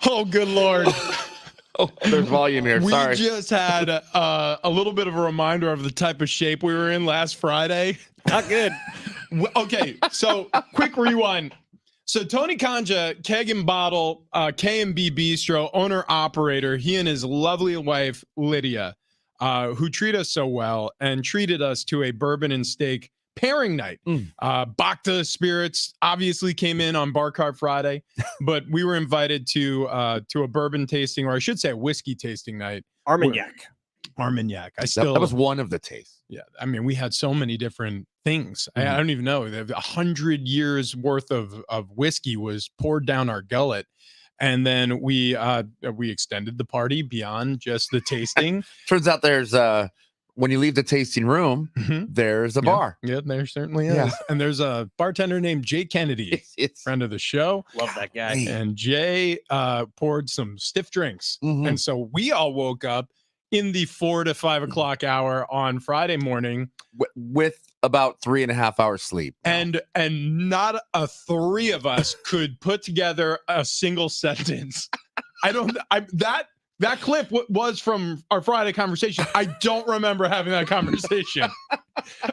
Oh, good Lord. Oh, there's volume here. Sorry. We just had a little bit of a reminder of the type of shape we were in last Friday. Not good. Okay, so quick rewind. So Tony Kanja, Keg and Bottle, K&B Bistro, owner-operator, he and his lovely wife, Lydia, who treat us so well and treated us to a bourbon and steak pairing night. Bacta Spirits obviously came in on Bar Cart Friday, but we were invited to a bourbon tasting, or I should say a whiskey tasting night. Armagnac. That was one of the tastes. Yeah, I mean, we had so many different things. I don't even know. 100 years worth of whiskey was poured down our gullet, and then we extended the party beyond just the tasting. Turns out there's when you leave the tasting room, there's a bar. Yeah, there certainly is. And there's a bartender named Jay Kennedy, friend of the show. Love that guy. And Jay poured some stiff drinks, and so we all woke up in the 4 to 5 o'clock hour on Friday morning with about 3.5 hours sleep. And not a three of us could put together a single sentence. That clip was from our Friday conversation. I don't remember having that conversation.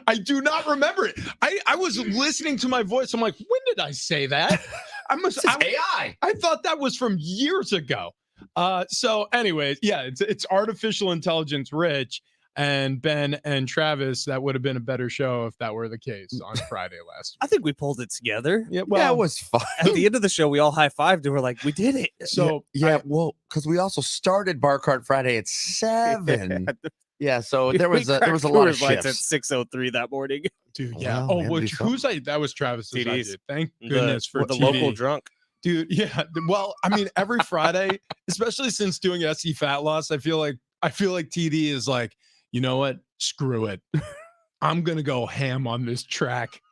I do not remember it. I was listening to my voice. I'm like, when did I say that? AI. I thought that was from years ago. So anyways, yeah, it's artificial intelligence rich, and Ben and Travis, that would have been a better show if that were the case on Friday last week. I think we pulled it together. Yeah, well, yeah, it was fun. At the end of the show, we all high-fived and we're like, we did it. So well, because we also started Bar Cart Friday at 7. Yeah, so there was a lot of lights shifts. at 6:03 that morning. Dude, yeah. Well, That was Travis's TDs. idea. Thank goodness for the TD. local drunk. Dude, yeah. Well, I mean, every Friday, especially since doing SC Fat Loss, I feel like TD is like, you know what? Screw it. I'm gonna go ham on this track.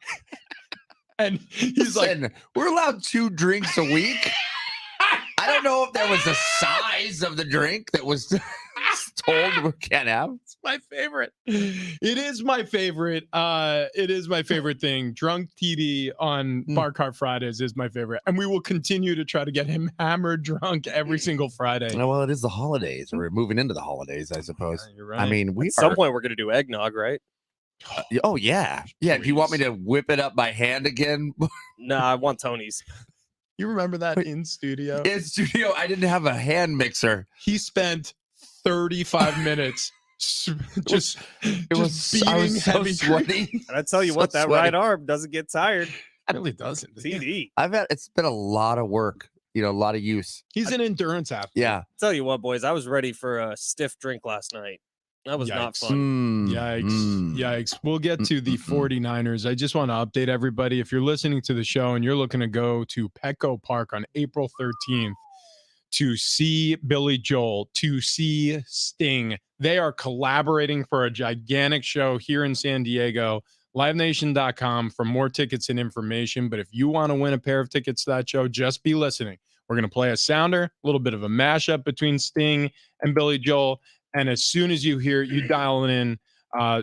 And he's Listen, we're allowed 2 drinks a week. I don't know if there was a size of the drink that was told we can't have. It's my favorite. It is my favorite. It is my favorite thing. Drunk TD on Bar Cart Fridays is my favorite. And we will continue to try to get him hammered drunk every single Friday. Well, it is the holidays. We're moving into the holidays, I suppose. You're right. I mean, At some point, we're going to do eggnog, right? Oh, yeah. Yeah. Do you want me to whip it up by hand again? No, I want Tony's. You remember that in studio? In studio, I didn't have a hand mixer. He spent 35 minutes just beating heavy sweaty. And I tell you what, that right arm doesn't get tired. It really doesn't. TD. It's been a lot of work, a lot of use. He's an endurance athlete. Yeah. Tell you what, boys, I was ready for a stiff drink last night. That was not fun. Yikes. We'll get to the 49ers. I just want to update everybody. If you're listening to the show and you're looking to go to Petco Park on April 13th to see Billy Joel, to see Sting, they are collaborating for a gigantic show here in San Diego. LiveNation.com for more tickets and information. But if you want to win a pair of tickets to that show, just be listening. We're going to play a sounder, a little bit of a mashup between Sting and Billy Joel. And as soon as you hear it, you dial it in.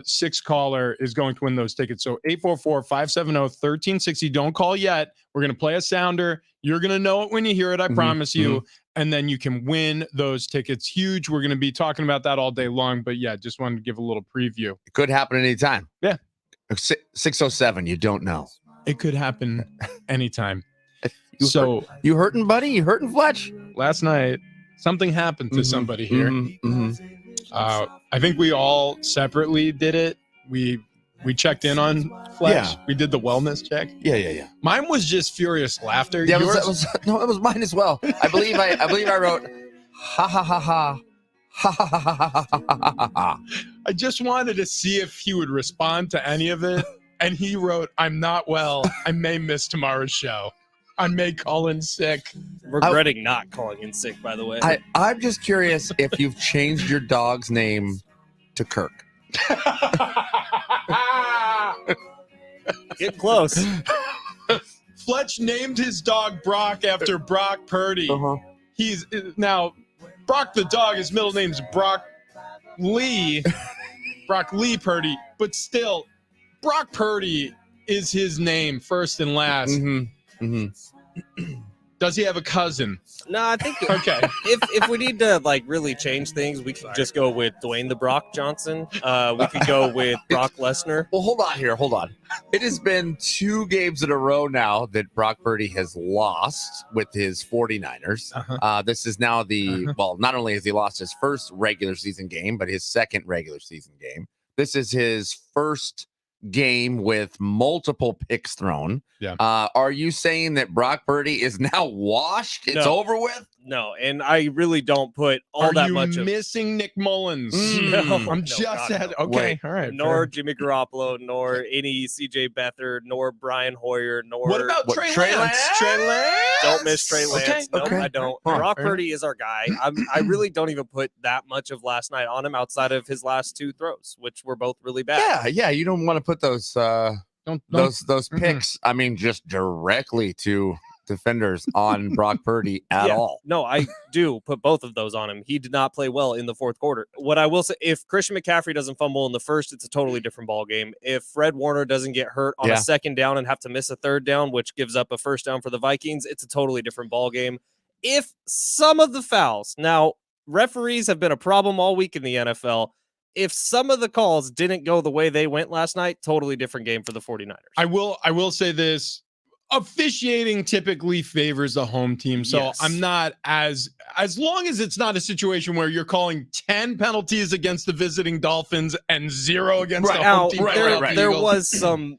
6 caller is going to win those tickets. So 844-570-1360. Don't call yet. We're going to play a sounder. You're going to know it when you hear it. I promise you. And then you can win those tickets. Huge. We're going to be talking about that all day long. But yeah, just wanted to give a little preview. It could happen anytime. Yeah. 607. You don't know. It could happen anytime. You hurting, buddy? You hurting, Fletch? Last night, something happened to somebody here. I think we all separately did it. We checked in on Fletch. Yeah. We did the wellness check. Yeah. Mine was just furious laughter. Yeah, it was mine as well. I believe I wrote ha ha ha ha. Ha ha ha ha ha ha ha. I just wanted to see if he would respond to any of it. And he wrote, "I'm not well. I may miss tomorrow's show. I may call in sick." Regretting not calling in sick, by the way. I'm just curious if you've changed your dog's name to Kirk. Get close. Fletch named his dog Brock after Brock Purdy. He's now Brock the dog. His middle name's Brock Lee. Brock Lee Purdy, but still, Brock Purdy is his name first and last. Does he have a cousin? No, I think Okay. if we need to like really change things, we could just go with Dwayne the Brock Johnson. We could go with Brock Lesnar. Well, hold on here. Hold on. It has been 2 games in a row now that Brock Purdy has lost with his 49ers. This is now well, not only has he lost his first regular season game, but his second regular season game. This is his first game with multiple picks thrown. Yeah. Are you saying that Brock Purdy is now washed? It's over with? No, and I really don't put all that much of missing Nick Mullins? No, I'm no, just God, sad. no. Okay, Wait. all right. nor fair. Jimmy Garoppolo, nor any CJ Beathard, nor Brian Hoyer, nor What about What, Trey Trey Lance? Lance? Trey Lance? don't miss Trey Lance. Okay, No, okay. I don't. Huh, Brock fair Purdy is our guy. I really don't even put that much of last night on him outside of his last 2 throws, which were both really bad. Yeah. You don't want to put those those picks. I mean, just directly to defenders on Brock Purdy at all. No, I do put both of those on him. He did not play well in the fourth quarter. What I will say, if Christian McCaffrey doesn't fumble in the first, it's a totally different ball game. If Fred Warner doesn't get hurt on a second down and have to miss a third down, which gives up a first down for the Vikings, it's a totally different ball game. If some of the fouls, now referees have been a problem all week in the NFL. If some of the calls didn't go the way they went last night, totally different game for the 49ers. I will say this. Officiating typically favors the home team. So Yes. I'm not as long as it's not a situation where you're calling 10 penalties against the visiting Dolphins and 0 against the Now, home team. there was some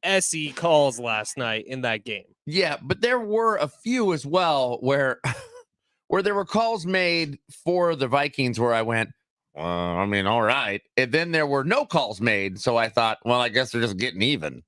SE calls last night in that game. Yeah, but there were a few as well where there were calls made for the Vikings where I went, I mean, all right. And then there were no calls made. So I thought, well, I guess they're just getting even.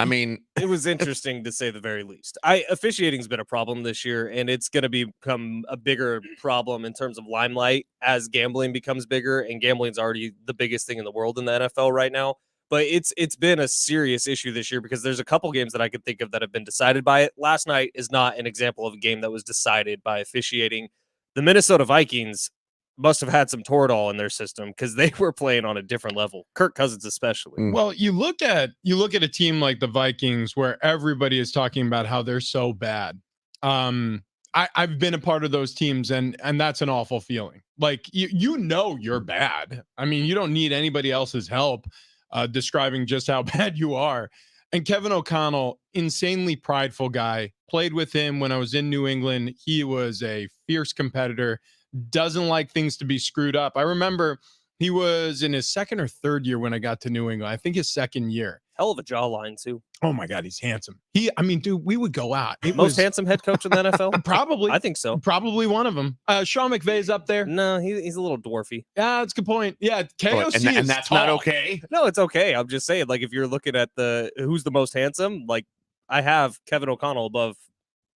I mean, It was interesting to say the very least. Officiating's been a problem this year, and it's going to become a bigger problem in terms of limelight as gambling becomes bigger, and gambling's already the biggest thing in the world in the NFL right now. But it's been a serious issue this year because there's a couple games that I could think of that have been decided by it. Last night is not an example of a game that was decided by officiating. The Minnesota Vikings must have had some Toradol in their system because they were playing on a different level. Kirk Cousins especially. Well, you look at a team like the Vikings where everybody is talking about how they're so bad. I've been a part of those teams, and that's an awful feeling. Like you're bad. I mean, you don't need anybody else's help describing just how bad you are. And Kevin O'Connell, insanely prideful guy, played with him when I was in New England. He was a fierce competitor. Doesn't like things to be screwed up. I remember he was in his second or third year when I got to New England. I think his second year. Hell of a jawline, too. Oh, my God, he's handsome. Dude, we would go out. Most handsome head coach in the NFL? Probably. I think so. Probably one of them. Sean McVay's up there. No, he's a little dwarfy. Yeah, that's a good point. Yeah, KOC and that's not okay. No, it's okay. I'm just saying, like, if you're looking at who's the most handsome, like, I have Kevin O'Connell above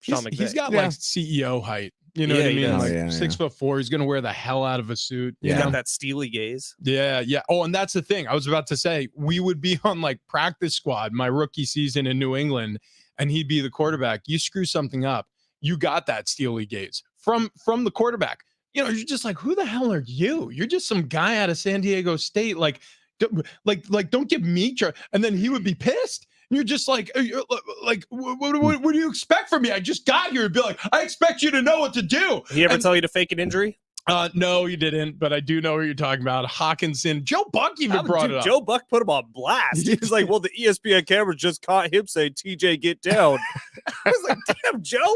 Sean McVay. He's got like CEO height. You know what I he mean? does. Like Yeah, 6'4". He's gonna wear the hell out of a suit. He's you know? got that steely gaze. Yeah. Oh, and that's the thing. I was about to say we would be on like practice squad my rookie season in New England, and he'd be the quarterback. You screw something up, you got that steely gaze from the quarterback. You know, you're just like, who the hell are you? You're just some guy out of San Diego State. Like don't give me. And then he would be pissed. You're just like, what do you expect from me? I just got here. And be like, I expect you to know what to do. He ever tell you to fake an injury? No, he didn't. But I do know what you're talking about. Hawkinson. Joe Buck even brought it up. Joe Buck put him on blast. He was like, well, the ESPN cameras just caught him saying, TJ, get down. I was like, damn, Joe.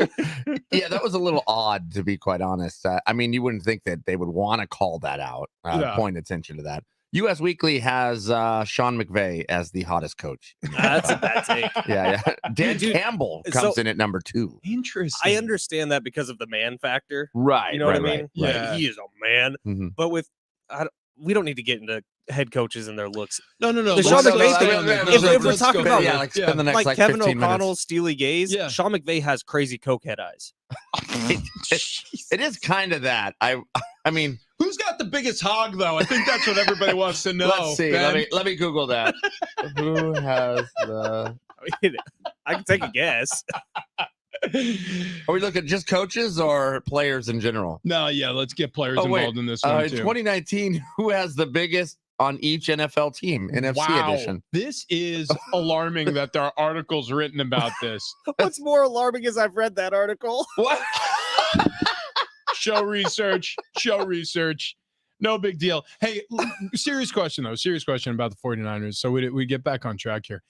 Yeah, that was a little odd, to be quite honest. I mean, you wouldn't think that they would want to call that out, point attention to that. US Weekly has Sean McVay as the hottest coach. That's a bad take. Yeah. Dan Campbell comes in at number 2. Interesting. I understand that because of the man factor. Right. You know what I mean? Right. Yeah. Like, he is a man. Mhm. But we don't need to get into head coaches and their looks. No. The Sean McVay thing, if we're talking about spend the next like Kevin 15 O'Connell's steely gaze, Yeah. Sean McVay has crazy cokehead eyes. It is kind of that. I mean, who's got the biggest hog though? I think that's what everybody wants to know. let's see. Ben. Let me Google that. Who has the? I can take a guess. Are we looking at just coaches or players in general? No, yeah, let's get players Oh, wait. involved in this In one too. 2019, who has the biggest on each NFL team, NFC edition. This is alarming that there are articles written about this. What's more alarming is I've read that article. What? Show research. No big deal. Hey, serious question about the 49ers. So we get back on track here.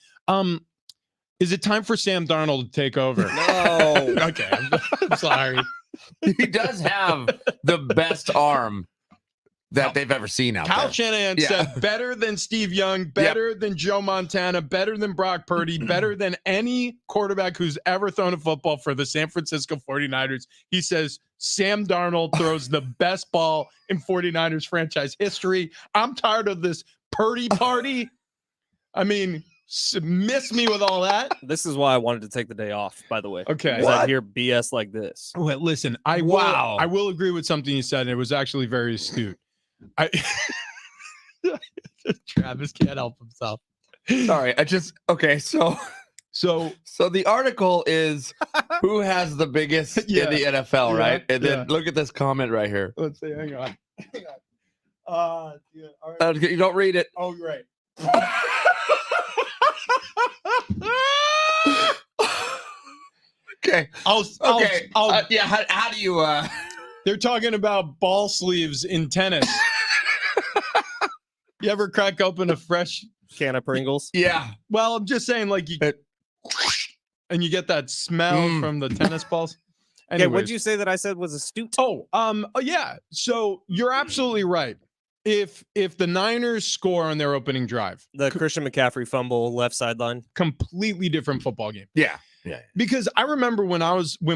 Is it time for Sam Darnold to take over? No. Okay. I'm sorry. He does have the best arm that they've ever seen out Kyle there. Shanahan said better than Steve Young, better than Joe Montana, better than Brock Purdy, better than any quarterback who's ever thrown a football for the San Francisco 49ers. He says Sam Darnold throws the best ball in 49ers franchise history. I'm tired of this Purdy party. I mean, miss me with all that. This is why I wanted to take the day off, by the way. Okay. Because I hear BS like this. Well, listen, I will agree with something you said, and it was actually very astute. Travis can't help himself. Sorry, So the article is who has the biggest in the NFL, right? And then look at this comment right here. Let's see. Hang on. All right. You don't read it. Oh, right. Okay. How do you? They're talking about ball sleeves in tennis. You ever crack open a fresh can of Pringles? Yeah. Well, I'm just saying, like and you get that smell from the tennis balls. Okay, what'd you say that I said was astute? Yeah. So you're absolutely right. If the Niners score on their opening drive, the Christian McCaffrey fumble left sideline, completely different football game. Yeah. Because I remember when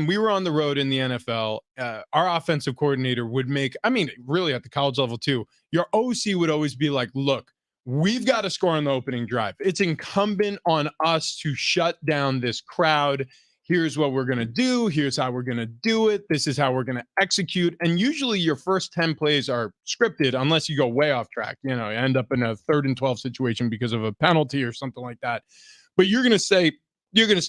we were on the road in the NFL, our offensive coordinator would really at the college level too, your OC would always be like, look, we've got to score on the opening drive. It's incumbent on us to shut down this crowd. Here's what we're going to do. Here's how we're going to do it. This is how we're going to execute. And usually your first 10 plays are scripted unless you go way off track. You end up in a 3rd and 12 situation because of a penalty or something like that. But you're going to stay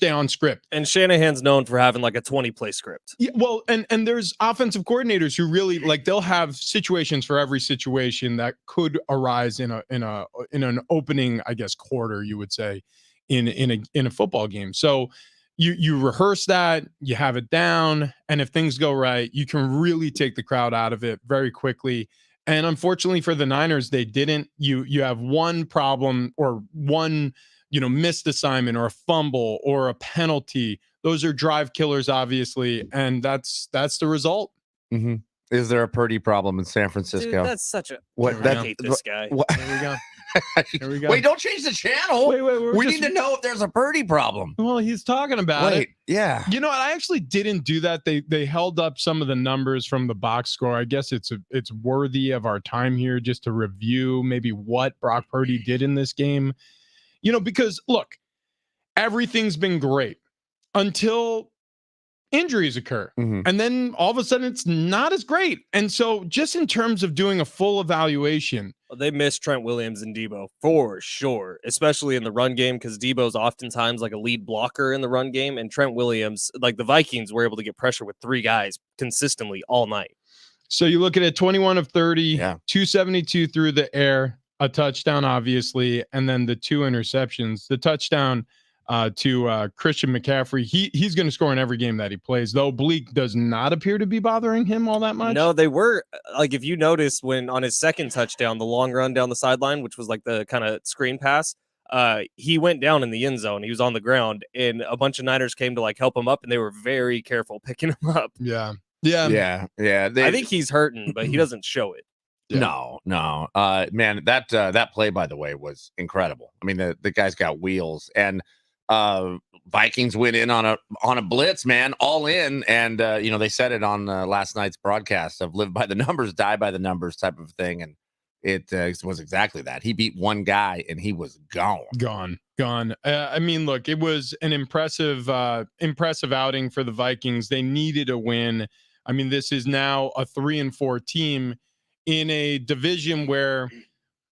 on script. And Shanahan's known for having like a 20-play script. Yeah, well, and there's offensive coordinators who really they'll have situations for every situation that could arise in an opening, I guess, quarter, you would say, in a football game. So you rehearse that, you have it down, and if things go right, you can really take the crowd out of it very quickly. And unfortunately for the Niners, they didn't. You have one problem or one missed assignment or a fumble or a penalty. Those are drive killers, obviously, and that's the result. Mm-hmm. Is there a Purdy problem in San Francisco? Dude, that's such a. I hate this guy. Here we go. Here we go. Wait, don't change the channel. Wait. We need to know if there's a Purdy problem. Well, he's talking about it. Yeah. You know what? I actually didn't do that. They held up some of the numbers from the box score. I guess it's worthy of our time here just to review maybe what Brock Purdy did in this game. Because look, everything's been great until injuries occur. Mm-hmm. And then all of a sudden it's not as great. And so just in terms of doing a full evaluation. They miss Trent Williams and Debo for sure, especially in the run game, because Debo's oftentimes like a lead blocker in the run game. And Trent Williams, like the Vikings were able to get pressure with 3 guys consistently all night. So you look at it, 21 of 30, 272 through the air, a touchdown, obviously, and then the 2 interceptions. The touchdown to Christian McCaffrey. He's going to score in every game that he plays, though Bleak does not appear to be bothering him all that much. No, they were like, if you notice when on his second touchdown, the long run down the sideline, which was like the kind of screen pass, he went down in the end zone. He was on the ground, and a bunch of Niners came to like help him up, and they were very careful picking him up. Yeah. I think he's hurting, but he doesn't show it. Yeah. No. Man, that play, by the way, was incredible. I mean, the guy's got wheels, and Vikings went in on a blitz, man, all in. And, they said it on last night's broadcast of live by the numbers, die by the numbers type of thing. And it was exactly that. He beat one guy and he was gone. I mean, look, it was an impressive outing for the Vikings. They needed a win. I mean, this is now a 3-4 team in a division where,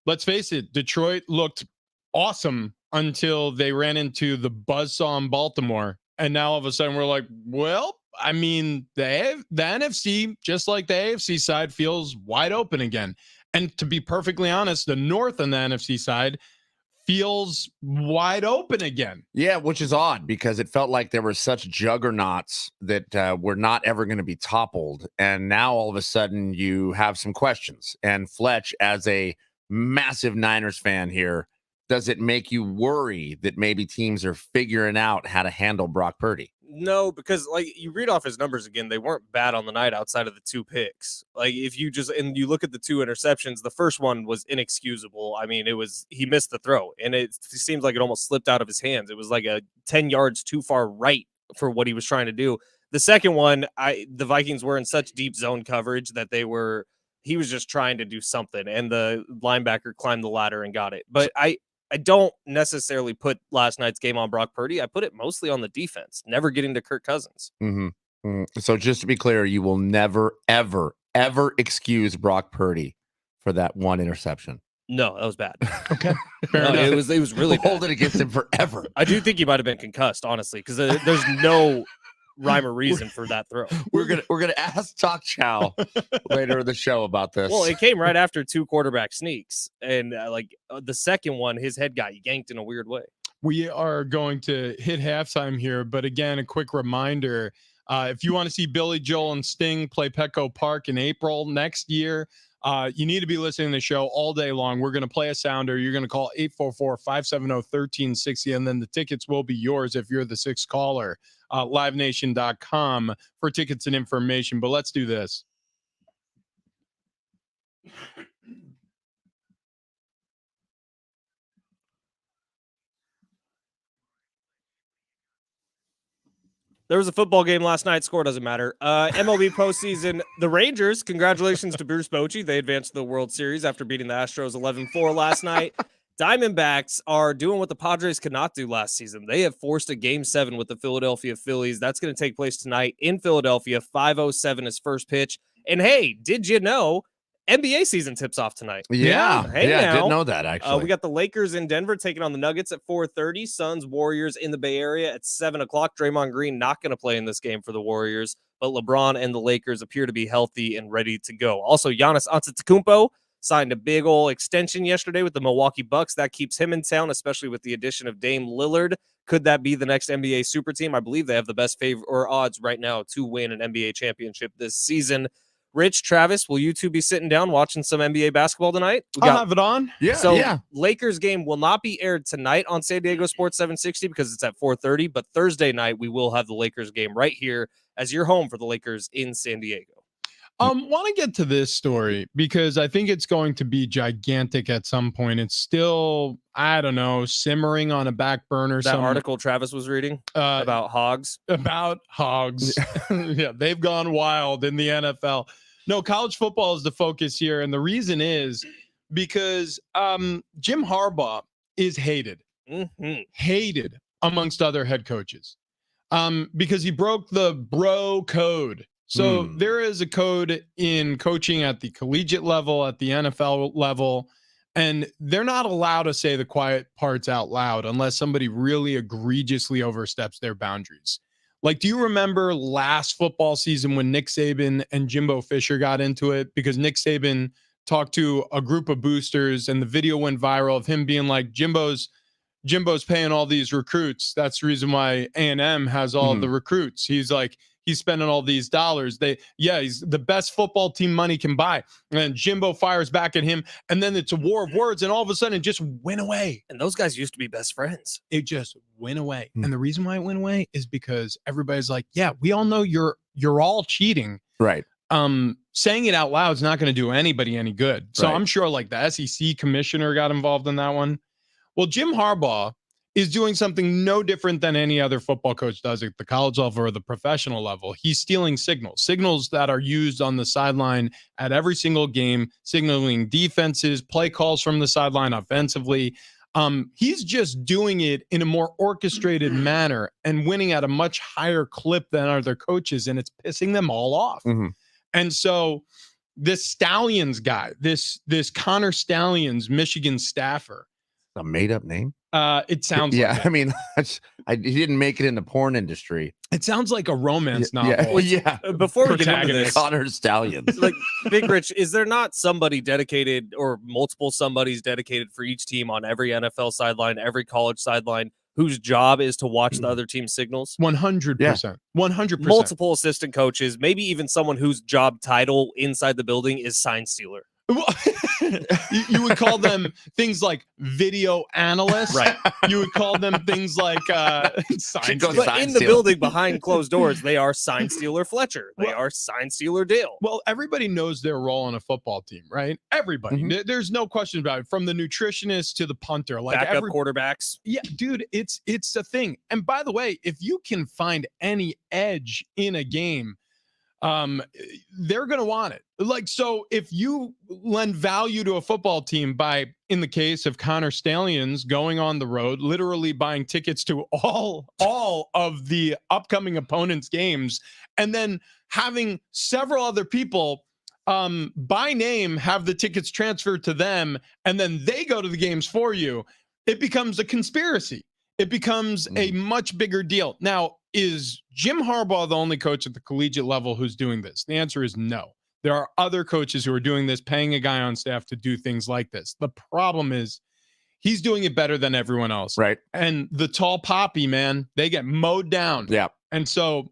let's face it, Detroit looked awesome until they ran into the buzzsaw in Baltimore. And now all of a sudden we're like, well, I mean, the NFC, just like the AFC side, feels wide open again. And to be perfectly honest, the North on the NFC side feels wide open again. Yeah, which is odd because it felt like there were such juggernauts that were not ever going to be toppled. And now all of a sudden you have some questions. And Fletch, as a massive Niners fan here, does it make you worry that maybe teams are figuring out how to handle Brock Purdy? No, because like you read off his numbers again, they weren't bad on the night outside of the 2 picks. Like if you just and you look at the 2 interceptions, the first one was inexcusable. I mean, he missed the throw, and it seems like it almost slipped out of his hands. It was like a 10 yards too far right for what he was trying to do. The second one, the Vikings were in such deep zone coverage that he was just trying to do something, and the linebacker climbed the ladder and got it. But I don't necessarily put last night's game on Brock Purdy. I put it mostly on the defense, never getting to Kirk Cousins. So just to be clear, you will never, ever, ever excuse Brock Purdy for that one interception. No, that was bad. Okay. It was really We'll hold bad. it against him forever. I do think he might have been concussed, honestly, because there's no rhyme or reason for that throw. We're gonna ask Talk Chow later in the show about this. Well, it came right after 2 quarterback sneaks, and the second one, his head got yanked in a weird way. We are going to hit halftime here, but again, a quick reminder: if you want to see Billy Joel and Sting play Petco Park in April next year, you need to be listening to the show all day long. We're going to play a sounder. You're going to call 844-570-1360, and then the tickets will be yours if you're the 6th caller. LiveNation.com for tickets and information. But let's do this. There was a football game last night. Score doesn't matter. MLB postseason. The Rangers, congratulations to Bruce Bochy. They advanced to the World Series after beating the Astros 11-4 last night. Diamondbacks are doing what the Padres could not do last season. They have forced a Game 7 with the Philadelphia Phillies. That's going to take place tonight in Philadelphia. 5:07 is first pitch. And hey, did you know NBA season tips off tonight? Yeah. Hey, I now, didn't know that, actually. we got the Lakers in Denver taking on the Nuggets at 4:30. Suns, Warriors in the Bay Area at 7 o'clock. Draymond Green not going to play in this game for the Warriors, but LeBron and the Lakers appear to be healthy and ready to go. Also, Giannis Antetokounmpo signed a big ol' extension yesterday with the Milwaukee Bucks. That keeps him in town, especially with the addition of Dame Lillard. Could that be the next NBA super team? I believe they have the best favor or odds right now to win an NBA championship this season. Rich, Travis, will you two be sitting down watching some NBA basketball tonight? I'll have it on. Yeah. Lakers game will not be aired tonight on San Diego Sports 760 because it's at 4:30. But Thursday night, we will have the Lakers game right here as your home for the Lakers in San Diego. Want to get to this story because I think it's going to be gigantic at some point. It's still, I don't know, simmering on a back burner. That article Travis was reading about hogs. About hogs. Yeah, they've gone wild in the NFL. No, college football is the focus here. And the reason is because Jim Harbaugh is hated. Hated amongst other head coaches because he broke the bro code. So there is a code in coaching at the collegiate level, at the NFL level, and they're not allowed to say the quiet parts out loud unless somebody really egregiously oversteps their boundaries. Like, do you remember last football season when Nick Saban and Jimbo Fisher got into it because Nick Saban talked to a group of boosters and the video went viral of him being like, Jimbo's paying all these recruits. That's the reason why A&M has all the recruits. He's like, he's spending all these dollars. He's the best football team money can buy. And Jimbo fires back at him. And then it's a war of words. And all of a sudden it just went away. And those guys used to be best friends. It just went away. And the reason why it went away is because everybody's like, yeah, we all know you're all cheating. Right. Saying it out loud is not going to do anybody any good. So I'm sure like the SEC commissioner got involved in that one. Well, Jim Harbaugh is doing something no different than any other football coach does at the college level or the professional level. He's stealing signals that are used on the sideline at every single game, signaling defenses, play calls from the sideline offensively. He's just doing it in a more orchestrated manner and winning at a much higher clip than other coaches, and it's pissing them all off. And so this Stallions guy, this Connor Stallions, Michigan staffer, a made-up name? It sounds Yeah, like I it. mean, he didn't make it in the porn industry. It sounds like a romance Yeah, novel. well, yeah. Before we get into Protagonist. this, Connor Stallions. like Big Rich, is there not somebody dedicated or multiple somebodies dedicated for each team on every NFL sideline, every college sideline, whose job is to watch the other team's signals? 100%. 100%. Multiple assistant coaches, maybe even someone whose job title inside the building is sign stealer. Well, you would call them things like video analysts. Right. You would call them things like sign Go stealer. But sign in the stealer. building behind closed doors, they are sign stealer Fletcher. They are sign stealer Dale. Well, everybody knows their role on a football team, right? Everybody. Mhm. There's no question about it. From the nutritionist to the punter, like Backup quarterbacks. yeah, dude, it's a thing. And by the way, if you can find any edge in a game, they're going to want it. Like, so if you lend value to a football team by, in the case of Connor Stallions, going on the road, literally buying tickets to all of the upcoming opponents' games, and then having several other people by name have the tickets transferred to them, and then they go to the games for you, it becomes a conspiracy. It becomes a much bigger deal. Now, is Jim Harbaugh the only coach at the collegiate level who's doing this? The answer is no. There are other coaches who are doing this, paying a guy on staff to do things like this. The problem is he's doing it better than everyone else. Right. And the tall poppy, man, they get mowed down. Yeah. And so,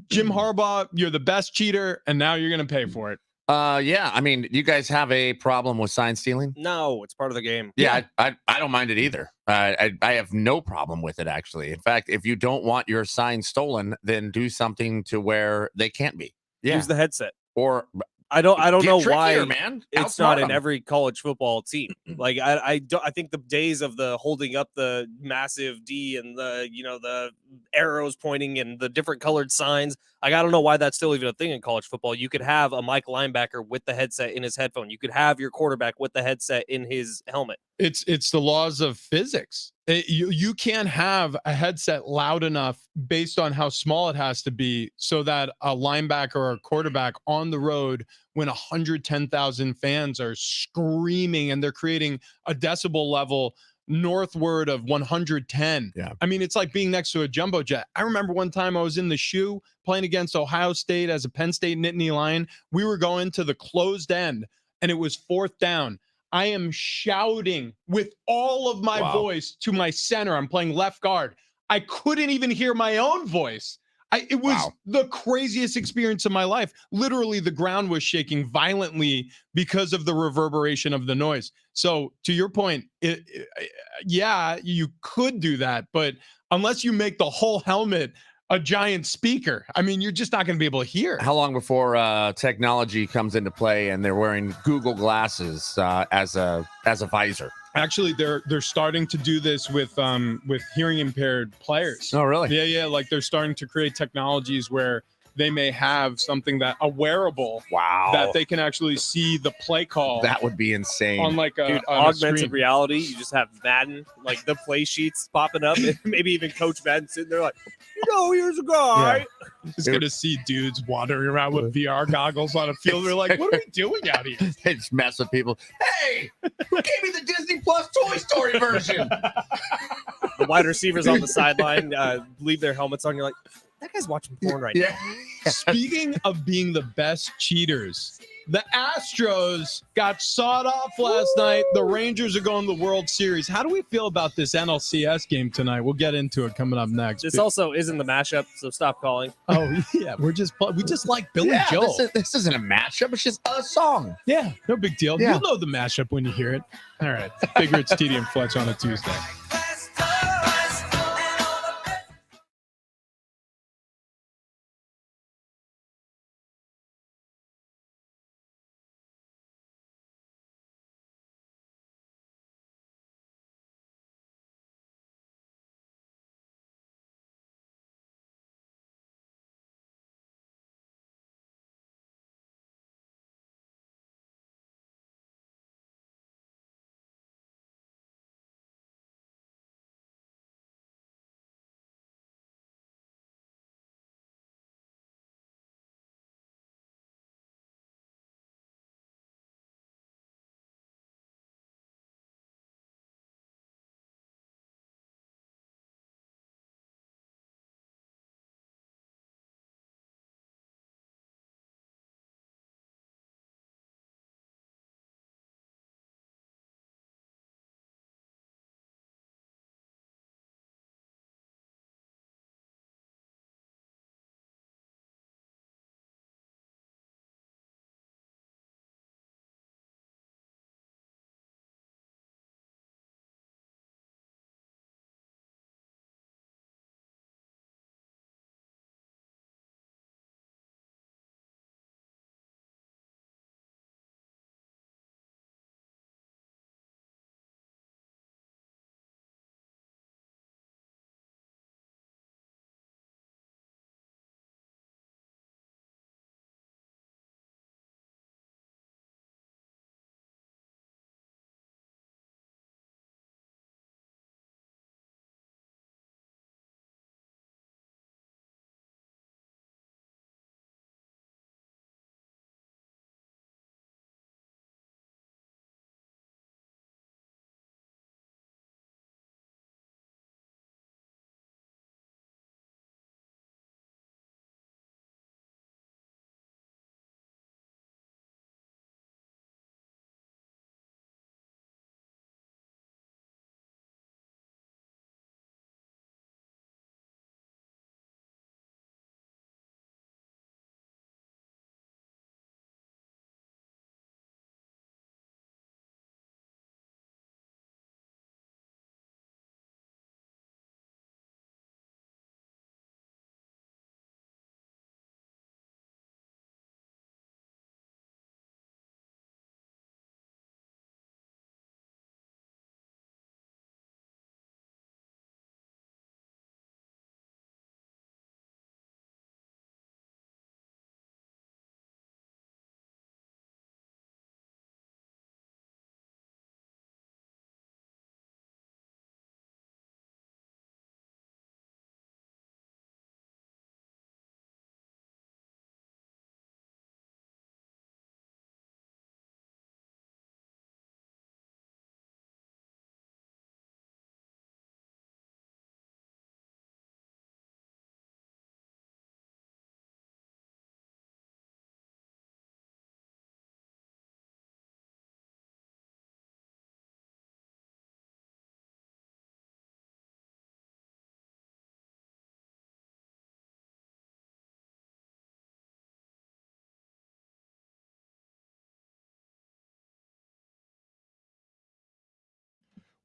Jim Harbaugh, you're the best cheater, and now you're going to pay for it. Yeah. I mean, you guys have a problem with sign stealing? No, it's part of the game. Yeah, I don't mind it either. I have no problem with it, actually. In fact, if you don't want your sign stolen, then do something to where they can't be. Yeah. Use the headset. Or I don't get know trickier, why man. it's Outsmart not in 'em. every college football team. Like I think the days of the holding up the massive D and the the arrows pointing and the different colored signs. Like I don't know why that's still even a thing in college football. You could have a Mike linebacker with the headset in his headphone. You could have your quarterback with the headset in his helmet. It's the laws of physics. You can't have a headset loud enough based on how small it has to be so that a linebacker or a quarterback on the road, when 110,000 fans are screaming and they're creating a decibel level northward of 110. Yeah. I mean, it's like being next to a jumbo jet. I remember one time I was in the shoe playing against Ohio State as a Penn State Nittany Lion. We were going to the closed end and it was 4th down. I am shouting with all of my voice to my center. I'm playing left guard. I couldn't even hear my own voice. It was the craziest experience of my life. Literally, the ground was shaking violently because of the reverberation of the noise. So to your point, yeah, you could do that, but unless you make the whole helmet a giant speaker, I mean, you're just not going to be able to hear. How long before technology comes into play and they're wearing Google glasses as a visor? Actually, they're starting to do this with hearing impaired players. Oh, really? Yeah. Like they're starting to create technologies where they may have something that a wearable that they can actually see the play call. That would be insane. On like a augmented reality. You just have Madden, like the play sheets popping up, and maybe even Coach Madden sitting there like, here's a guy. Yeah. Just gonna see dudes wandering around with VR goggles on a field. They're like, what are we doing out here? They just mess with people. Hey, who gave me the Disney Plus Toy Story version? The wide receivers on the sideline leave their helmets on. You're like, that guy's watching porn right now. Speaking of being the best cheaters, the Astros got sawed off last night. The Rangers are going to the World Series. How do we feel about this NLCS game tonight? We'll get into it coming up next. This also isn't the mashup, so stop calling. Oh yeah, we just like Billy Joel. This isn't a matchup. It's just a song. Yeah, no big deal. Yeah. You'll know the mashup when you hear it. All right, Big Rich, TD, and Fletch on a Tuesday.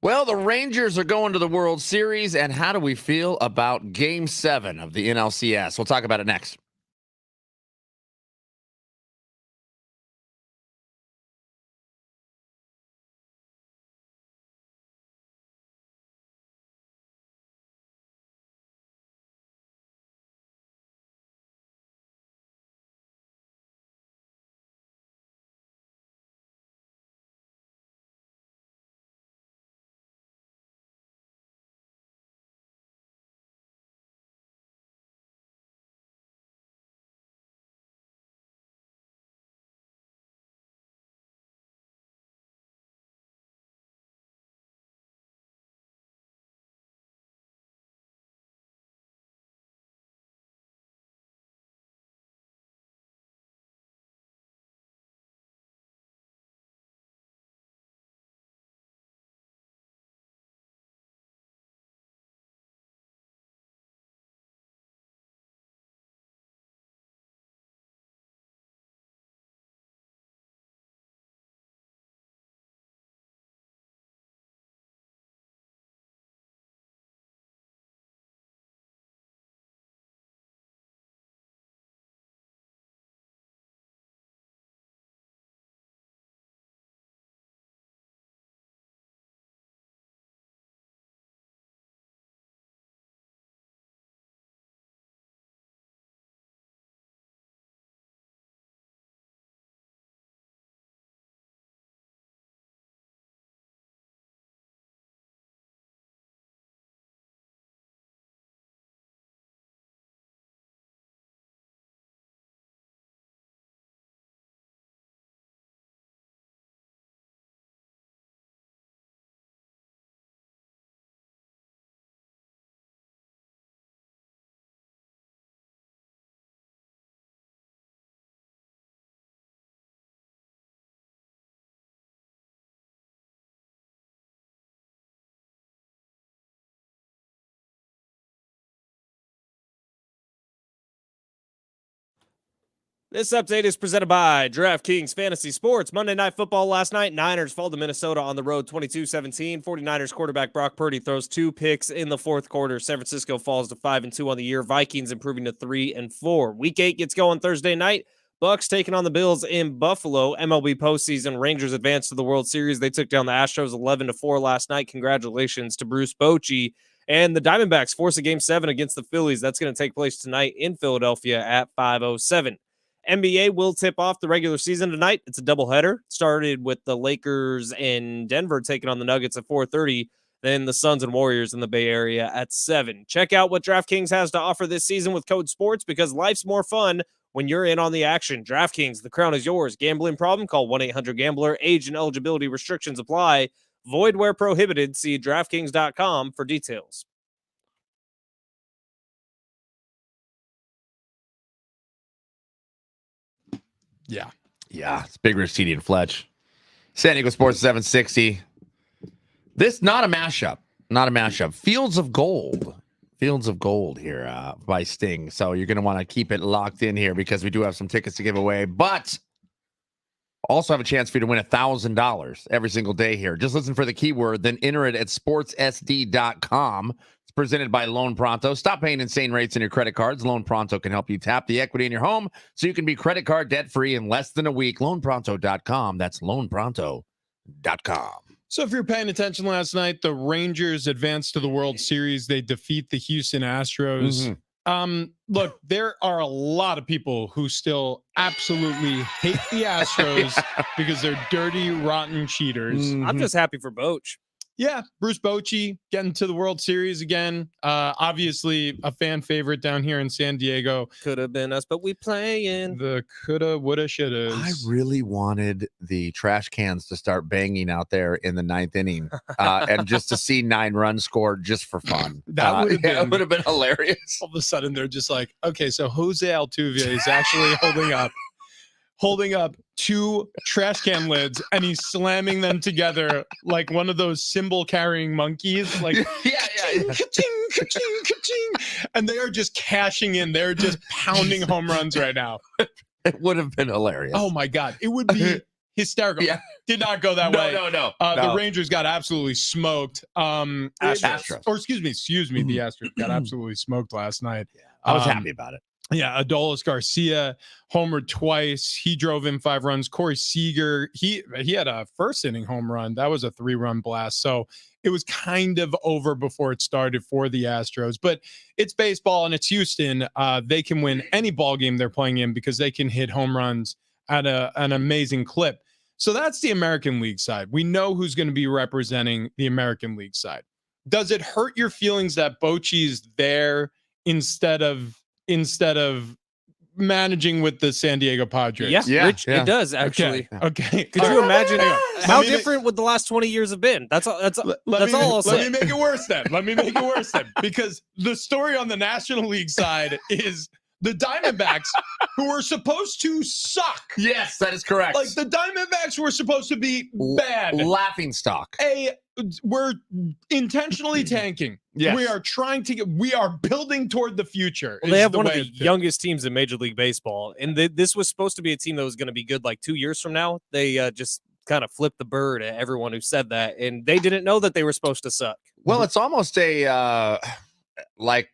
Well, the Rangers are going to the World Series, and how do we feel about Game 7 of the NLCS? We'll talk about it next. This update is presented by DraftKings Fantasy Sports. Monday Night Football last night. Niners fall to Minnesota on the road 22-17. 49ers quarterback Brock Purdy throws 2 picks in the fourth quarter. San Francisco falls to 5-2 on the year. Vikings improving to 3-4. Week 8 gets going Thursday night. Bucks taking on the Bills in Buffalo. MLB postseason. Rangers advance to the World Series. They took down the Astros 11-4 last night. Congratulations to Bruce Bochy. And the Diamondbacks force a Game 7 against the Phillies. That's going to take place tonight in Philadelphia at 5:07. NBA will tip off the regular season tonight. It's a doubleheader. Started with the Lakers and Denver taking on the Nuggets at 4:30. Then the Suns and Warriors in the Bay Area at 7. Check out what DraftKings has to offer this season with code SPORTS because life's more fun when you're in on the action. DraftKings, the crown is yours. Gambling problem? Call 1-800-GAMBLER. Age and eligibility restrictions apply. Void where prohibited. See DraftKings.com for details. Yeah, it's Big Rich, TD, and Fletch. San Diego Sports 760. This not a mashup. Not a mashup. Fields of Gold. Fields of Gold here by Sting. So you're going to want to keep it locked in here because we do have some tickets to give away. But also have a chance for you to win $1,000 every single day here. Just listen for the keyword, then enter it at sportssd.com. It's presented by Loan Pronto. Stop paying insane rates on your credit cards. Loan Pronto can help you tap the equity in your home so you can be credit card debt-free in less than a week. LoanPronto.com. That's LoanPronto.com. So if you're paying attention last night, the Rangers advanced to the World Series. They defeat the Houston Astros. Look, there are a lot of people who still absolutely hate the Astros because they're dirty, rotten cheaters. I'm just happy for Boch. Yeah, Bruce Bochy getting to the World Series again. Obviously a fan favorite down here in San Diego. Could have been us, but we playing. The coulda, woulda, shouldas. I really wanted the trash cans to start banging out there in the 9th inning and just to see 9 runs scored just for fun. That would have been hilarious. All of a sudden, they're just like, okay, so Jose Altuve is actually holding up 2 trash can lids and he's slamming them together like one of those cymbal carrying monkeys. Like, yeah. Ka-ching, ka-ching, ka-ching. And they are just cashing in. They're just pounding home runs right now. It would have been hilarious. Oh my God. It would be hysterical. Yeah. Did not go that No, way. no. The Rangers got absolutely smoked. Astros. Or excuse me, the Astros got absolutely smoked last night. I was happy about it. Yeah, Adolis Garcia homered twice. He drove in 5 runs. Corey Seager, he had a first inning home run. That was a 3-run blast. So it was kind of over before it started for the Astros. But it's baseball and it's Houston. They can win any ball game they're playing in because they can hit home runs at an amazing clip. So that's the American League side. We know who's going to be representing the American League side. Does it hurt your feelings that Bochy's there instead of managing with the San Diego Padres? Yeah, Rich, it does actually. Okay. Could you imagine how different would the last 20 years have been? That's all I'll say. Let me make it worse then. Because the story on the National League side is the Diamondbacks, who were supposed to suck. Yes, that is correct. Like the Diamondbacks were supposed to be bad. Laughing stock. We're intentionally tanking. Yes. We are building toward the future. Well, they have one of the youngest teams in Major League Baseball. And this was supposed to be a team that was going to be good like 2 years from now. They just kind of flipped the bird at everyone who said that. And they didn't know that they were supposed to suck. Well, it's almost a like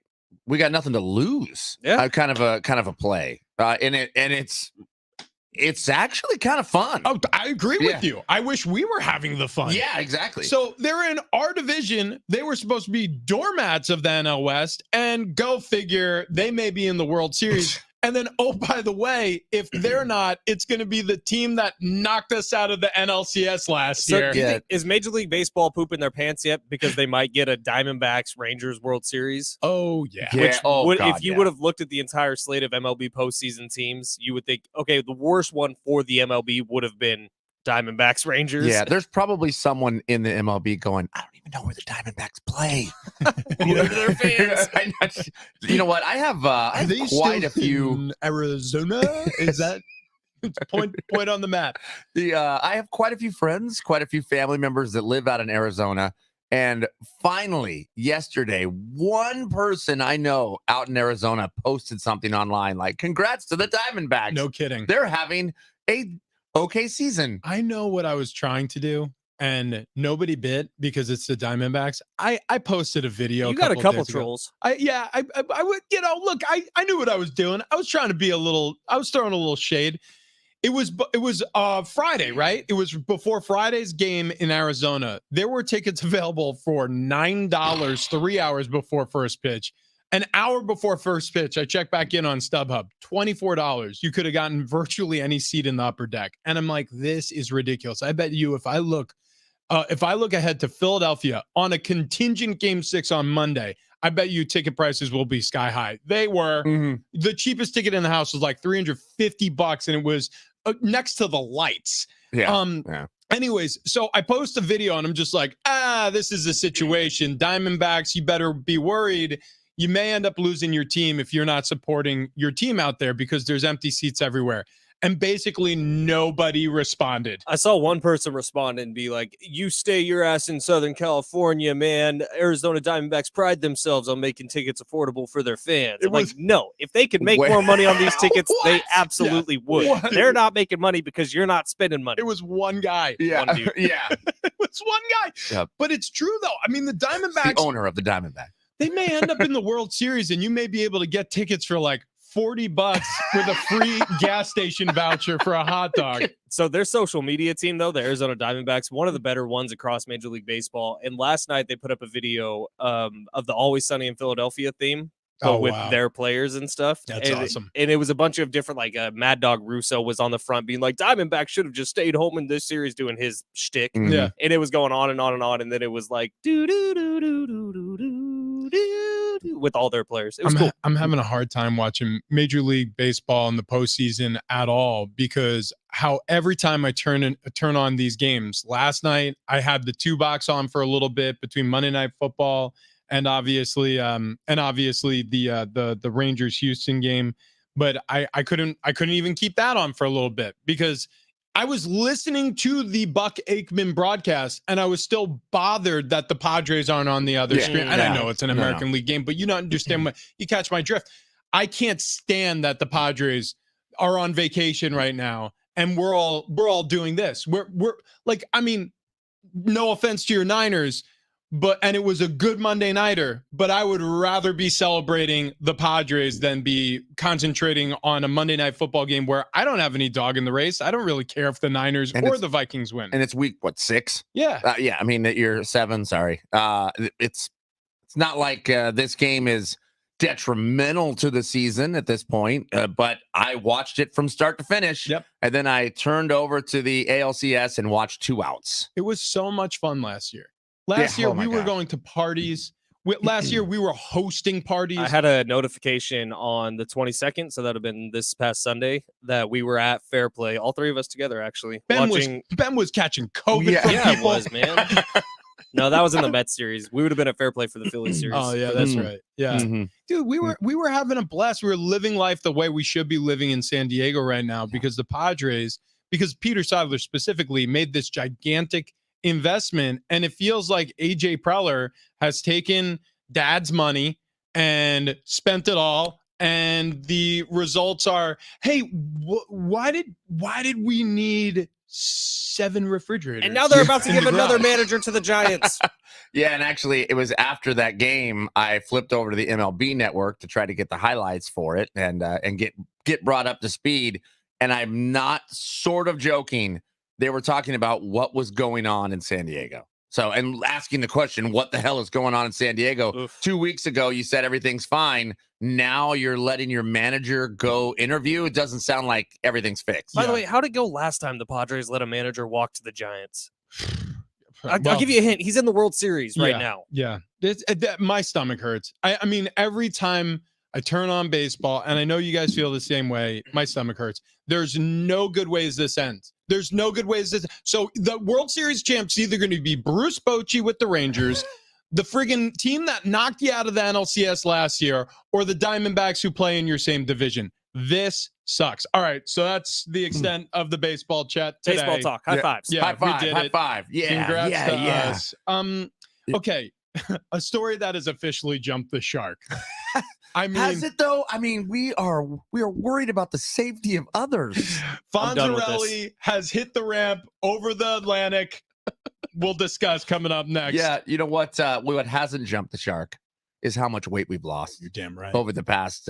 we got nothing to lose. Yeah. Kind of a play. It's actually kind of fun. Oh, I agree with you. I wish we were having the fun. Yeah, exactly. So they're in our division. They were supposed to be doormats of the NL West, and go figure, they may be in the World Series. And then, oh, by the way, if they're not, it's going to be the team that knocked us out of the NLCS last year. Do you think, is Major League Baseball pooping their pants yet because they might get a Diamondbacks Rangers World Series? Oh, yeah. If you would have looked at the entire slate of MLB postseason teams, you would think, okay, the worst one for the MLB would have been Diamondbacks Rangers. Yeah, there's probably someone in the MLB going, I don't even know where the Diamondbacks play. They're fans. You know what? I have quite a few in Arizona. Is that point on the map? I have quite a few friends, quite a few family members that live out in Arizona. And finally, yesterday, one person I know out in Arizona posted something online like, congrats to the Diamondbacks. No kidding. They're having a okay season. I know what I was trying to do, and nobody bit because it's the Diamondbacks. I posted a video. You got a couple trolls. I would, look, I knew what I was doing. I was trying to be I was throwing a little shade. It was Friday, right? It was before Friday's game in Arizona. There were tickets available for $9 3 hours before first pitch. An hour before first pitch, I checked back in on StubHub, $24. You could have gotten virtually any seat in the upper deck. And I'm like, this is ridiculous. I bet you if I look ahead to Philadelphia on a contingent game 6 on Monday, I bet you ticket prices will be sky high. They were. The cheapest ticket in the house was like $350, and it was next to the lights. Yeah. Anyways, so I post a video and I'm just like, this is a situation. Diamondbacks, you better be worried. You may end up losing your team if you're not supporting your team out there because there's empty seats everywhere. And basically nobody responded. I saw one person respond and be like, you stay your ass in Southern California, man. Arizona Diamondbacks pride themselves on making tickets affordable for their fans. I'm like, no, if they could make more money on these tickets, they absolutely would. What? They're not making money because you're not spending money. It was one guy. Yeah. One dude. Yeah. It was one guy. Yep. But it's true, though. I mean, the Diamondbacks. The owner of the Diamondback. They may end up in the World Series, and you may be able to get tickets for like $40 with a free gas station voucher for a hot dog. So their social media team, though, the Arizona Diamondbacks, one of the better ones across Major League Baseball. And last night they put up a video of the Always Sunny in Philadelphia theme. With their players and stuff. That's awesome. And it was a bunch of different, like Mad Dog Russo was on the front being like, Diamondback should have just stayed home in this series doing his shtick. Mm-hmm. Yeah. And it was going on and on and on. And then it was like, do with all their players. It was cool. I'm having a hard time watching Major League Baseball in the postseason at all because how every time I turn on these games, last night I had the 2 box on for a little bit between Monday Night Football and obviously the Rangers Houston game, but I couldn't even keep that on for a little bit because I was listening to the Buck Aikman broadcast and I was still bothered that the Padres aren't on the other screen. And I know it's an American League game, but you don't understand you catch my drift. I can't stand that the Padres are on vacation right now and we're all doing this. We're like, I mean, no offense to your Niners, and it was a good Monday nighter, but I would rather be celebrating the Padres than be concentrating on a Monday night football game where I don't have any dog in the race. I don't really care if the Niners or the Vikings win. And it's week, 6? Yeah. Yeah. I mean, you're 7. Sorry. It's not like this game is detrimental to the season at this point, but I watched it from start to finish. Yep. And then I turned over to the ALCS and watched 2 outs. It was so much fun last year. Last year, we were going to parties. Last year, we were hosting parties. I had a notification on the 22nd, so that would have been this past Sunday, that we were at Fair Play, all 3 of us together, actually. Ben was catching COVID from yeah, people. it was, man. No, that was in the Mets series. We would have been at Fair Play for the Phillies series. Oh, yeah, that's right. Yeah. Mm-hmm. Dude, we were having a blast. We were living life the way we should be living in San Diego right now because the Padres, because Peter Seidler specifically made this gigantic investment, and it feels like AJ Preller has taken dad's money and spent it all, and the results are, hey, why did we need 7 refrigerators? And now they're about to give another manager to the Giants. Yeah, and actually it was after that game I flipped over to the MLB network to try to get the highlights for it and get brought up to speed, and I'm not sort of joking. They were talking about what was going on in San Diego. So, and asking the question, what the hell is going on in San Diego? Oof. 2 weeks ago, you said everything's fine. Now you're letting your manager go interview. It doesn't sound like everything's fixed. By the way, how'd it go last time the Padres let a manager walk to the Giants? I'll Well, give you a hint. He's in the World Series right now. Yeah. My stomach hurts. I mean, every time I turn on baseball, and I know you guys feel the same way, my stomach hurts. There's no good ways this ends. There's no good ways this. So the World Series champ's either going to be Bruce Bochy with the Rangers, the friggin' team that knocked you out of the NLCS last year, or the Diamondbacks who play in your same division. This sucks. All right, so that's the extent of the baseball chat today. Baseball talk. High fives. Yeah, high five. we did High it. five. Yeah. Congrats to us. Yeah. Okay, a story that has officially jumped the shark. I mean, Has it though? I mean, we are worried about the safety of others. Fonzarelli has hit the ramp over the Atlantic. We'll discuss coming up next. Yeah, you know what? What hasn't jumped the shark is how much weight we've lost. You're damn right. Over the past,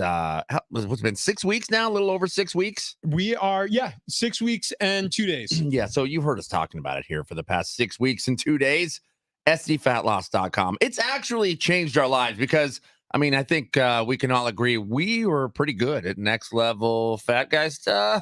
what's been 6 weeks now? A little over 6 weeks. We are, 6 weeks and 2 days. Yeah, so you've heard us talking about it here for the past 6 weeks and 2 days. SDFatLoss.com. It's actually changed our lives because, I mean, I think we can all agree we were pretty good at next level fat guy stuff.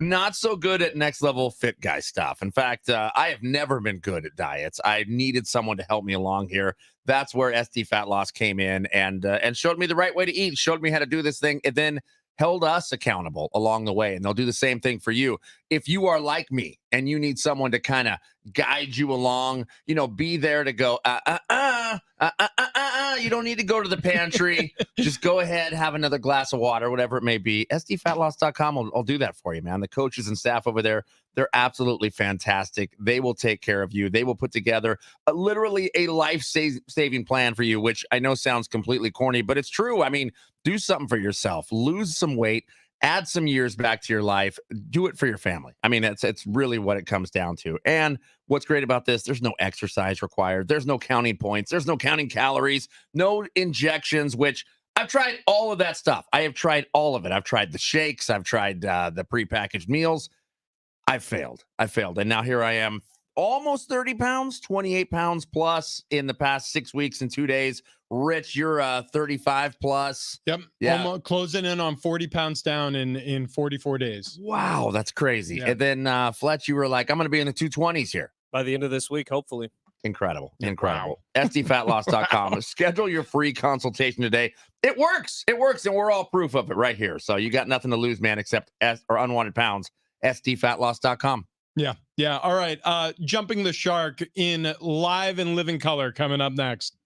Not so good at next level fit guy stuff. In fact, I have never been good at diets. I needed someone to help me along here. That's where SD Fat Loss came in and showed me the right way to eat, showed me how to do this thing, and then held us accountable along the way. And they'll do the same thing for you. If you are like me and you need someone to kind of guide you along, be there to go, you don't need to go to the pantry. Just go ahead, have another glass of water, whatever it may be. SDFatLoss.com will do that for you, man. The coaches and staff over there, they're absolutely fantastic. They will take care of you. They will put together literally a life-saving plan for you, which I know sounds completely corny, but it's true. I mean, do something for yourself. Lose some weight. Add some years back to your life. Do it for your family. I mean, it's really what it comes down to. And what's great about this, there's no exercise required. There's no counting points. There's no counting calories, no injections, which I've tried all of that stuff. I have tried all of it. I've tried the shakes. I've tried the prepackaged meals. I failed. And now here I am, almost 30 pounds, 28 pounds plus in the past 6 weeks and 2 days. Rich, you're 35 plus. Yep. Yeah. Almost closing in on 40 pounds down in 44 days. Wow, that's crazy. Yeah. And then Fletch, you were like, I'm going to be in the 220s here. By the end of this week, hopefully. Incredible. Wow. SDFatLoss.com. Schedule your free consultation today. It works. And we're all proof of it right here. So you got nothing to lose, man, except unwanted pounds. SDFatLoss.com. Yeah. All right. Jumping the shark in live and living color coming up next.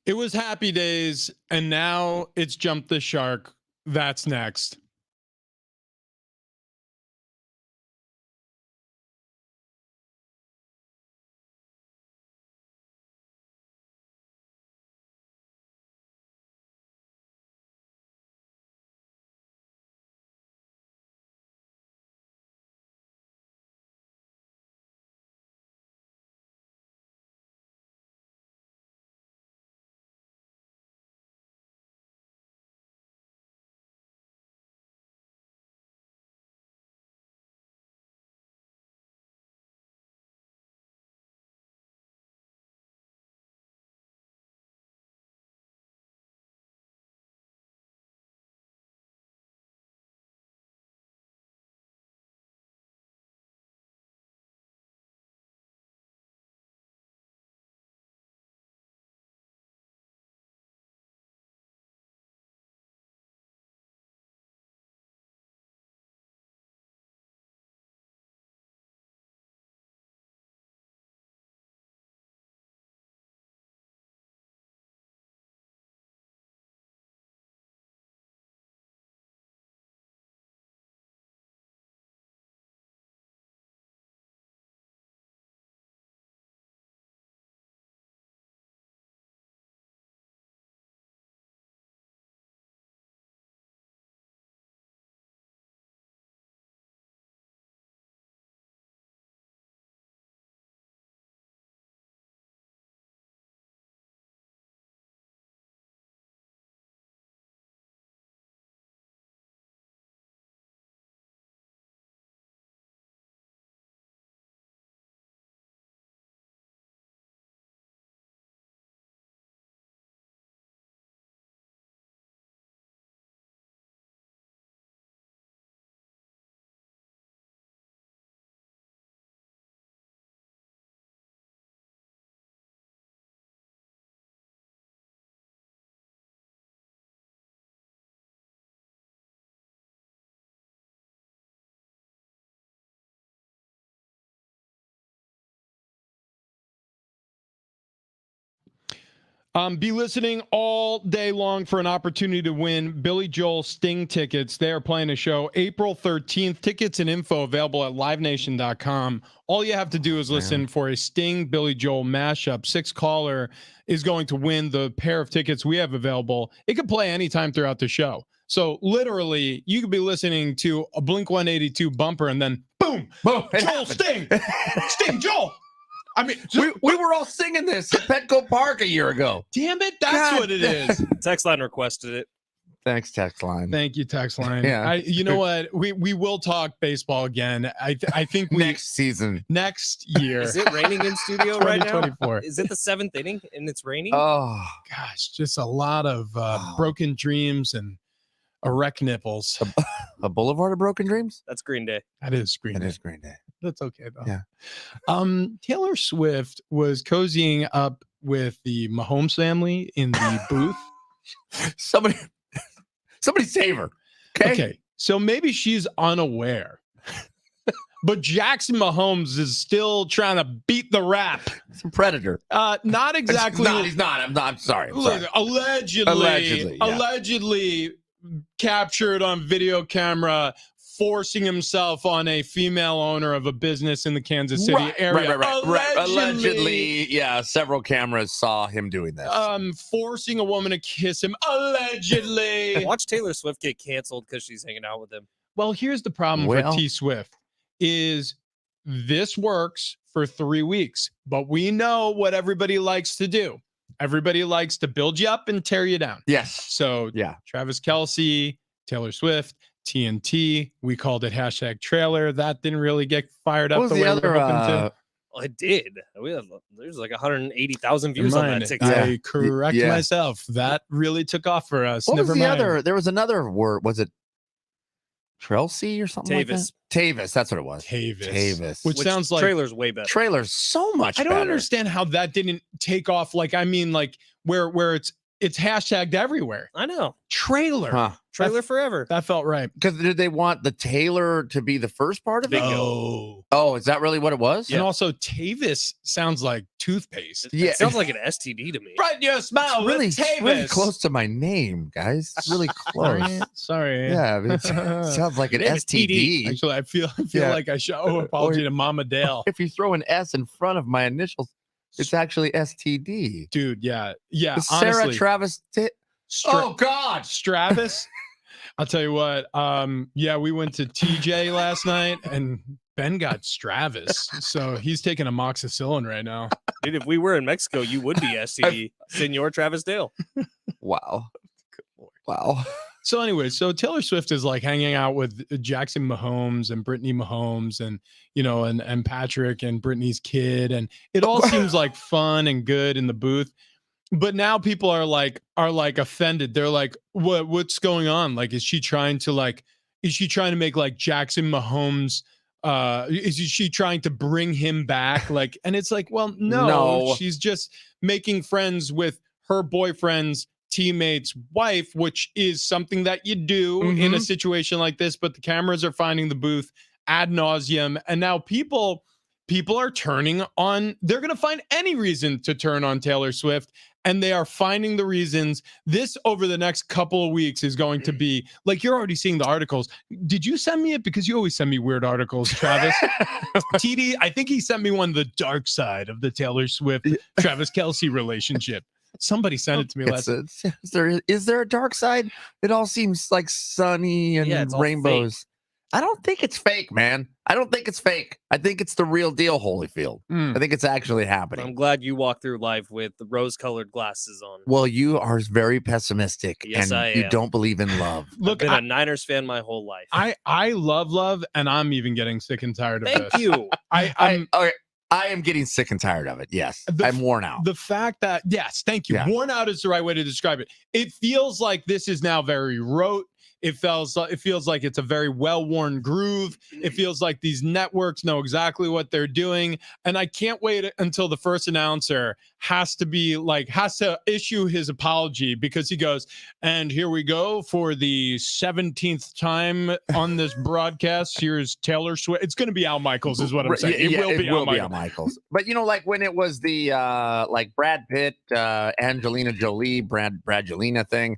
It was Happy Days, and now it's Jump the Shark. That's next. Be listening all day long for an opportunity to win Billy Joel Sting tickets. They are playing a show April 13th. Tickets and info available at livenation.com. All you have to do is listen for a Sting Billy Joel mashup. 6 caller is going to win the pair of tickets we have available. It could play anytime throughout the show. So literally, you could be listening to a Blink 182 bumper and then boom, Joel Sting, Sting Joel. I mean, we were all singing this at Petco Park a year ago. Damn it, that's what it is. Text line requested it. Thanks, text line. Thank you, text line. Yeah. You know what? We will talk baseball again. I think next season, next year. Is it raining in studio right now? 2024. Is it the 7th inning and it's raining? Oh gosh, just a lot of broken dreams and erect nipples. A boulevard of broken dreams. That's Green Day. That is Green Day. That is Green Day. That's okay though. Yeah. Taylor Swift was cozying up with the Mahomes family in the booth. Somebody save her. Okay. So maybe she's unaware. But Jackson Mahomes is still trying to beat the rap. Some predator. Not exactly. No, he's not. I'm sorry. Look, allegedly captured on video camera forcing himself on a female owner of a business in the Kansas City area. Right. Allegedly, yeah, several cameras saw him doing this. Forcing a woman to kiss him, allegedly. Watch Taylor Swift get canceled because she's hanging out with him. Well, here's the problem for T Swift is this works for 3 weeks, but we know what everybody likes to do. Everybody likes to build you up and tear you down. Yes. So yeah, Travis Kelce, Taylor Swift, TNT. We called it #trailer. That didn't really get fired up. What was the other? Well, it did. There's like 180,000 views on that TikTok. I correct myself. That really took off for us. What was the other? There was another word. Was it Trelsey or something like that? Tavis. That's what it was. Tavis. Which sounds like trailer's way better. Trailer's so much I don't better. understand how that didn't take off. Like, I mean, like where it's it's hashtagged everywhere. I know. Trailer. Huh. Trailer forever. That felt right. Because did they want the Taylor to be the first part of it? Bingo. Oh, is that really what it was? And also, Tavis sounds like toothpaste. Yeah. It sounds like an STD to me. Right in your smile. Really close to my name, guys. It's really close. Sorry. Yeah, I mean, it sounds like an Name is STD. Actually, I feel Yeah. like I should owe an apology to Mama Dale. If you throw an S in front of my initials, it's actually STD. Dude, yeah. Is Sarah Honestly, Travis. God. Stravis. I'll tell you what. Yeah, we went to TJ last night and Ben got Stravis. So he's taking amoxicillin right now. Dude, if we were in Mexico, you would be STD. Senor Travis Dale. Wow. Wow. So anyway, so Taylor Swift is like hanging out with Jackson Mahomes and Brittany Mahomes and, you know, and Patrick and Brittany's kid. And it all seems like fun and good in the booth. But now people are like offended. They're like, what's going on? Like, is she trying to make like Jackson Mahomes? Is she trying to bring him back? Like, and it's like, well, no. She's just making friends with her boyfriend's teammate's wife, which is something that you do in a situation like this. But the cameras are finding the booth ad nauseum, and now people are turning on. They're going to find any reason to turn on Taylor Swift, and they are finding the reasons. This over the next couple of weeks is going to be like, you're already seeing the articles. Did you send me it? Because you always send me weird articles, Travis. TD, I think he sent me one, the dark side of the Taylor Swift Travis Kelce relationship. Somebody sent it to me last night. Is there a dark side? It all seems like sunny and rainbows. I don't think it's fake, man. I don't think it's fake. I think it's the real deal, Holyfield. I think it's actually happening. I'm glad you walked through life with the rose-colored glasses on. Well, you are very pessimistic, Yes, and I you am. don't believe in love. Look, I've been a Niners fan my whole life. I love, and I'm even getting sick and tired of this. Thank you. I am getting sick and tired of it. Yes, I'm worn out. The fact that, yes, thank you. Yeah. Worn out is the right way to describe it. It feels like this is now very rote. It feels like it's a very well-worn groove. It feels like these networks know exactly what they're doing. And I can't wait until the first announcer has to issue his apology, because he goes, and here we go for the 17th time on this broadcast. Here's Taylor Swift. It's going to be Al Michaels is what I'm saying. It will be Al Michaels. But, you know, like when it was the like Brad Pitt, Angelina Jolie, Bradgelina thing,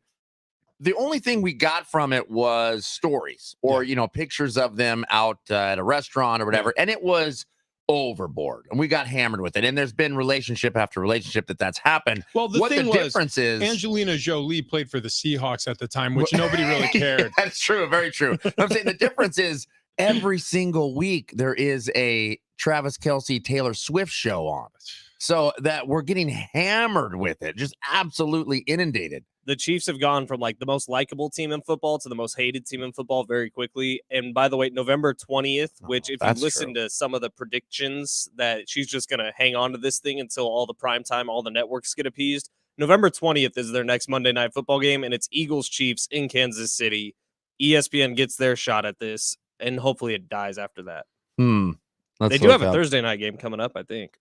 the only thing we got from it was stories or, you know, pictures of them out at a restaurant or whatever. And it was overboard, and we got hammered with it. And there's been relationship after relationship that's happened. Well, the difference is Angelina Jolie played for the Seahawks at the time, which nobody really cared. That's true. Very true. I'm saying the difference is every single week there is a Travis Kelce, Taylor Swift show on. So that we're getting hammered with it, just absolutely inundated. The Chiefs have gone from like the most likable team in football to the most hated team in football very quickly. And by the way, November 20th, which if you listen to some of the predictions that she's just going to hang on to this thing until all the prime time, all the networks get appeased. November 20th is their next Monday night football game, and it's Eagles Chiefs in Kansas City. ESPN gets their shot at this, and hopefully it dies after that. They do have a Thursday night game coming up, I think.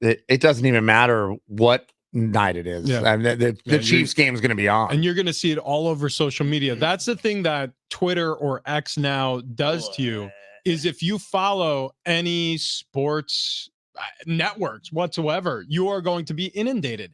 It doesn't even matter what night it is. Yeah. I mean, the Chiefs game is going to be on. And you're going to see it all over social media. That's the thing that Twitter or X now does to you, is if you follow any sports networks whatsoever, you are going to be inundated.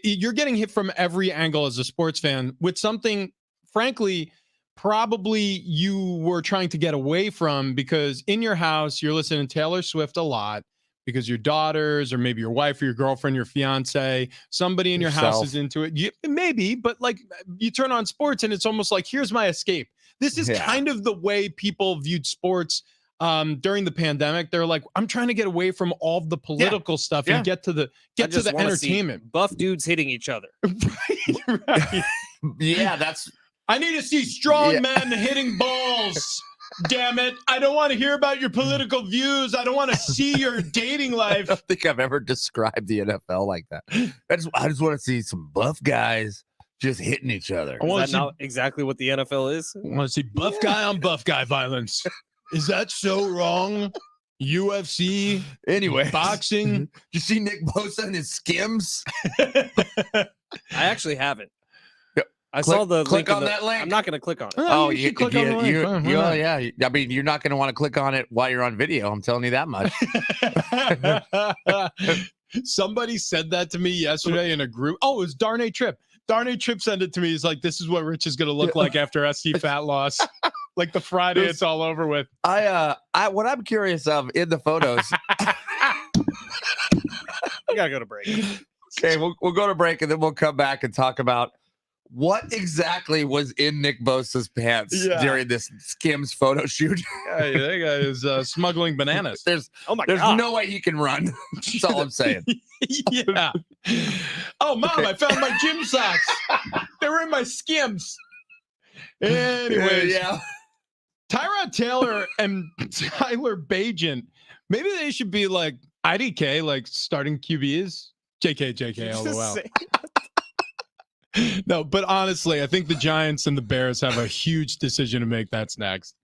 You're getting hit from every angle as a sports fan with something, frankly, probably you were trying to get away from, because in your house, you're listening to Taylor Swift a lot, because your daughters or maybe your wife or your girlfriend, your fiance, somebody in your house is into it. Maybe, but like you turn on sports and it's almost like, here's my escape. This is kind of the way people viewed sports during the pandemic. They're like, I'm trying to get away from all the political stuff and get to the entertainment. Buff dudes hitting each other. Right. Yeah, I need to see strong men hitting balls. Damn it. I don't want to hear about your political views. I don't want to see your dating life. I don't think I've ever described the NFL like that. I just want to see some buff guys just hitting each other. Is that not exactly what the NFL is? I want to see buff guy on buff guy violence. Is that so wrong? UFC, anyway, boxing. Did you see Nick Bosa and his Skims? I actually haven't. Yep. I saw the click link in on the- that link. I'm not going to click on it. Oh, you should click on the link. Why not? yeah. I mean, you're not going to want to click on it while you're on video. I'm telling you that much. Somebody said that to me yesterday in a group. Oh, it was Darnay Tripp. Darnay Tripp sent it to me. He's like, "This is what Rich is going to look like after SC fat loss." Like the Friday it's all over with. I what I'm curious of in the photos. We got to go to break. Okay, we'll go to break and then we'll come back and talk about what exactly was in Nick Bosa's pants during this Skims photo shoot. Yeah, that guy is smuggling bananas. There's God. no way he can run. That's all I'm saying. Yeah. Oh, Mom, I found my gym socks. They were in my Skims. Anyways, yeah. Tyrod Taylor and Tyler Bagent, maybe they should be like IDK, like starting QBs. JK, LOL. No, but honestly, I think the Giants and the Bears have a huge decision to make. That's next.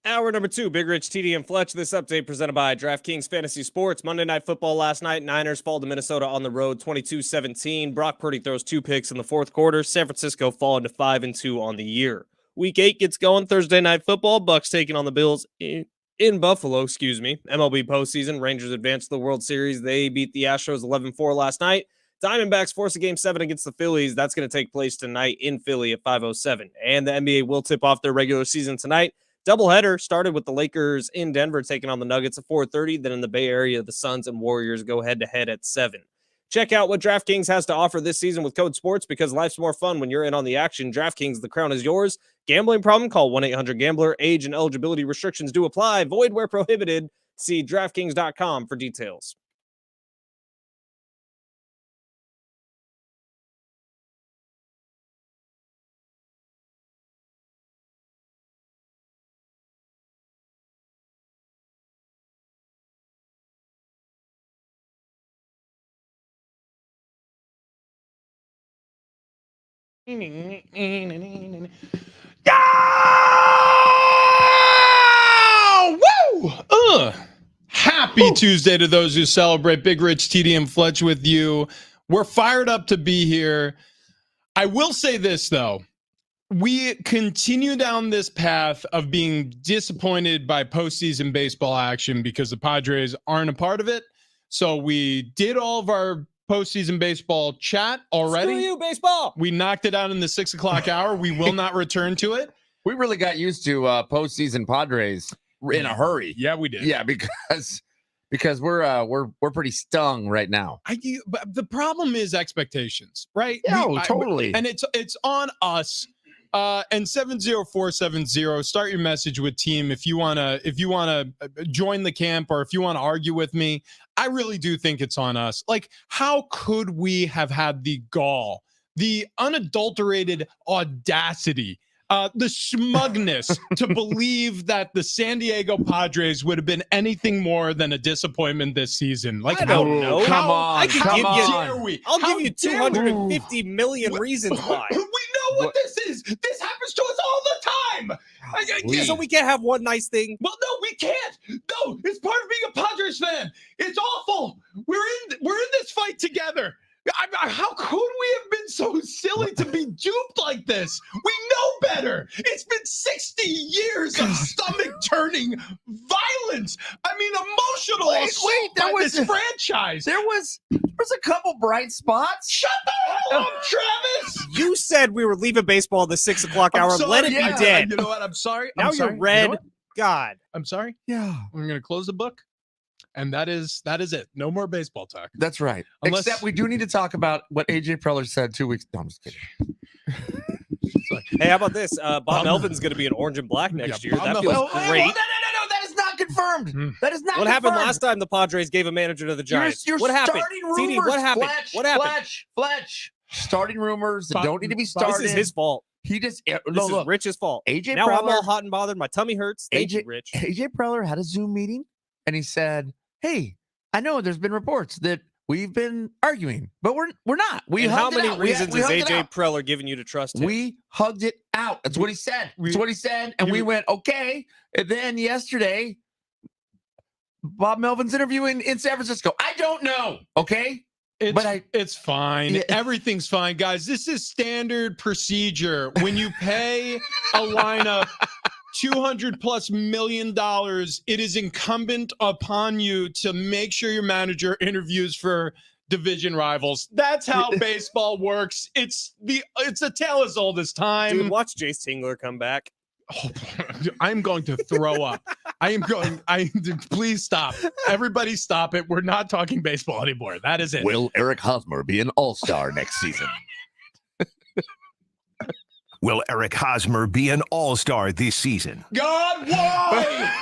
Hour number 2, Big Rich, TD, and Fletch. This update presented by DraftKings Fantasy Sports. Monday Night Football last night. Niners fall to Minnesota on the road 22-17. Brock Purdy throws 2 picks in the fourth quarter. San Francisco fall into 5-2 on the year. Week 8 gets going. Thursday Night Football. Bucks taking on the Bills in Buffalo. MLB postseason. Rangers advance to the World Series. They beat the Astros 11-4 last night. Diamondbacks force a Game 7 against the Phillies. That's going to take place tonight in Philly at 5:07. And the NBA will tip off their regular season tonight. Doubleheader started with the Lakers in Denver taking on the Nuggets at 4:30. Then in the Bay Area, the Suns and Warriors go head-to-head at 7. Check out what DraftKings has to offer this season with code SPORTS because life's more fun when you're in on the action. DraftKings, the crown is yours. Gambling problem? Call 1-800-GAMBLER. Age and eligibility restrictions do apply. Void where prohibited. See DraftKings.com for details. Happy Tuesday to those who celebrate. Big Rich, TD, and Fletch with you. We're fired up to be here. I will say this, though. We continue down this path of being disappointed by postseason baseball action because the Padres aren't a part of it. So we did all of our postseason baseball chat already. Screw you, baseball. We knocked it out in the 6 o'clock hour. We will not return to it. We really got used to postseason Padres in a hurry. Yeah, we did. Yeah, because we're pretty stung right now. But the problem is expectations, right? Yeah, totally. And it's on us. And 70470, start your message with team if you wanna join the camp or if you want to argue with me. I really do think it's on us. Like, how could we have had the gall, the unadulterated audacity, the smugness to believe that the San Diego Padres would have been anything more than a disappointment this season? Like, I don't know. Come on. I'll give you 250 million reasons why. We know what this is. This happens to us all the time. So we can't have one nice thing. Well, no, we can't. No, it's part of being a Padres fan. It's awful. We're in this fight together. How could we have been so silly to be duped like this? We know better. It's been 60 years of stomach-turning violence. I mean, emotional assault by this franchise. There was a couple bright spots. Shut the hell up, Travis. You said we were leaving baseball at the 6 o'clock hour. Let it be dead. You know what? I'm sorry. Now you're red. You know God. I'm sorry. Yeah. I'm going to close the book. And that is it. No more baseball talk. That's right. Except we do need to talk about what AJ Preller said 2 weeks. No, I'm just kidding. Hey, how about this? Bob Melvin's going to be in orange and black next year. That feels great. No, that is not confirmed. That is not What confirmed. happened last time the Padres gave a manager to the Giants? You're what happened? starting rumors. TD, what happened? What happened? Fletch. Starting rumors that don't need to be started. This is his fault. He just This is Rich's fault. AJ now Preller, I'm all hot and bothered. My tummy hurts. Thank you, Rich. AJ Preller had a Zoom meeting and he said, "Hey, I know there's been reports that we've been arguing, but we're not. How many reasons is AJ Preller giving you to trust him? We hugged it out. That's what he said. And we went, okay. And then yesterday, Bob Melvin's interview in San Francisco. I don't know. Okay. It's fine. Yeah. Everything's fine, guys. This is standard procedure. When you pay a lineup $200+ million, it is incumbent upon you to make sure your manager interviews for division rivals. That's how baseball works. It's a tale as old as time. Dude, watch Jace Tingler come back. Oh, I'm going to throw up. Please stop. Everybody stop it. We're not talking baseball anymore. That is it. Will Eric Hosmer be an all-star next season? Will Eric Hosmer be an all-star this season? God, why?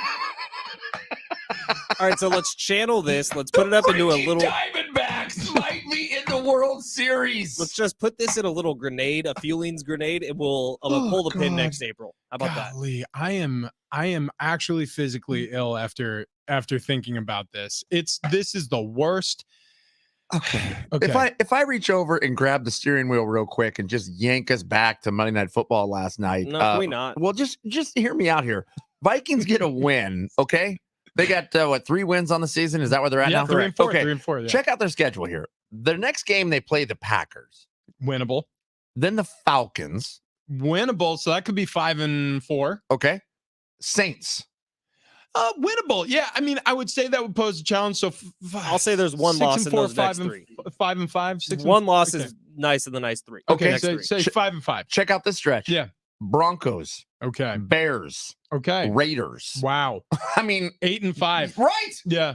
All right, so let's channel this. Let's put it up into a little... Diamondbacks might be in the World Series. Let's just put this in a little grenade, a Fuelings grenade, and we'll pull the pin next April. How about that? I am actually physically ill after thinking about this. This is the worst. Okay. If I reach over and grab the steering wheel real quick and just yank us back to Monday Night Football last night. No, we not. Well, just hear me out here. Vikings get a win, okay? They got, 3 wins on the season? Is that where they're at now? 3 and 4. Okay. 3 and 4. Yeah. Check out their schedule here. Their next game, they play the Packers. Winnable. Then the Falcons. Winnable. So that could be 5 and 4. Okay. Saints. Winnable. Yeah. I mean, I would say that would pose a challenge. So I'll say there's one 6 loss and in 4, those 5 next and 3. 5 and 5. 6 One and, loss okay. is nice in the nice 3. Okay, Okay. next Say 3. 5 and 5. Check out this stretch. Yeah. Broncos. Okay. Bears. Okay. Raiders. Wow. I mean, 8 and 5. right? Yeah.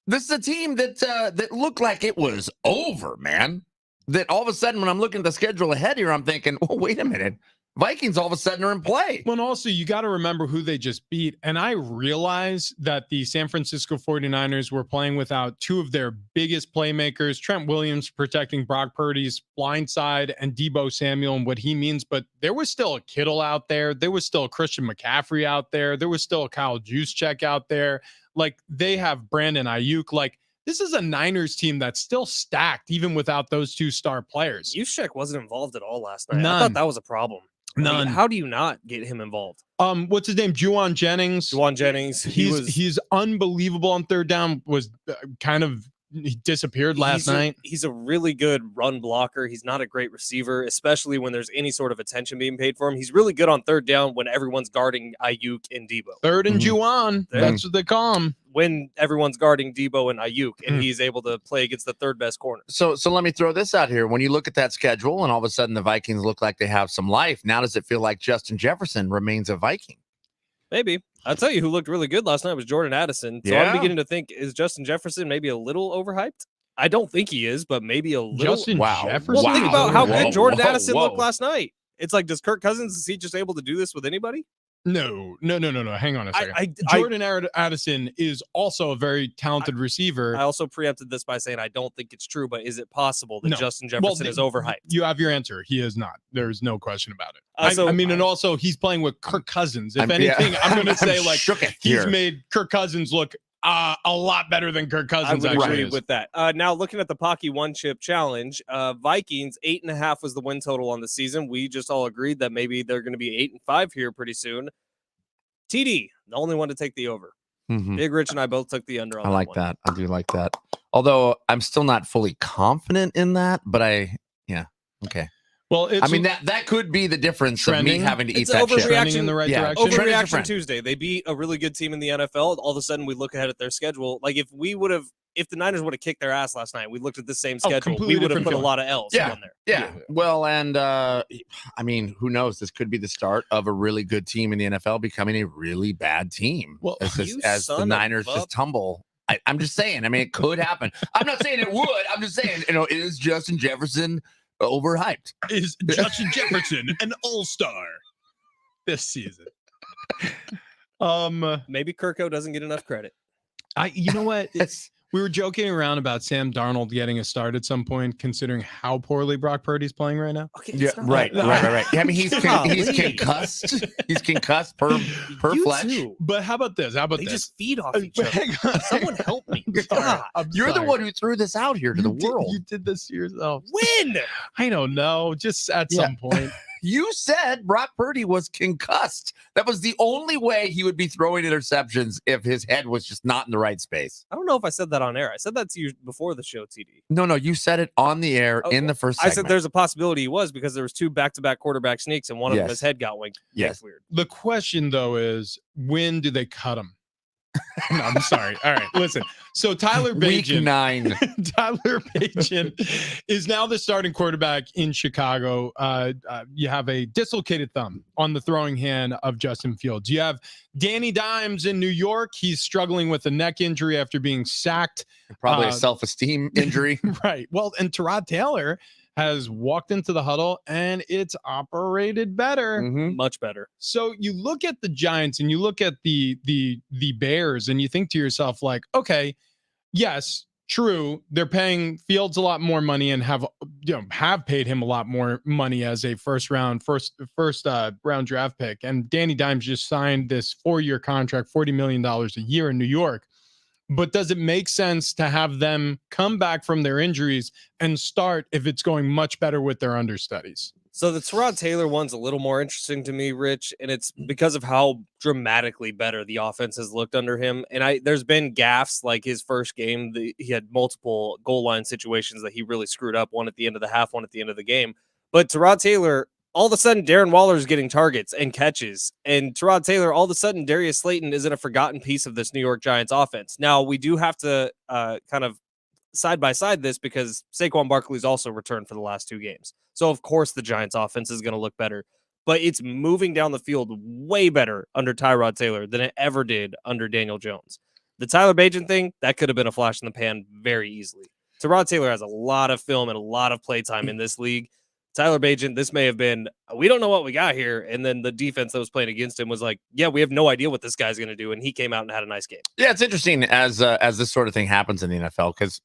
This is a team that looked like it was over, man. That all of a sudden, when I'm looking at the schedule ahead here, I'm thinking, oh, wait a minute. Vikings all of a sudden are in play. Well, and also you got to remember who they just beat. And I realize that the San Francisco 49ers were playing without 2 of their biggest playmakers, Trent Williams protecting Brock Purdy's blind side and Deebo Samuel and what he means. But there was still a Kittle out there. There was still a Christian McCaffrey out there. There was still a Kyle Juszczyk out there. Like they have Brandon Ayuk. Like this is a Niners team that's still stacked even without those 2 star players. Juszczyk wasn't involved at all last night. I None. thought that was a problem. I mean, None. how do you not get him involved? What's his name? Juwan Jennings. Juwan Jennings. He's unbelievable on third down. Was he disappeared last night. He's a really good run blocker. He's not a great receiver, especially when there's any sort of attention being paid for him. He's really good on third down when everyone's guarding Ayuk and Deebo. Third and Mhm. Juwan. That's what they call him. When everyone's guarding Deebo and Ayuk, and he's able to play against the third best corner. So let me throw this out here. When you look at that schedule and all of a sudden the Vikings look like they have some life, now does it feel like Justin Jefferson remains a Viking? Maybe. I'll tell you who looked really good last night was Jordan Addison. So Yeah. I'm beginning to think, is Justin Jefferson maybe a little overhyped? I don't think he is, but maybe a little. Justin Wow. Jefferson. Well, think about how Whoa, good Jordan whoa, Addison whoa. looked last night. It's like, does Kirk Cousins, is he just able to do this with anybody? No. Hang on a second. I Jordan Addison is also a very talented receiver. also preempted this by saying I don't think it's true, but is it possible that No. Justin Jefferson is overhyped? You have your answer. He is not. There's no question about it. Also- I mean, and also he's playing with Kirk Cousins. If I'm- anything, yeah. I'm going to say I'm like shooketh he's here. made Kirk Cousins look a lot better than Kirk I Cousins would actually agree is. with that. Now, looking at the Pocky One Chip Challenge, Vikings 8.5 was the win total on the season. We just all agreed that maybe they're going to be 8 and 5 here pretty soon. TD, the only one to take the over. Mhm. Big Rich and I both took the under on I that like one. that. I do like that. Although I'm still not fully confident in that, but okay. Well, it's I mean, that could be the difference of Trending. me having to eat It's that chip. overreaction. trending in the right Yeah. direction. Trending's a Overreaction friend. Tuesday. They beat a really good team in the NFL. All of a sudden, we look ahead at their schedule. Like if the Niners would have kicked their ass last night, we looked at the same schedule. completely We would have different put a feeling. lot of L's Yeah. on there. Yeah. Well, and I mean, who knows? This could be the start of a really good team in the NFL becoming a really bad team. Well, as you the son of Niners a- just tumble. I'm just saying. I mean, it could happen. I'm not saying it would. I'm just saying, is Justin Jefferson overhyped? is Justin Jefferson an all-star this season? Maybe Kirko doesn't get enough credit. You know what? It's We were joking around about Sam Darnold getting a start at some point, considering how poorly Brock Purdy's playing right now. Okay, yeah, it's not right. Yeah, I mean, he's Golly. concussed. He's concussed per You flesh. too. But how about this? How about They this? just feed off each other. Hang on. Someone help me. I'm sorry. God. I'm You're the sorry. one who threw this out here to the world. You did this to yourself. When? I don't know. Just at Yeah. some point. You said Brock Purdy was concussed. That was the only way he would be throwing interceptions if his head was just not in the right space. I don't know if I said that on air. I said that to you before the show, TD. No, you said it on the air Oh, in the first I segment. said there's a possibility he was because there was 2 back-to-back quarterback sneaks and one of them Yes. his head got winked. Yes. That's weird. The question, though, is when do they cut him? No, I'm sorry. All right, listen. So Tyler Week Bagent, 9. Tyler Bagent is now the starting quarterback in Chicago. You have a dislocated thumb on the throwing hand of Justin Fields. You have Danny Dimes in New York. He's struggling with a neck injury after being sacked. Probably a self-esteem injury. Right. Well, and Tyrod Taylor has walked into the huddle and it's operated better. Mhm. Much better. So you look at the Giants and you look at the Bears and you think to yourself, like, okay, yes, true, they're paying Fields a lot more money and have paid him a lot more money as a first round draft pick. And Danny Dimes just signed this 4-year contract, $40 million a year in New York. But does it make sense to have them come back from their injuries and start if it's going much better with their understudies? So the Tyrod Taylor one's a little more interesting to me, Rich, and it's because of how dramatically better the offense has looked under him. And there's been gaffes like his first game. He had multiple goal line situations that he really screwed up, one at the end of the half, one at the end of the game. But Tyrod Taylor, all of a sudden, Darren Waller is getting targets and catches. And Tyrod Taylor, all of a sudden, Darius Slayton isn't a forgotten piece of this New York Giants offense. Now, we do have to kind of side by side this because Saquon Barkley's also returned for the last 2 games. So, of course, the Giants offense is going to look better. But it's moving down the field way better under Tyrod Taylor than it ever did under Daniel Jones. The Tyler Bagent thing, that could have been a flash in the pan very easily. Tyrod Taylor has a lot of film and a lot of play time in this league. Tyler Bagent, this may have been, we don't know what we got here. And then the defense that was playing against him was like, yeah, we have no idea what this guy's going to do. And he came out and had a nice game. Yeah, it's interesting as this sort of thing happens in the NFL because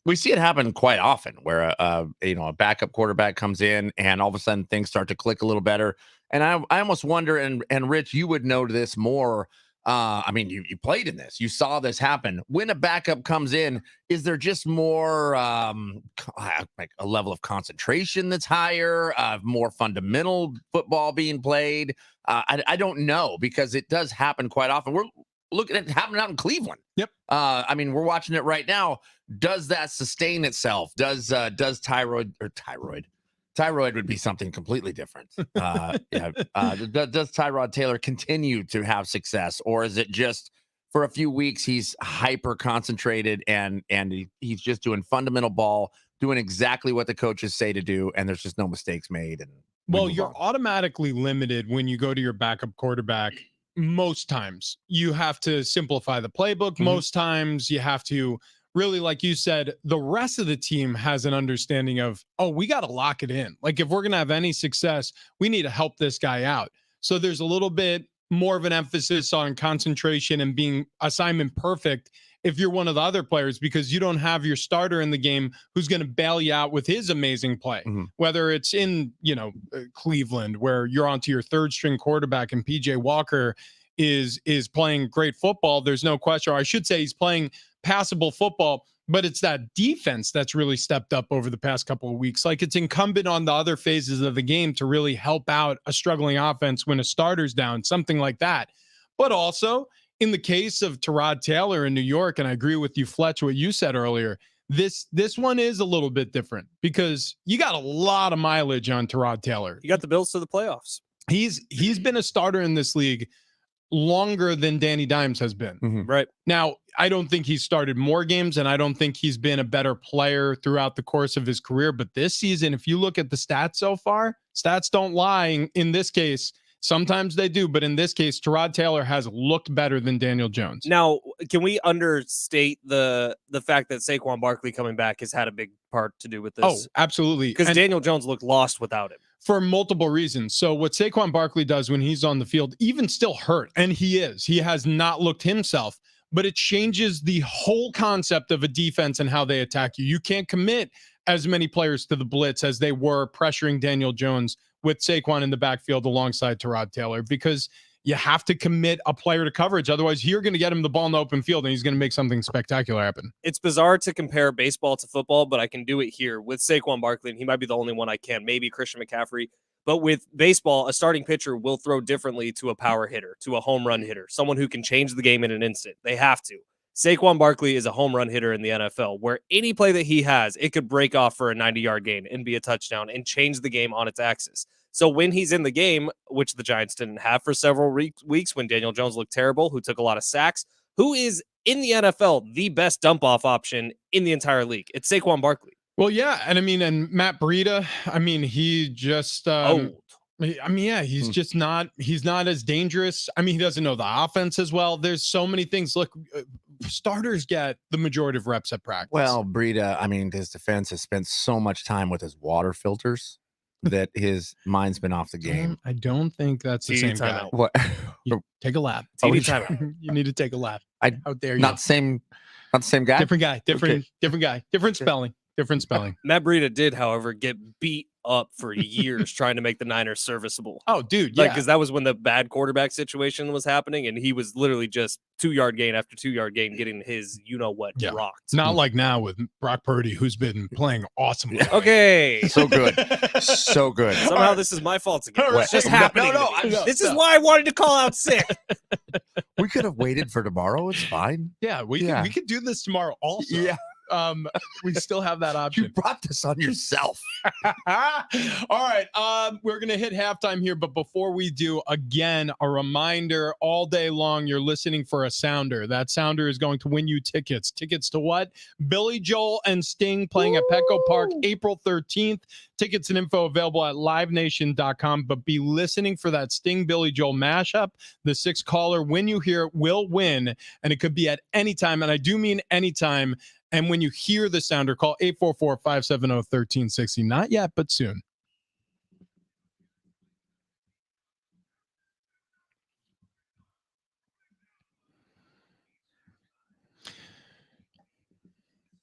we see it happen quite often where a backup quarterback comes in and all of a sudden things start to click a little better. And I almost wonder, and Rich, you would know this more. You played in this. You saw this happen. When a backup comes in, is there just more like a level of concentration that's higher, more fundamental football being played? I don't know because it does happen quite often. We're looking at it happening out in Cleveland. Yep. We're watching it right now. Does that sustain itself? Does thyroid would be something completely different. Does Tyrod Taylor continue to have success, or is it just for a few weeks he's hyper concentrated and he's just doing fundamental ball, doing exactly what the coaches say to do, and there's just no mistakes made? And well, you're automatically limited when you go to your backup quarterback. Most times you have to simplify the playbook. Most times you have to really, like you said, the rest of the team has an understanding of, oh, we got to lock it in. Like if we're going to have any success, we need to help this guy out. So there's a little bit more of an emphasis on concentration and being assignment perfect if you're one of the other players, because you don't have your starter in the game who's going to bail you out with his amazing play, whether it's in, Cleveland, where you're onto your 3rd string quarterback and PJ Walker is playing great football. There's no question, or I should say he's playing passable football, but it's that defense that's really stepped up over the past couple of weeks. Like it's incumbent on the other phases of the game to really help out a struggling offense when a starter's down, something like that. But also in the case of Tyrod Taylor in New York, and I agree with you, Fletch, what you said earlier, this one is a little bit different because you got a lot of mileage on Tyrod Taylor. You got the Bills to the playoffs. He's been a starter in this league longer than Danny Dimes has been. Right. Now, I don't think he's started more games, and I don't think he's been a better player throughout the course of his career. But this season, if you look at the stats so far, stats don't lie. In this case, sometimes they do, but in this case, Tyrod Taylor has looked better than Daniel Jones. Now, can we understate the fact that Saquon Barkley coming back has had a big part to do with this? Oh, absolutely. Because Daniel Jones looked lost without him. For multiple reasons. So what Saquon Barkley does when he's on the field, even still hurt, and he has not looked himself, but it changes the whole concept of a defense and how they attack you. You can't commit as many players to the blitz as they were pressuring Daniel Jones with Saquon in the backfield alongside Tyrod Taylor, because you have to commit a player to coverage. Otherwise, you're going to get him the ball in the open field and he's going to make something spectacular happen. It's bizarre to compare baseball to football, but I can do it here with Saquon Barkley, and he might be the only one I can. Maybe Christian McCaffrey. But with baseball, a starting pitcher will throw differently to a power hitter, to a home run hitter, someone who can change the game in an instant. They have to. Saquon Barkley is a home run hitter in the NFL, where any play that he has, it could break off for a 90-yard gain and be a touchdown and change the game on its axis. So when he's in the game, which the Giants didn't have for several weeks when Daniel Jones looked terrible, who took a lot of sacks, who is in the NFL the best dump-off option in the entire league? It's Saquon Barkley. Well, yeah. And Matt Breida, he just he's just not as dangerous. He doesn't know the offense as well. There's so many things. Look, starters get the majority of reps at practice. Well, Breida, his defense has spent so much time with his water filters that his mind's been off the game. I don't think that's the same guy. What? Take a lap. TV timeout. You need to take a lap. Out there. Not the same guy. Different guy. Different guy. Different spelling. Different spelling. Matt Breida did, however, get beat up for years trying to make the Niners serviceable. Oh, dude, Like, yeah. because that was when the bad quarterback situation was happening, and he was literally just 2-yard gain after 2-yard gain, getting his Yeah. rocked. Not like now with Brock Purdy, who's been playing awesomely. Okay. So good. So good. Somehow this is my fault again. All right. It's just No, happening. no, to me. I'm- This is why I wanted to call out sick. We could have waited for tomorrow. It's fine. Yeah, we could do this tomorrow also. Yeah. We still have that You option. brought this on yourself. All right. We're going to hit halftime here. But before we do, again, a reminder all day long, you're listening for a sounder. That sounder is going to win you tickets. Tickets to what? Billy Joel and Sting playing at Petco Park April 13th. Tickets and info available at livenation.com. But be listening for that Sting Billy Joel mashup. The 6th caller, when you hear it, will win. And it could be at any time. And I do mean anytime. And when you hear the sounder, call 844-570-1360. Not yet, but soon.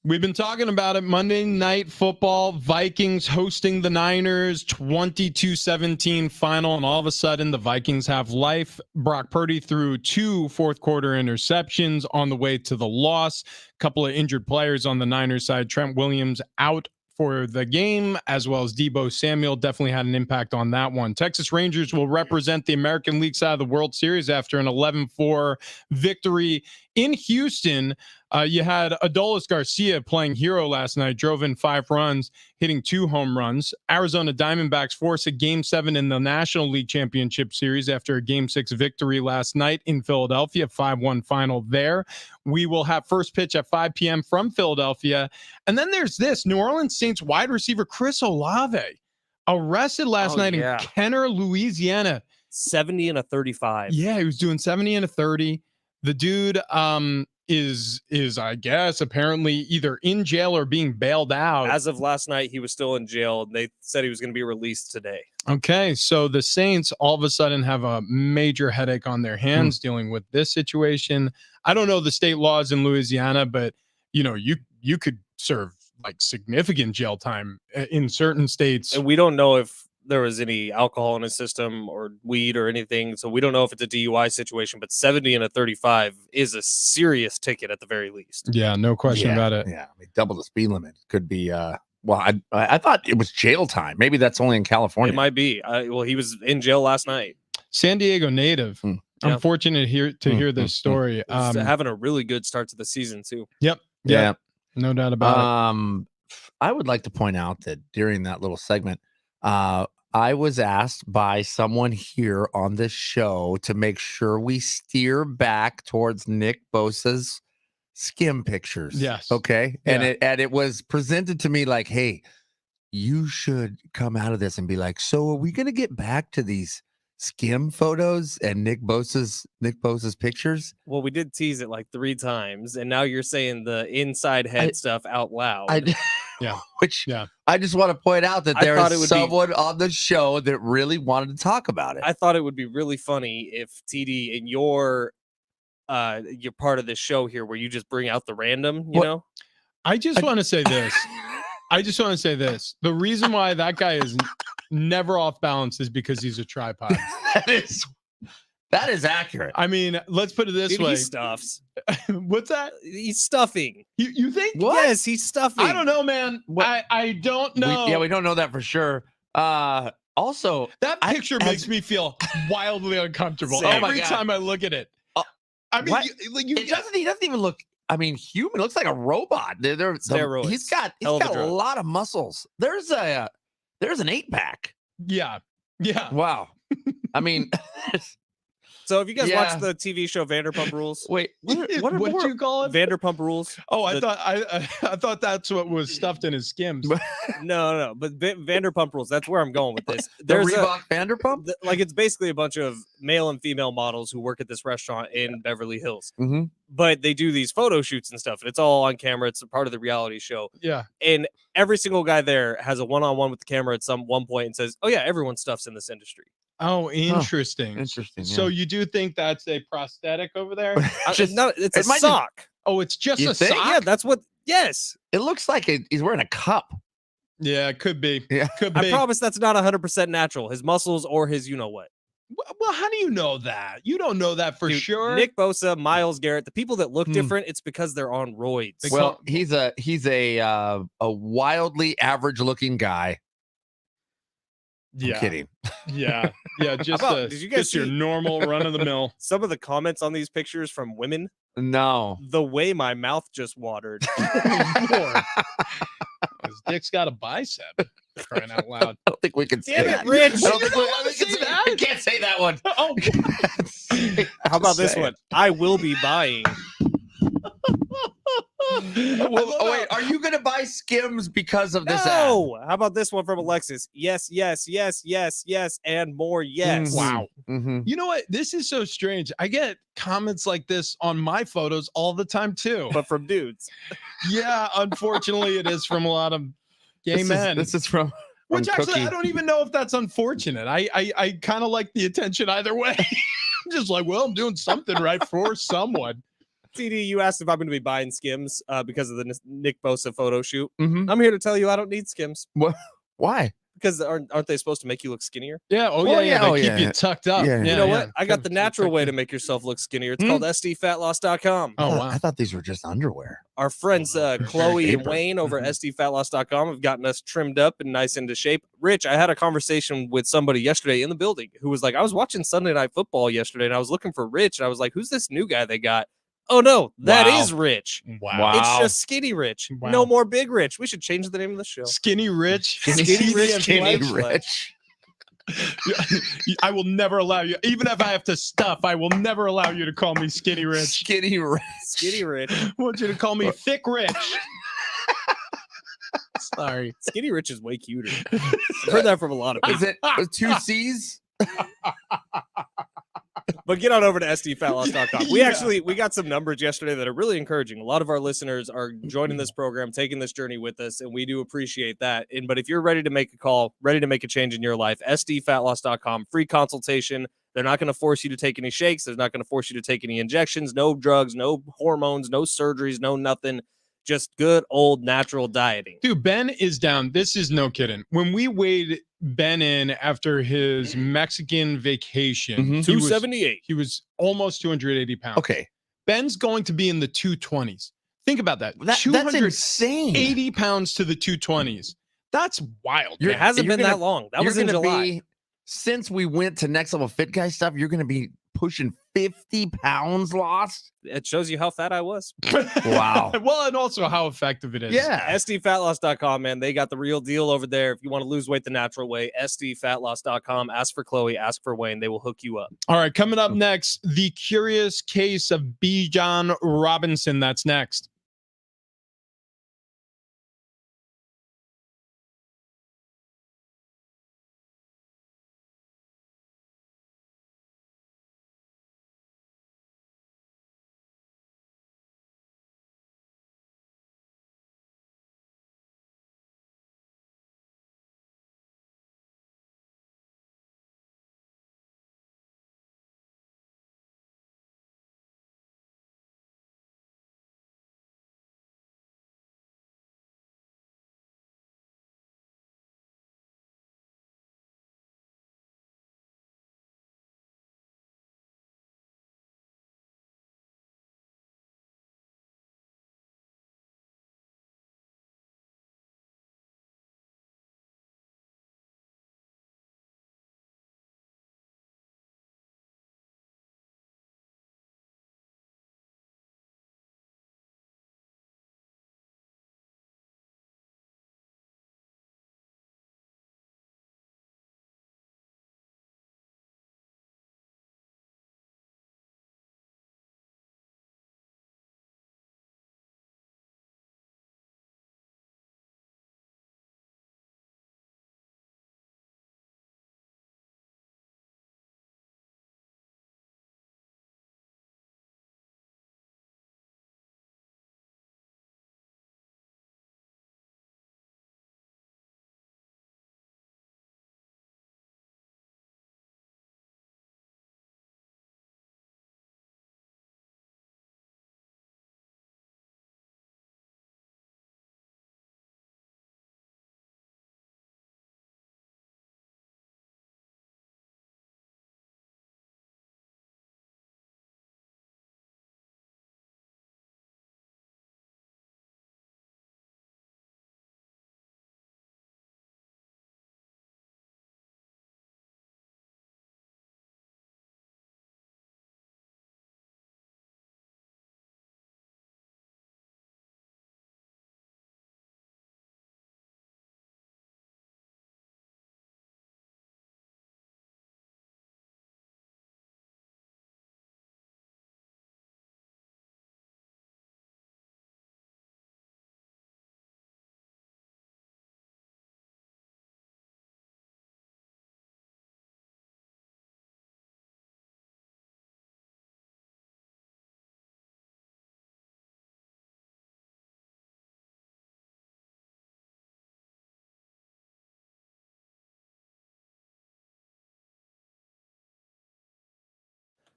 We've been talking about it. Monday Night Football, Vikings hosting the Niners, 22-17 final, and all of a sudden the Vikings have life. Brock Purdy threw 2 fourth-quarter interceptions on the way to the loss. A couple of injured players on the Niners side. Trent Williams out for the game, as well as Deebo Samuel definitely had an impact on that one. Texas Rangers will represent the American League side of the World Series after an 11-4 victory in Houston. You had Adolis Garcia playing hero last night, drove in 5 runs, hitting 2 home runs. Arizona Diamondbacks force a Game 7 in the National League Championship Series after a Game 6 victory last night in Philadelphia, 5-1 final there. We will have first pitch at 5 p.m. from Philadelphia. And then there's this, New Orleans Saints wide receiver Chris Olave, arrested last night in Kenner, Louisiana. 70 and a 35. Yeah, he was doing 70 and a 30. The dude is I guess apparently either in jail or being bailed out. As of last night, he was still in jail. They said he was going to be released today. Okay, so the Saints all of a sudden have a major headache on their hands dealing with this situation. I don't know the state laws in Louisiana, but you know, you could serve like significant jail time in certain states. And we don't know if there was any alcohol in his system or weed or anything. So we don't know if it's a DUI situation, but 70 and a 35 is a serious ticket at the very least. Yeah, no question about it. Yeah, I mean, double the speed limit could be. Well, I thought it was jail time. Maybe that's only in California. It might be. Well, he was in jail last night. San Diego native. I'm fortunate to hear this story. He's having a really good start to the season too. Yep. Yeah. No doubt about it. I would like to point out that during that little segment, I was asked by someone here on this show to make sure we steer back towards Nick Bosa's skim pictures. Yes. Okay. Yeah. And it was presented to me like, hey, you should come out of this and be like, so are we going to get back to these skim photos and Nick Bosa's pictures? Well, we did tease it like 3 times, and now you're saying the inside head stuff out loud. Yeah. Which Yeah. I just want to point out that there thought it is would someone on the show that really wanted to talk about it. I thought it would be really funny if TD in you're part of this show here where you just bring out the random, you know? I just want to say this. The reason why that guy is never off balance is because he's a tripod. That is accurate. I mean, let's put it this Dude, way. he stuffs. What's that? He's stuffing. You think? What? Yes, he's stuffing. I don't know, man. I don't know. We don't know that for sure. Also, that picture makes me feel wildly uncomfortable Same. every time I look at it. I mean, he doesn't even look. I mean, human. It looks like a robot. Steroids. He's got Hell of a a drug. lot of muscles. There's an 8-pack. Yeah. Wow. I mean, So, have you guys watched the TV show Vanderpump Rules? wait, what did you call it? Vanderpump Rules. Oh, I thought that's what was stuffed in his skims. No. But Vanderpump Rules. That's where I'm going with this. The Reebok Vanderpump? Like, it's basically a bunch of male and female models who work at this restaurant in Beverly Hills. Mm-hmm. But they do these photo shoots and stuff, and it's all on camera. It's a part of the reality show. Yeah. And every single guy there has a one-on-one with the camera at one point and says, "Oh yeah, everyone stuffs in this industry." Oh, interesting. Interesting. So you do think that's a prosthetic over there? It's a it might sock. Oh, it's just You a think? sock? Yeah, that's what Yes. It looks like he's wearing a cup. Yeah, it could be. Yeah. Could I be. promise that's not 100% natural. His muscles or his you know what. Well, how do you know that? You don't know that for Dude, sure. Nick Bosa, Myles Garrett, the people that look Hmm. different, it's because they're on roids. They Well, call- he's a wildly average looking guy. yeah, I'm kidding. yeah, yeah. Just about- did you guys just your see- normal run of the mill. Some of the comments on these pictures from women, No. the way my mouth just watered. His dick's got a bicep. Crying out loud. I don't think we can say Damn it, that. Rich. I don't You think don't we, wanna I think say it's- that. we can't say that one. Oh, How about this Say it. one? I will be buying. Well, oh, wait, are you going to buy Skims because of this ad? No. How about this one from Alexis? Yes, yes, yes, yes, yes, and more yes. Mhm. wow. Mhm. You know what? This is so strange. I get comments like this on my photos all the time too. But from dudes. Yeah, unfortunately, it is from a lot of gay men. This is from Which actually, Cookie. I don't even know if that's unfortunate. I kind of like the attention either way. I'm just like, well, I'm doing something right for someone. TD, you asked if I'm going to be buying Skims because of the Nick Bosa photo shoot. Mhm. I'm here to tell you I don't need Skims Why? because aren't they supposed to make you look skinnier? Yeah. Oh Well, yeah. yeah, They oh, keep yeah. you tucked up. Yeah. You know yeah. what? I got the Keep natural tucked way in. to make yourself look skinnier. It's Hmm? called SDFatLoss.com. Oh I wow. thought these were just underwear. Our friends Chloe and Paper. Wayne over at SDFatLoss.com have gotten us trimmed up and nice into shape. Rich, I had a conversation with somebody yesterday in the building who was like, I was watching Sunday Night Football yesterday and I was looking for Rich and I was like, who's this new guy they got? Oh no, that is Wow. Rich. Wow. It's just Skinny Rich. Wow. No more Big Rich. We should change the name of the show. Skinny Rich. Skinny Rich. Skinny Fletch. Rich. I will never allow you, even if I have to stuff, I will never allow you to call me Skinny Rich. Skinny Rich. Skinny Rich. I want you to call me Thick Rich. Sorry. Skinny Rich is way cuter. I've heard that from a lot of people. Is it with two C's? But get on over to SDFatLoss.com. We got some numbers yesterday that are really encouraging. A lot of our listeners are joining this program, taking this journey with us, and we do appreciate that. But if you're ready to make a call, ready to make a change in your life, SDFatLoss.com, free consultation. They're not going to force you to take any shakes. They're not going to force you to take any injections, no drugs, no hormones, no surgeries, no nothing. Just good old natural dieting. Dude, Ben is down. This is no kidding. When we weighed Ben in after his Mexican vacation, Mhm. he was- 278. he was almost 280 pounds. Okay. Ben's going to be in the 220s. Think about that. That's 280 insane. pounds to the 220s. That's wild. It man. hasn't you're been gonna- that long. That You're was in gonna July. be, since we went to Next Level Fit Guy stuff, you're going to be pushing 50 pounds lost. It shows you how fat I was. Wow. Well, and also how effective it is. Yeah. SDFatLoss.com, man. They got the real deal over there. If you want to lose weight the natural way, SDFatLoss.com. Ask for Chloe, ask for Wayne. They will hook you up. All right, coming up next, the curious case of B. John Robinson. That's next.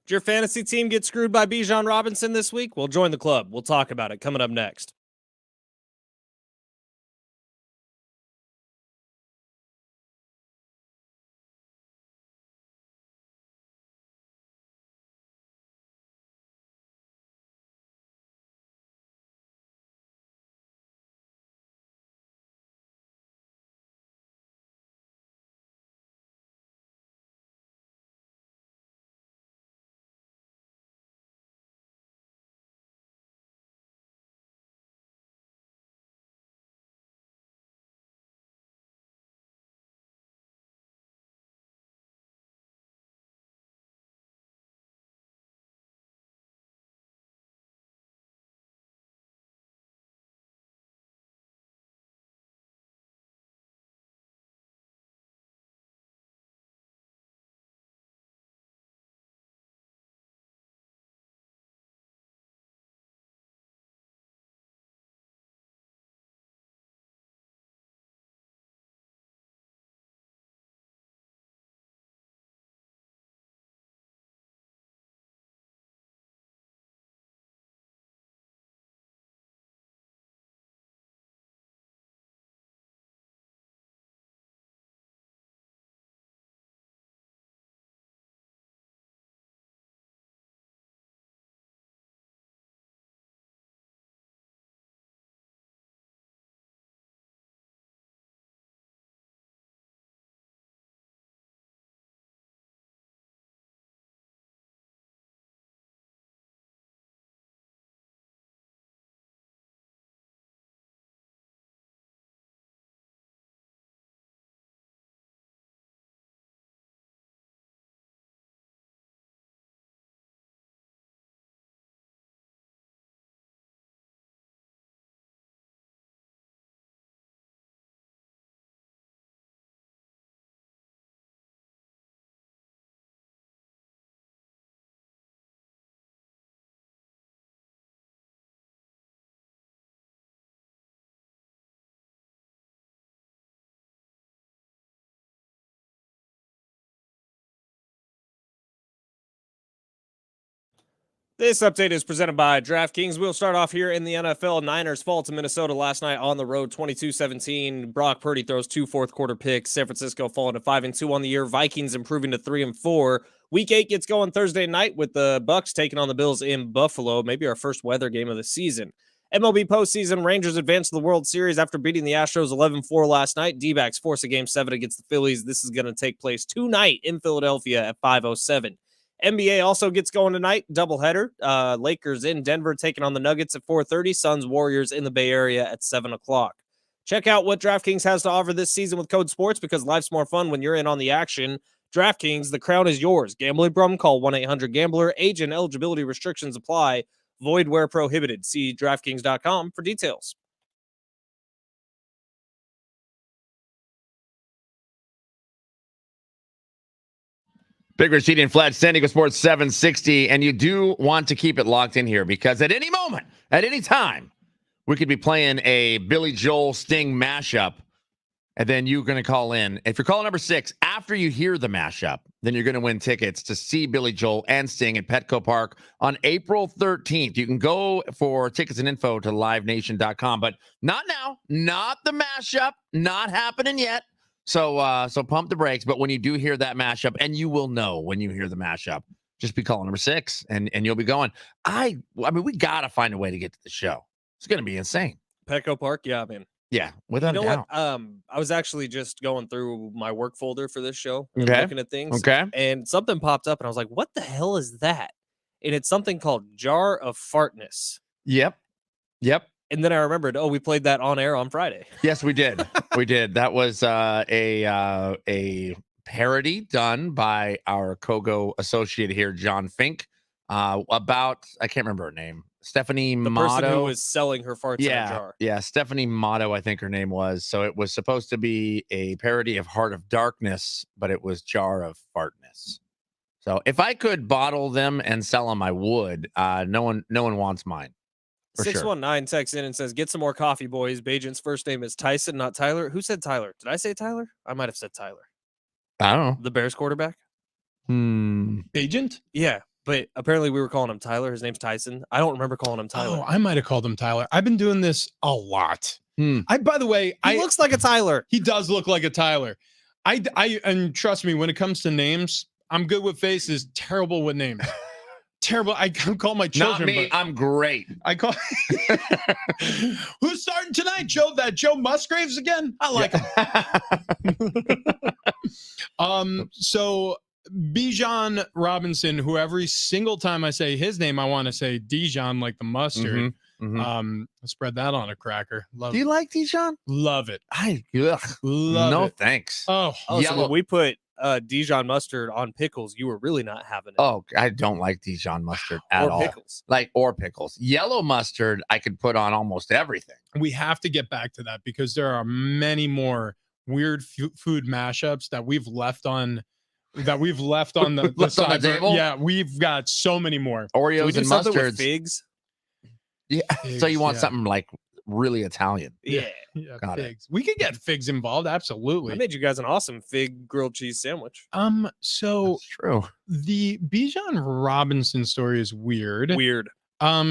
Did your fantasy team get screwed by Bijan Robinson this week? Well, join the club. We'll talk about it coming up next. This update is presented by DraftKings. We'll start off here in the NFL. Niners fall to Minnesota last night on the road, 22-17. Brock Purdy throws 2 fourth-quarter picks. San Francisco falling to 5-2 on the year. Vikings improving to 3-4. Week 8 gets going Thursday night with the Bucs taking on the Bills in Buffalo. Maybe our first weather game of the season. MLB postseason, Rangers advance to the World Series after beating the Astros 11-4 last night. D-backs force a Game 7 against the Phillies. This is going to take place tonight in Philadelphia at 5:07. NBA also gets going tonight, doubleheader. Lakers in Denver taking on the Nuggets at 4:30. Suns Warriors in the Bay Area at 7 o'clock. Check out what DraftKings has to offer this season with code SPORTS because life's more fun when you're in on the action. DraftKings, the crown is yours. Gambling problem? Call 1-800-GAMBLER. Age and eligibility restrictions apply. Void where prohibited. See DraftKings.com for details. Big Rashidi and Fletch, San Diego Sports 760. And you do want to keep it locked in here because at any moment, at any time, we could be playing a Billy Joel Sting mashup. And then you're going to call in. If you're calling number 6, after you hear the mashup, then you're going to win tickets to see Billy Joel and Sting at Petco Park on April 13th. You can go for tickets and info to livenation.com, but not now, not the mashup, not happening yet. So pump the brakes. But when you do hear that mashup, and you will know when you hear the mashup, just be calling number 6 and you'll be going. I mean, we got to find a way to get to the show. It's going to be insane. Petco Park, yeah, man. Yeah, without a doubt. What? I was actually just going through my work folder for this show and Okay. looking at things. Okay. And something popped up, and I was like, "What the hell is that?" And it's something called Jar of Fartness. Yep. And then I remembered, we played that on air on Friday. Yes, we did. We did. That was a parody done by our Kogo associate here, John Fink, about, I can't remember her name, Stephanie The Motto. person who was selling her farts in a jar. Yeah, Stephanie Motto, I think her name was. So it was supposed to be a parody of Heart of Darkness, but it was Jar of Fartness. So if I could bottle them and sell them, I would. No one wants mine. 619 texts in and says, "Get some more coffee, boys. Bajent's first name is Tyson, not Tyler." Who said Tyler? Did I say Tyler? I might have said Tyler. I don't know. The Bears quarterback? Agent? Yeah. But apparently we were calling him Tyler. His name's Tyson. I don't remember calling him Tyler. Oh, I might have called him Tyler. I've been doing this a lot. Hmm. By the way, He looks like a Tyler. He does look like a Tyler. And trust me, when it comes to names, I'm good with faces, terrible with names. Terrible. I call my children. Not me. I'm great. I call. Who's starting tonight, Joe? That Joe Musgraves again? I like him. So Bijan Robinson, who every single time I say his name, I want to say Dijon like the mustard. Spread that on a cracker. Love Do you like Dijon? Love it. Love No it. Thanks. Oh, So when we put Dijon mustard on pickles, you were really not having it. Oh, I don't like Dijon mustard at all. Pickles. Or pickles. Yellow mustard, I could put on almost everything. we have to get back to that because there are many more weird food mashups that we've left on the Left on the side. table? Yeah, we've got so many more. Oreos Can we do and something with mustards. figs? Yeah. Figs, So you want yeah. something like really Italian. Yeah. Yeah, Got it. figs. We could get figs involved, I absolutely. made you guys an awesome fig grilled cheese sandwich. So That's true. the Bijan Robinson story is weird. Weird.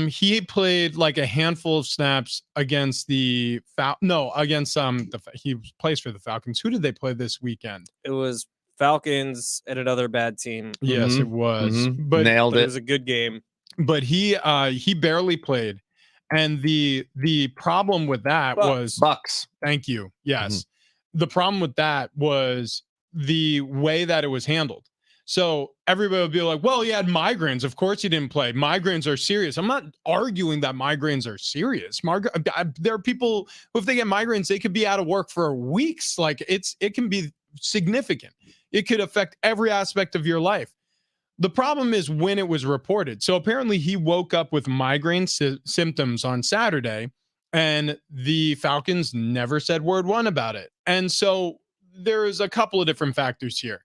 He played like a handful of snaps against he plays for the Falcons. Who did they play this weekend? It was Falcons and another bad team. Yes, Mhm. it was. Mhm. But Nailed But it it. was a good game. but he barely played. And the problem with that Bucks. was Bucks. thank you. Yes. The problem with that was the way that it was handled. So everybody would be like, well, he had migraines. Of course he didn't play. Migraines are serious. I'm not arguing that migraines are serious. There are people who, if they get migraines, they could be out of work for weeks. Like it can be significant. It could affect every aspect of your life. The problem is when it was reported. So apparently he woke up with migraine symptoms on Saturday, and the Falcons never said word one about it. And so there's a couple of different factors here.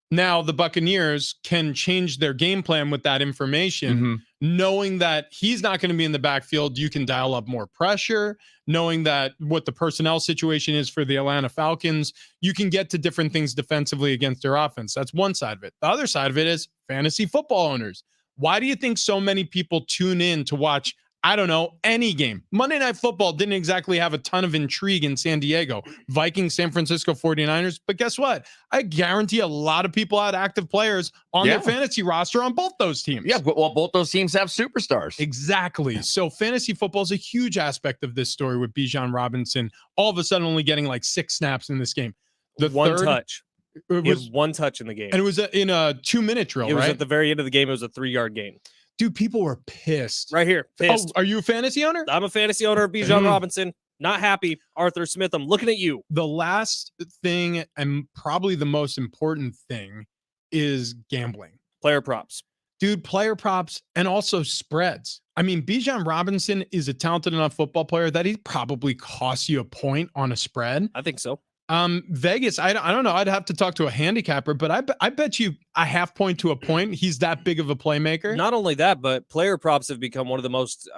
Now the Buccaneers can change their game plan with that information, knowing that he's not going to be in the backfield. You can dial up more pressure, knowing that what the personnel situation is for the Atlanta Falcons. You can get to different things defensively against their offense. That's one side of it. The other side of it is fantasy football owners. Why do you think so many people tune in to watch, I don't know, any game? Monday Night Football didn't exactly have a ton of intrigue in San Diego. Vikings, San Francisco 49ers. But guess what? I guarantee a lot of people had active players on their fantasy roster on both those teams. Yeah, well, both those teams have superstars. Exactly. So fantasy football is a huge aspect of this story with Bijan Robinson all of a sudden only getting like 6 snaps in this game. The One third, touch. It He had was, one touch in the game. and it was in a 2-minute drill, It was right? at the very end of the game. It was a 3-yard gain. Dude, people were pissed. Right here. Pissed. Oh, are you a fantasy owner? I'm a fantasy owner of Bijan Robinson. Not happy. Arthur Smith, I'm looking at you. The last thing and probably the most important thing is gambling. Player props. Dude, player props and also spreads. I mean, Bijan Robinson is a talented enough football player that he probably costs you a point on a spread. I think so. Vegas, I don't know. I'd have to talk to a handicapper, but I bet you a half point to a point. He's that big of a playmaker. Not only that, but player props have become one of the most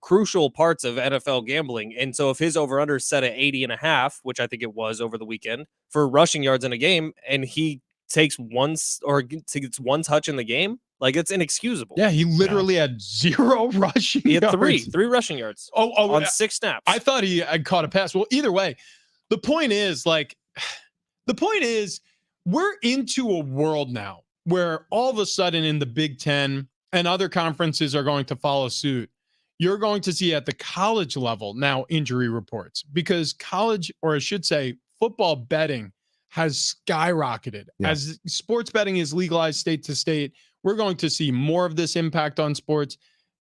crucial parts of NFL gambling. And so if his over-under is set at 80.5, which I think it was over the weekend, for rushing yards in a game, and he takes gets one touch in the game, like it's inexcusable. Yeah, he literally had 0 rushing He had yards. three rushing yards on 6 snaps. I thought he had caught a pass. Well, either way, the point is we're into a world now where all of a sudden in the Big Ten and other conferences are going to follow suit. You're going to see at the college level now injury reports because college, or I should say football betting, has skyrocketed. As sports betting is legalized state to state. We're going to see more of this impact on sports.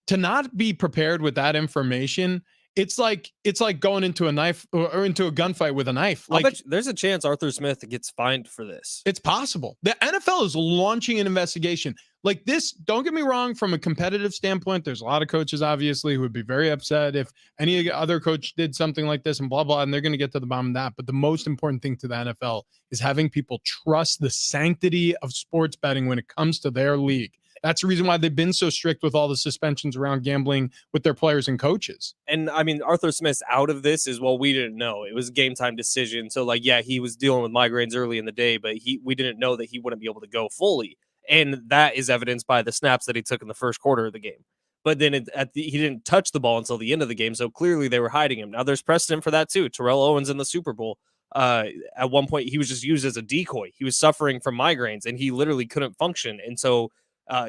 To not be prepared with that information, it's like going into a knife or into a gunfight with a knife. I'll Like, bet you there's a chance Arthur Smith gets fined for this. it's possible. The NFL is launching an investigation like this. Don't get me wrong. From a competitive standpoint, there's a lot of coaches obviously who would be very upset if any other coach did something like this and blah, blah, and they're going to get to the bottom of that. But the most important thing to the NFL is having people trust the sanctity of sports betting when it comes to their league. That's the reason why they've been so strict with all the suspensions around gambling with their players and coaches. And I mean, Arthur Smith's out of this is, well, we didn't know. It was a game time decision. So like, yeah, he was dealing with migraines early in the day, but we didn't know that he wouldn't be able to go fully. And that is evidenced by the snaps that he took in the first quarter of the game. But then he didn't touch the ball until the end of the game, so clearly they were hiding him. Now there's precedent for that too. Terrell Owens in the Super Bowl, at one point he was just used as a decoy. He was suffering from migraines and he literally couldn't function, and so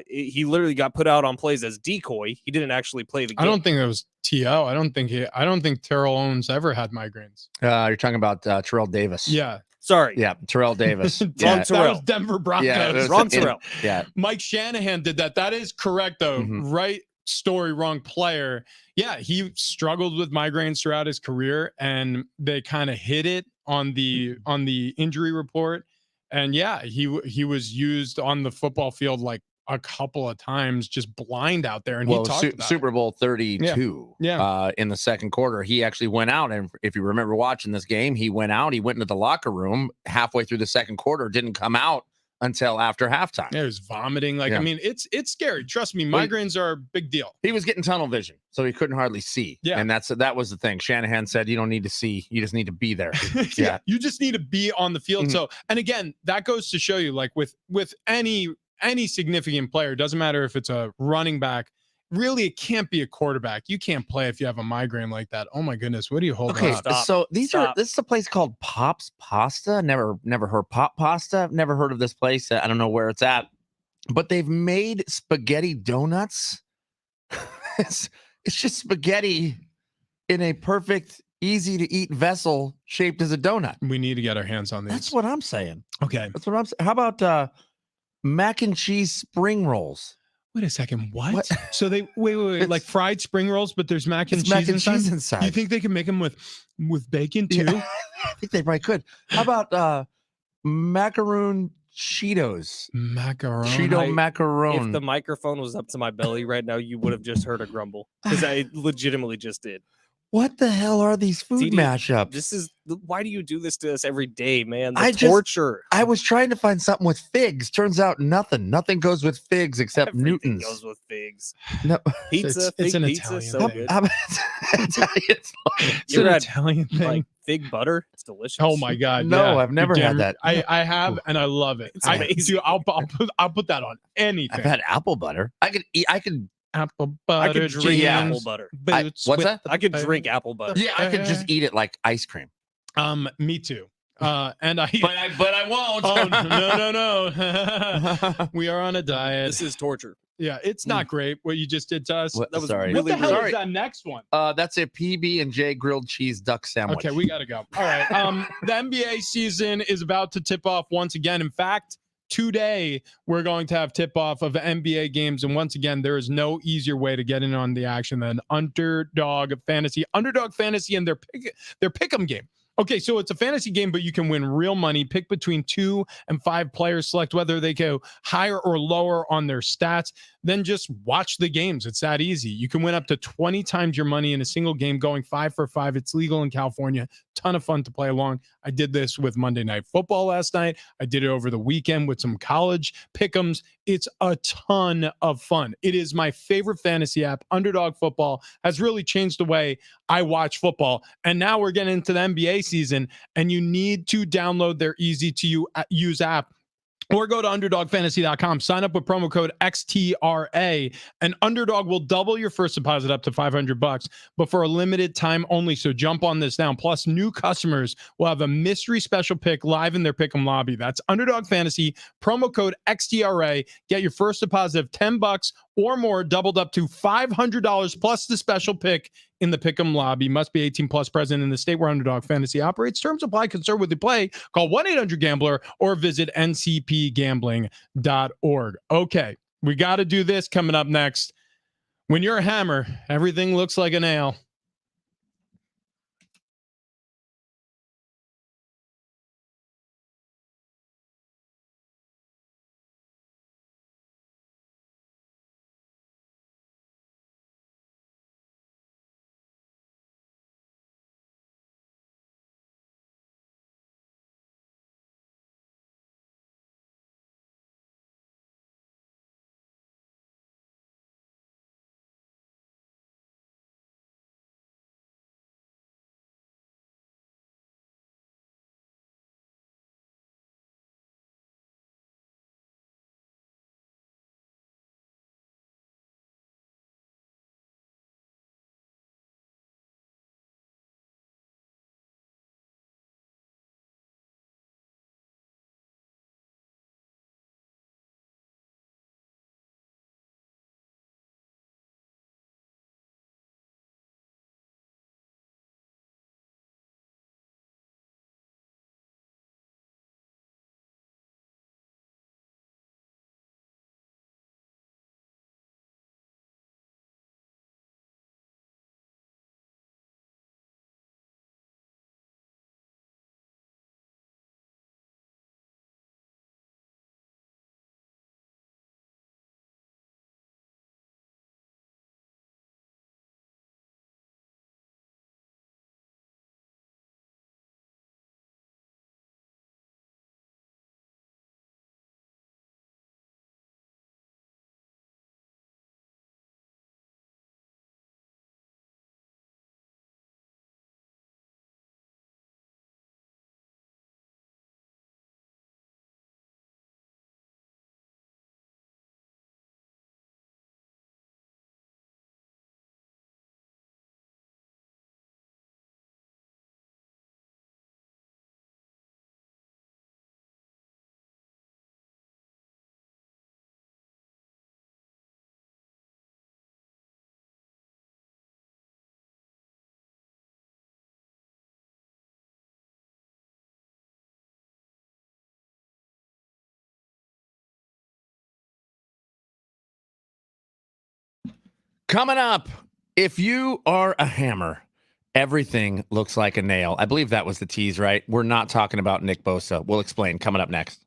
he literally got put out on plays as decoy. He didn't actually play the game. I don't think that was T.O. I don't think Terrell Owens ever had migraines. You're talking about Terrell Davis. Yeah. Sorry. Yeah, Terrell Davis. Wrong That Terrell. was Denver Broncos. Yeah, it was- Wrong Terrell. Yeah. Mike Shanahan did that. That is correct, though. Mhm. Right story, wrong player. Yeah, he struggled with migraines throughout his career, and they kind of hit it on the injury report. And yeah, he was used on the football field like a couple of times, just blind out there. And Well, he talked about Super Bowl 32. Yeah. In the second quarter, he actually went out, and if you remember watching this game, he went out. He went into the locker room halfway through the second quarter, didn't come out until after halftime. Yeah, he was vomiting. Like, Yeah. I mean, it's scary. Trust me, Well, migraines are a big deal. He was getting tunnel vision, so he couldn't hardly see. Yeah. And that was the thing. Shanahan said, "You don't need to see; you just need to be there." Yeah, Yeah. you just need to be on the field. Mhm. So, and again, that goes to show you, like with any significant player, doesn't matter if it's a running back. Really, it can't be a quarterback. You can't play if you have a migraine like that. Oh my goodness, what do you hold Okay, up? Stop. so Stop. this is a place called Pop's Pasta. Never heard Pop Pasta. Never heard of this place. I don't know where it's at, but they've made spaghetti donuts. it's just spaghetti in a perfect, easy to eat vessel shaped as a donut. We need to get our hands on these. That's what I'm saying. Okay. That's what I'm saying. How about mac and cheese spring rolls? Wait a second. What? What? So they wait, It's- like fried spring rolls, but there's mac and It's cheese mac and inside? cheese inside. You think they can make them with bacon too? Yeah. I think they probably could. How about macaroon Cheetos? Macaroni. Cheeto macaron. If the microphone was up to my belly right now, you would have just heard a grumble because I legitimately just did. What the hell are these food DD, mashups? Why do you do this to us every day, man? The I just- torture. I was trying to find something with figs. Turns out nothing. Nothing goes with figs except Everything Newtons. goes with figs. No, Pizza, it's fig an pizza, Italian so thing. good. how about Italian? It's You an ever had, Italian thing. Like fig butter, it's delicious. Oh my god! No, yeah. I've never You're had damn- that. I have, and I love it. It's I, amazing. dude, I'll put that on anything. I've had apple butter. I could. apple I butter. could drink Yeah. apple jams, butter. boots what's with that? the I could butter. drink apple butter. Yeah, I could just eat it like ice cream. Me too. And I. But I won't. Oh no! We are on a diet. This is torture. Yeah, it's not great what you just did to us. What- That was sorry. What the really hell sorry. is that next one? That's a PB&J grilled cheese duck sandwich. Okay, we gotta go. All right. The NBA season is about to tip off once again. In fact, today we're going to have tip off of NBA games, and once again, there is no easier way to get in on the action than Underdog Fantasy. Underdog Fantasy and their pick'em game. Okay, so it's a fantasy game, but you can win real money. Pick between 2 and 5 players. Select whether they go higher or lower on their stats. Then just watch the games. It's that easy. You can win up to 20 times your money in a single game going 5 for 5. It's legal in California. Ton of fun to play along. I did this with Monday Night Football last night. I did it over the weekend with some college pick'ems. It's a ton of fun. It is my favorite fantasy app. Underdog Football has really changed the way I watch football. And now we're getting into the NBA season, and you need to download their easy to use app. Or go to UnderdogFantasy.com, sign up with promo code XTRA, and Underdog will double your first deposit up to $500, but for a limited time only. So jump on this now. Plus, new customers will have a mystery special pick live in their pick'em lobby. That's Underdog Fantasy, promo code XTRA. Get your first deposit of $10 or more doubled up to $500 plus the special pick in the pick'em lobby. Must be 18 plus, present in the state where Underdog Fantasy operates. Terms apply. Concerned with the play, call 1-800-GAMBLER or visit ncpgambling.org. Okay, we got to do this coming up next. When you're a hammer, everything looks like a nail. Coming up, if you are a hammer, everything looks like a nail. I believe that was the tease, right? We're not talking about Nick Bosa. We'll explain coming up next.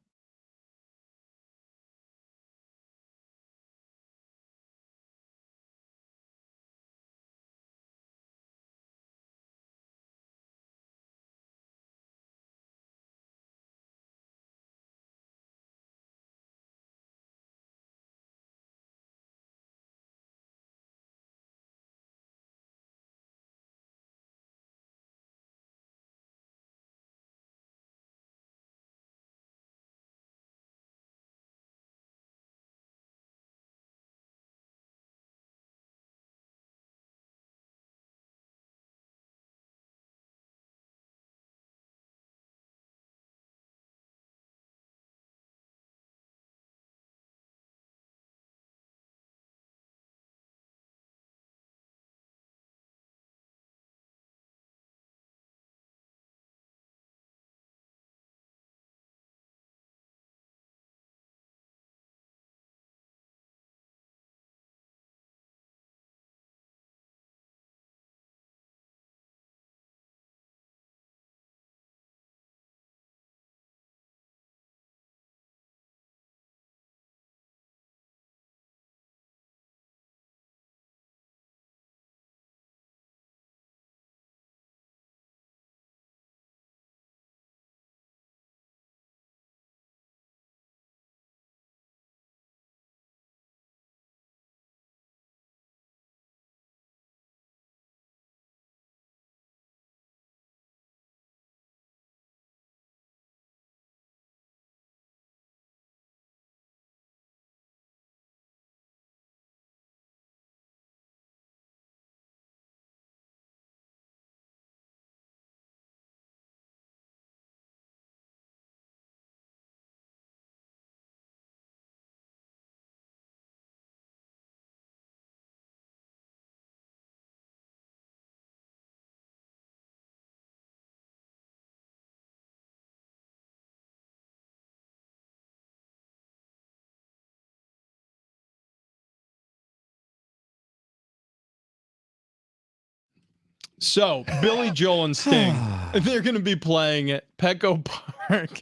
So Billy Joel and Sting, they're going to be playing at Petco Park.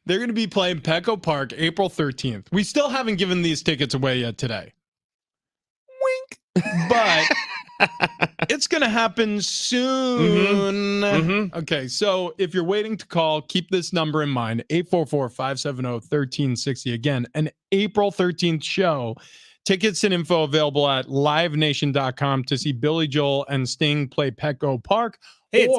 They're going to be playing Petco Park April 13th. We still haven't given these tickets away yet today. Wink. But it's going to happen soon. Mm-hmm. Okay, so if you're waiting to call, keep this number in mind, 844-570-1360. Again, an April 13th show. Tickets and info available at livenation.com to see Billy Joel and Sting play Petco Park. Hint.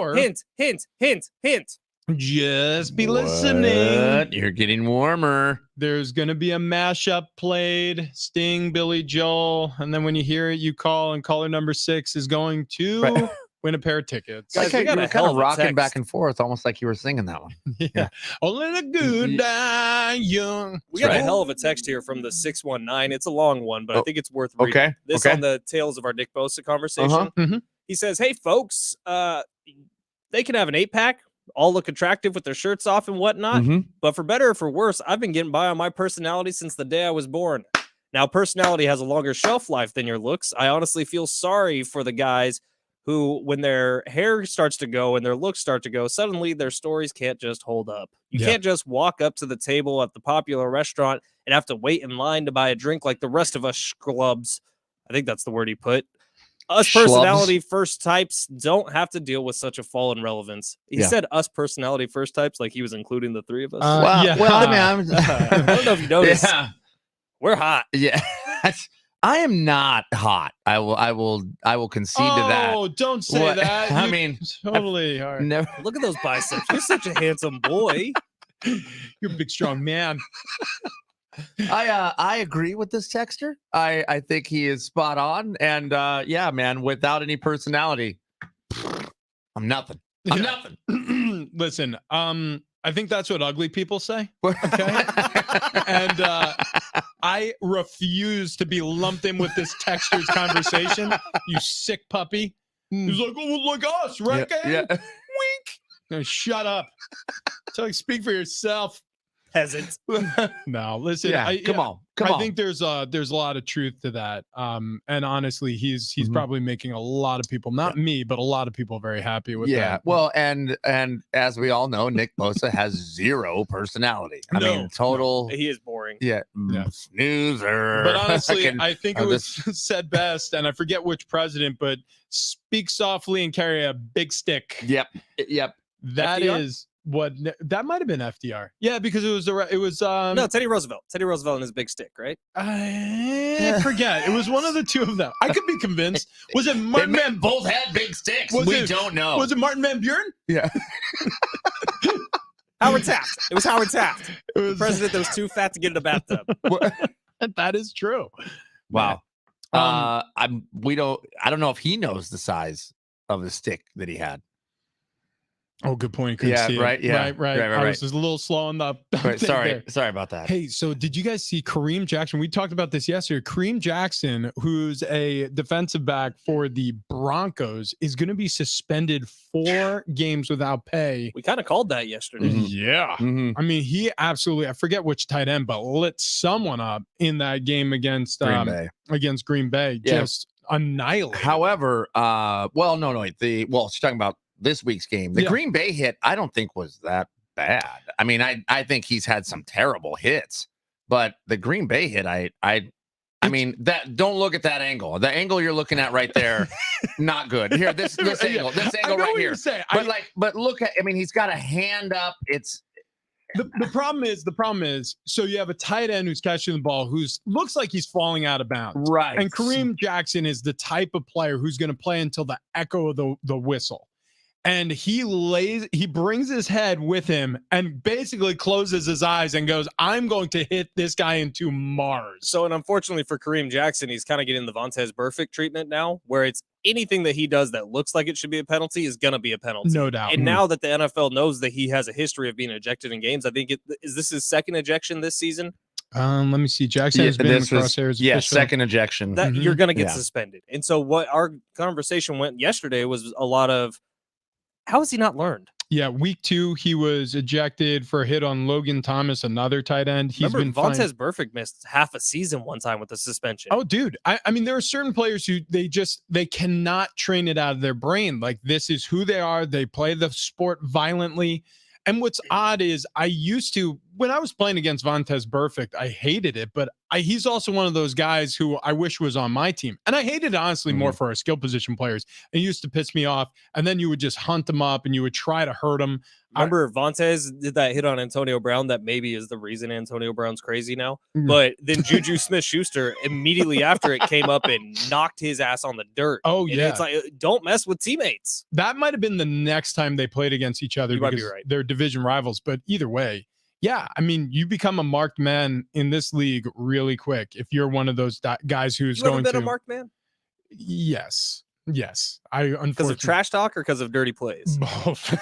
Just be listening. You're getting warmer. There's going to be a mashup played, Sting, Billy Joel, and then when you hear it, you call, and caller number 6 is going to win a pair of tickets. Guys, Like we got you a were hell kind of of a rocking text. back and forth, almost like you were singing that one. Yeah. Only the good die young. We got right. a hell of a text here from the 619. It's a long one, but I think it's worth reading. Okay, This okay. on the tails of our Nick Bosa conversation. Uh-huh. Mhm. He says, "Hey folks, they can have an 8-pack, all look attractive with their shirts off and whatnot. Mhm. But for better or for worse, I've been getting by on my personality since the day I was born. Now, personality has a longer shelf life than your looks. I honestly feel sorry for the guys who, when their hair starts to go and their looks start to go, suddenly their stories can't just hold up. You Yeah. can't just walk up to the table at the popular restaurant and have to wait in line to buy a drink like the rest of us schlubs." I think that's the word he put. Us Schlubs. personality first types don't have to deal with such a fall in relevance. He Yeah. said us personality first types like he was including the three of us. Yeah. Well, I mean, I don't know if you noticed. yeah. We're hot. Yeah. I am not hot. I will concede to that. Oh, don't say What- that. I You mean, totally are. Never. Look at those biceps. You're such a handsome boy. You're a big, strong man. I agree with this texter. I think he is spot on. And yeah, man, without any personality, I'm nothing. I'm nothing. Listen, I think that's what ugly people say. Okay. And I refuse to be lumped in with this texter's conversation. You sick puppy. He's like, oh, like us, right? Yeah, yeah. Wink. No, shut up. So like, speak for yourself. Peasant. No, listen. Yeah, come on. I think there's a lot of truth to that. And honestly, he's probably making a lot of people, not me, but a lot of people very happy with that. Well, and as we all know, Nick Bosa has zero personality. I mean, total. He is boring. Yeah. Snoozer. But honestly, I think it was said best, and I forget which president, but speak softly and carry a big stick. Yep. That FDR? is what that might have been FDR. Yeah, because it was No, Teddy Roosevelt. Teddy Roosevelt and his big stick, right? I forget. It was one of the two of them. I could be convinced. Was it Martin Van? Both had big sticks. We don't know. Was it Martin Van Buren? Yeah. Howard Taft. It was Howard Taft. It was The president that was too fat to get in a bathtub. That is true. Wow. Man. I don't know if he knows the size of the stick that he had. Oh, good point. Couldn't see it. Right. Yeah. Right. Right. I was just a little slow on the. Right, thing sorry about that. Hey, so did you guys see Kareem Jackson? We talked about this yesterday. Kareem Jackson, who's a defensive back for the Broncos, is going to be suspended 4 games without pay. We kind of called that yesterday. Yeah. Mhm. I mean, he absolutely, I forget which tight end, but lit someone up in that game against Green Bay. Yeah. Just annihilated. However, no. She's talking about this week's game. The Green Bay hit, I don't think was that bad. I mean, I think he's had some terrible hits, but the Green Bay hit, I mean, that don't look at that angle. The angle you're looking at right there, not good. Here, this angle right here. But look at, I mean, he's got a hand up. It's the problem is, so you have a tight end who's catching the ball, who's looks like he's falling out of bounds. right. And Kareem Jackson is the type of player who's going to play until the echo of the whistle. And he brings his head with him and basically closes his eyes and goes, I'm going to hit this guy into Mars. So, and unfortunately for Kareem Jackson, he's kind of getting the Vontaze Burfict treatment now, where it's anything that he does that looks like it should be a penalty is going to be a penalty. No doubt. And now that the NFL knows that he has a history of being ejected in games, I think is this his second ejection this season? Let me see. Jackson has been in the crosshairs. Yeah, official. second ejection. That you're going to get Yeah. suspended. And so what our conversation went yesterday was a lot of, how has he not learned? Yeah, week 2, he was ejected for a hit on Logan Thomas, another tight end. He's Remember, been fined. Vontaze Burfict missed half a season one time with a suspension. Oh, dude. I mean, there are certain players who they cannot train it out of their brain. Like, this is who they are. They play the sport violently. And what's odd is when I was playing against Vontaze Burfict, I hated it, but he's also one of those guys who I wish was on my team. And I hated it, honestly, more for our skill position players. It used to piss me off. And then you would just hunt them up and you would try to hurt them. Remember, Vontaze did that hit on Antonio Brown that maybe is the reason Antonio Brown's crazy now. But then Juju Smith-Schuster immediately after it came up and knocked his ass on the dirt. Oh, And yeah. it's like, don't mess with teammates. That might have been the next time they played against each other You might be because right. they're division rivals. But either way, yeah, I mean, you become a marked man in this league really quick if you're one of those guys who's You ever going been to. a marked man? Yes. I Because unfortunately of trash talk or because of dirty plays? both.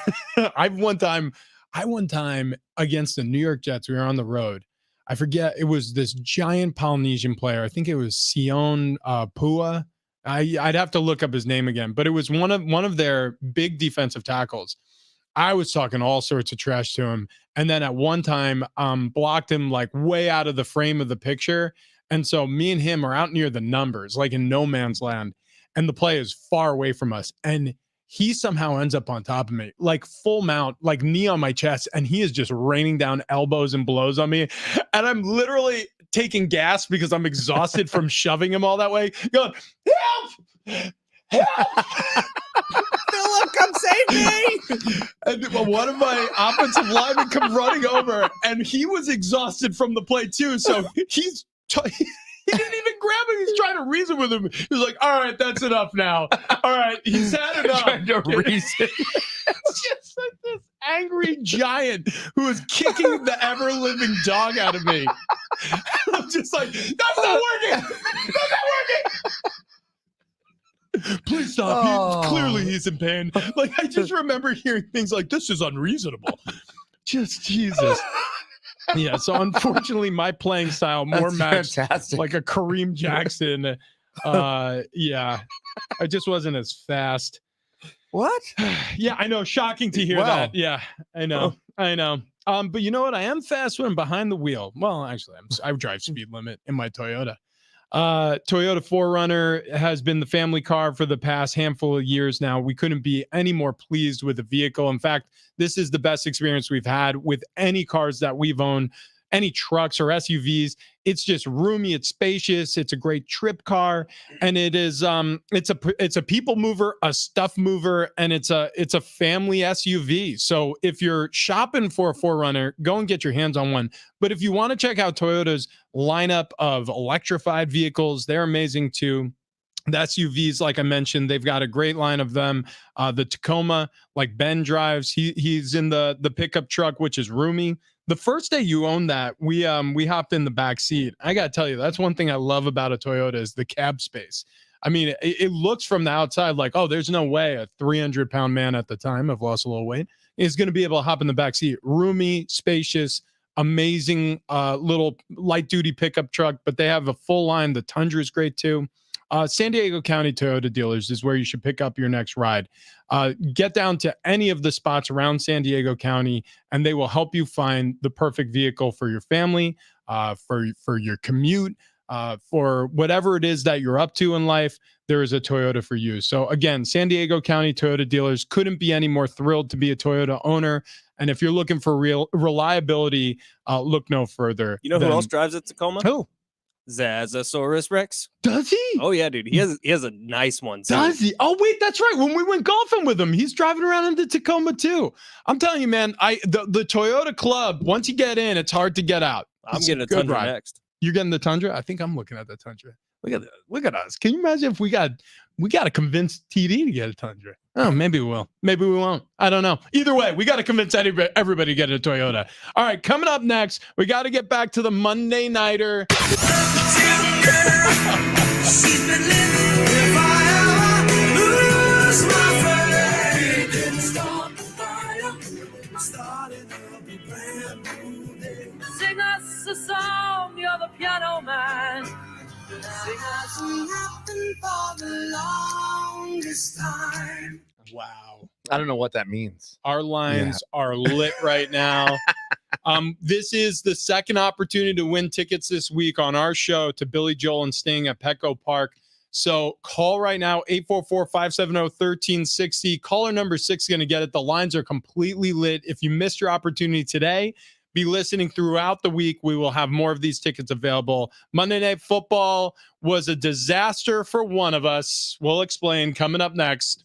I one time against the New York Jets, we were on the road. I forget, it was this giant Polynesian player. I think it was Sion Pua. I'd have to look up his name again, but it was one of their big defensive tackles. I was talking all sorts of trash to him, and then at one time blocked him like way out of the frame of the picture. And so me and him are out near the numbers, like in no man's land, and the play is far away from us. And he somehow ends up on top of me, like full mount, like knee on my chest, and he is just raining down elbows and blows on me. And I'm literally taking gas because I'm exhausted from shoving him all that way, going, help! Help! Philip, come save me! And one of my offensive linemen come running over, and he was exhausted from the play too. So he didn't even grab him. He's trying to reason with him. He's like, all right, that's enough now. All right, he's had enough. Trying to reason. It's just like this angry giant who is kicking the ever-living dog out of me. I'm just like, that's not working. That's not working. Please stop. Clearly he's in pain. Like, I just remember hearing things like, this is unreasonable. Just Jesus. Yeah, so unfortunately my playing style more matched Fantastic. like a Kareem Jackson. Yeah, I just wasn't as fast. What? Yeah, I know. Shocking to hear Wow. that. Yeah, I know. I know. But you know what? I am fast when I'm behind the wheel. Well, actually, I drive speed limit in my Toyota. Toyota 4Runner has been the family car for the past handful of years now. We couldn't be any more pleased with the vehicle. In fact, this is the best experience we've had with any cars that we've owned, any trucks or SUVs. It's just roomy, it's spacious, it's a great trip car, and it's a people mover, a stuff mover, and it's a family SUV. So if you're shopping for a 4Runner, go and get your hands on one. But if you want to check out Toyota's lineup of electrified vehicles, they're amazing too. The SUVs, like I mentioned, they've got a great line of them. The Tacoma, like Ben drives, he's in the pickup truck, which is roomy. The first day you own that, we hopped in the back seat. I gotta tell you, that's one thing I love about a Toyota is the cab space. I mean, it looks from the outside like, oh, there's no way a 300-pound man at the time, I've lost a little weight, is going to be able to hop in the back seat. Roomy, spacious, amazing little light duty pickup truck, but they have a full line. The Tundra is great too. San Diego County Toyota dealers is where you should pick up your next ride. Get down to any of the spots around San Diego County, and they will help you find the perfect vehicle for your family, for your commute, for whatever it is that you're up to in life. There is a Toyota for you. So again, San Diego County Toyota dealers couldn't be any more thrilled to be a Toyota owner. And if you're looking for real reliability, look no further. You know who else drives a Tacoma? Who? Zazasaurus Rex. Does he? Oh yeah, dude. He has a nice one too. Does he? Oh wait, that's right. When we went golfing with him, he's driving around in the Tacoma too. I'm telling you, man. The Toyota Club. Once you get in, it's hard to get out. I'm It's getting a good Tundra ride. next. You're getting the Tundra. I think I'm looking at the Tundra. Look at us. Can you imagine if we got to convince TD to get a Tundra? Oh, maybe we will. Maybe we won't. I don't know. Either way, we got to convince everybody to get a Toyota. All right, coming up next, we got to get back to the Monday Nighter. Sing us a song, you're the piano man. Sing us nothing for the longest time. Wow. I don't know what that means. Our lines are lit right now. This is the second opportunity to win tickets this week on our show to Billy Joel and Sting at Petco Park. So call right now, 844-570-1360. Caller number 6 is going to get it. The lines are completely lit. If you missed your opportunity today, be listening throughout the week. We will have more of these tickets available. Monday Night Football was a disaster for one of us. We'll explain coming up next.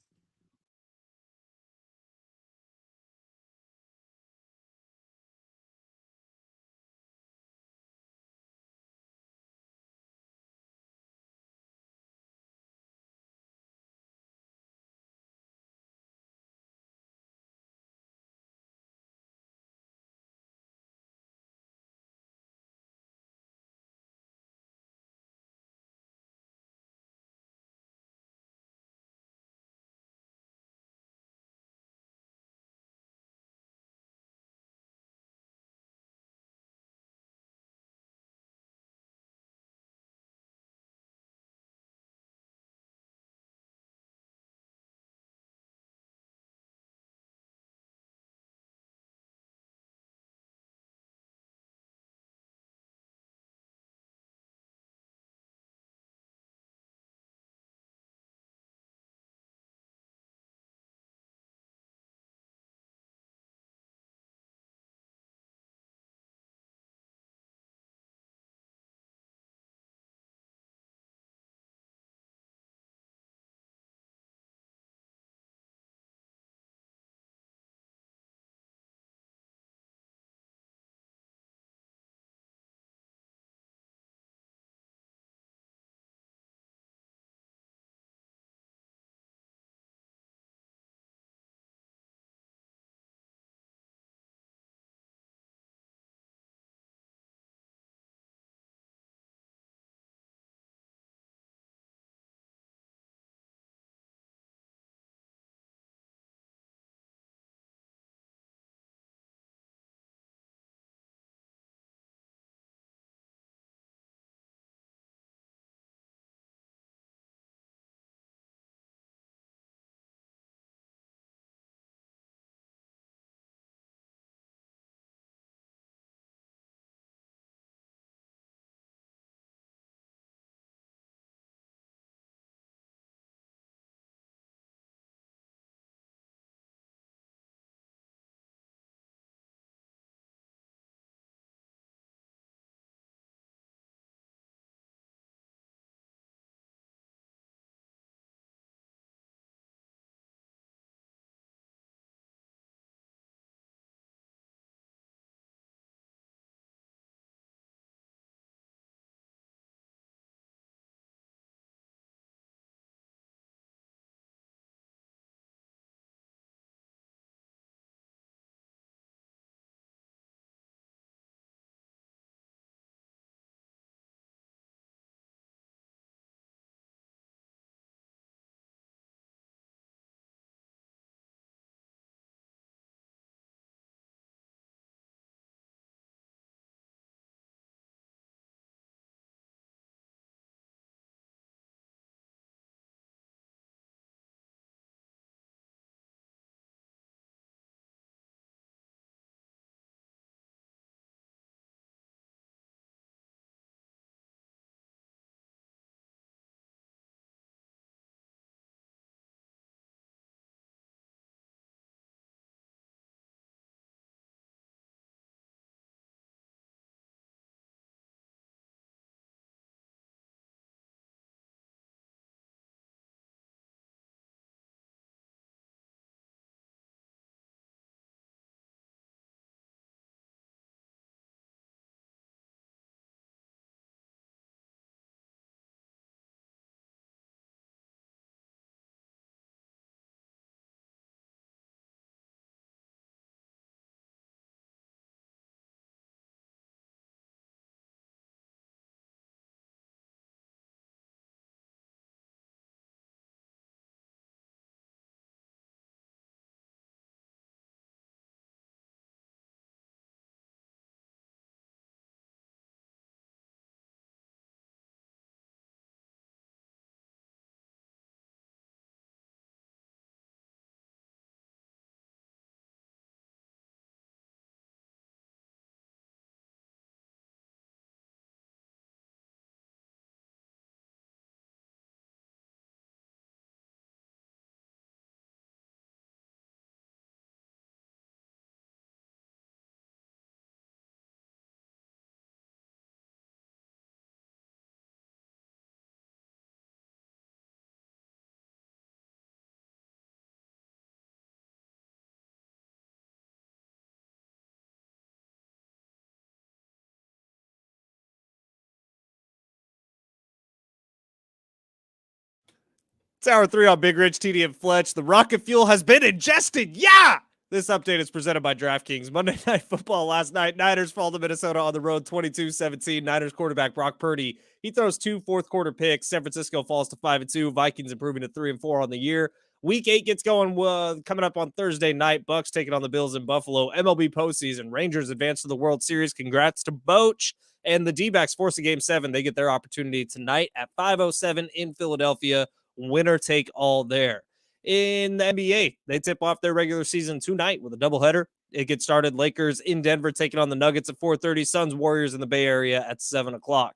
It's hour 3 on Big Rich, TD, and Fletch. The rocket fuel has been ingested. Yeah! This update is presented by DraftKings. Monday Night Football last night. Niners fall to Minnesota on the road 22-17. Niners quarterback Brock Purdy, he throws 2 fourth-quarter picks. San Francisco falls to 5-2. Vikings improving to 3-4 on the year. Week 8 gets going coming up on Thursday night. Bucks taking on the Bills in Buffalo. MLB postseason. Rangers advance to the World Series. Congrats to Boch. And the D-backs force a Game 7. They get their opportunity tonight at 5:07 in Philadelphia. Winner take all there. In the NBA, they tip off their regular season tonight with a doubleheader. It gets started. Lakers in Denver taking on the Nuggets at 4:30. Suns Warriors in the Bay Area at 7 o'clock.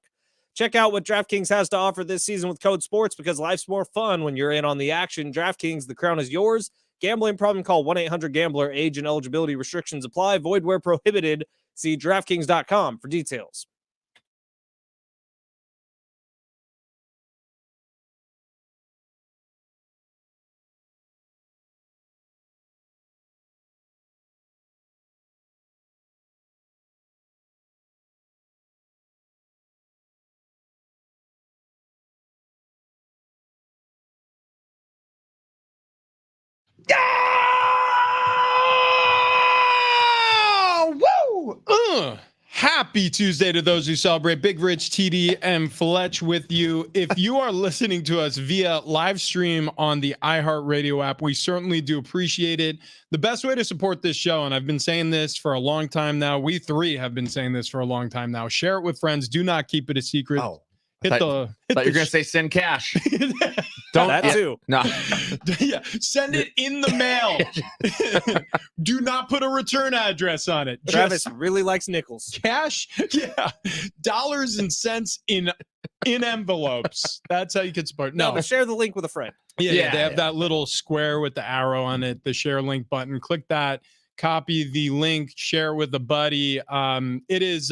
Check out what DraftKings has to offer this season with code SPORTS because life's more fun when you're in on the action. DraftKings, the crown is yours. Gambling problem, call 1-800-GAMBLER. Age and eligibility restrictions apply. Void where prohibited. See DraftKings.com for details. Woo! Happy Tuesday to those who celebrate. Big Rich, TD, and Fletch with you. If you are listening to us via live stream on the iHeartRadio app, we certainly do appreciate it. The best way to support this show, and I've been saying this for a long time now, we three have been saying this for a long time now, share it with friends. Do not keep it a secret. Oh, Hit I thought you're going to say send cash. Don't That too. No. Yeah, send it in the mail. Do not put a return address on it. Travis Just really likes nickels. cash, yeah, dollars and cents in envelopes. That's how you can support. No, No, but share the link with a friend. yeah, they have that little square with the arrow on it, the share link button. Click that, copy the link, share with a buddy. It is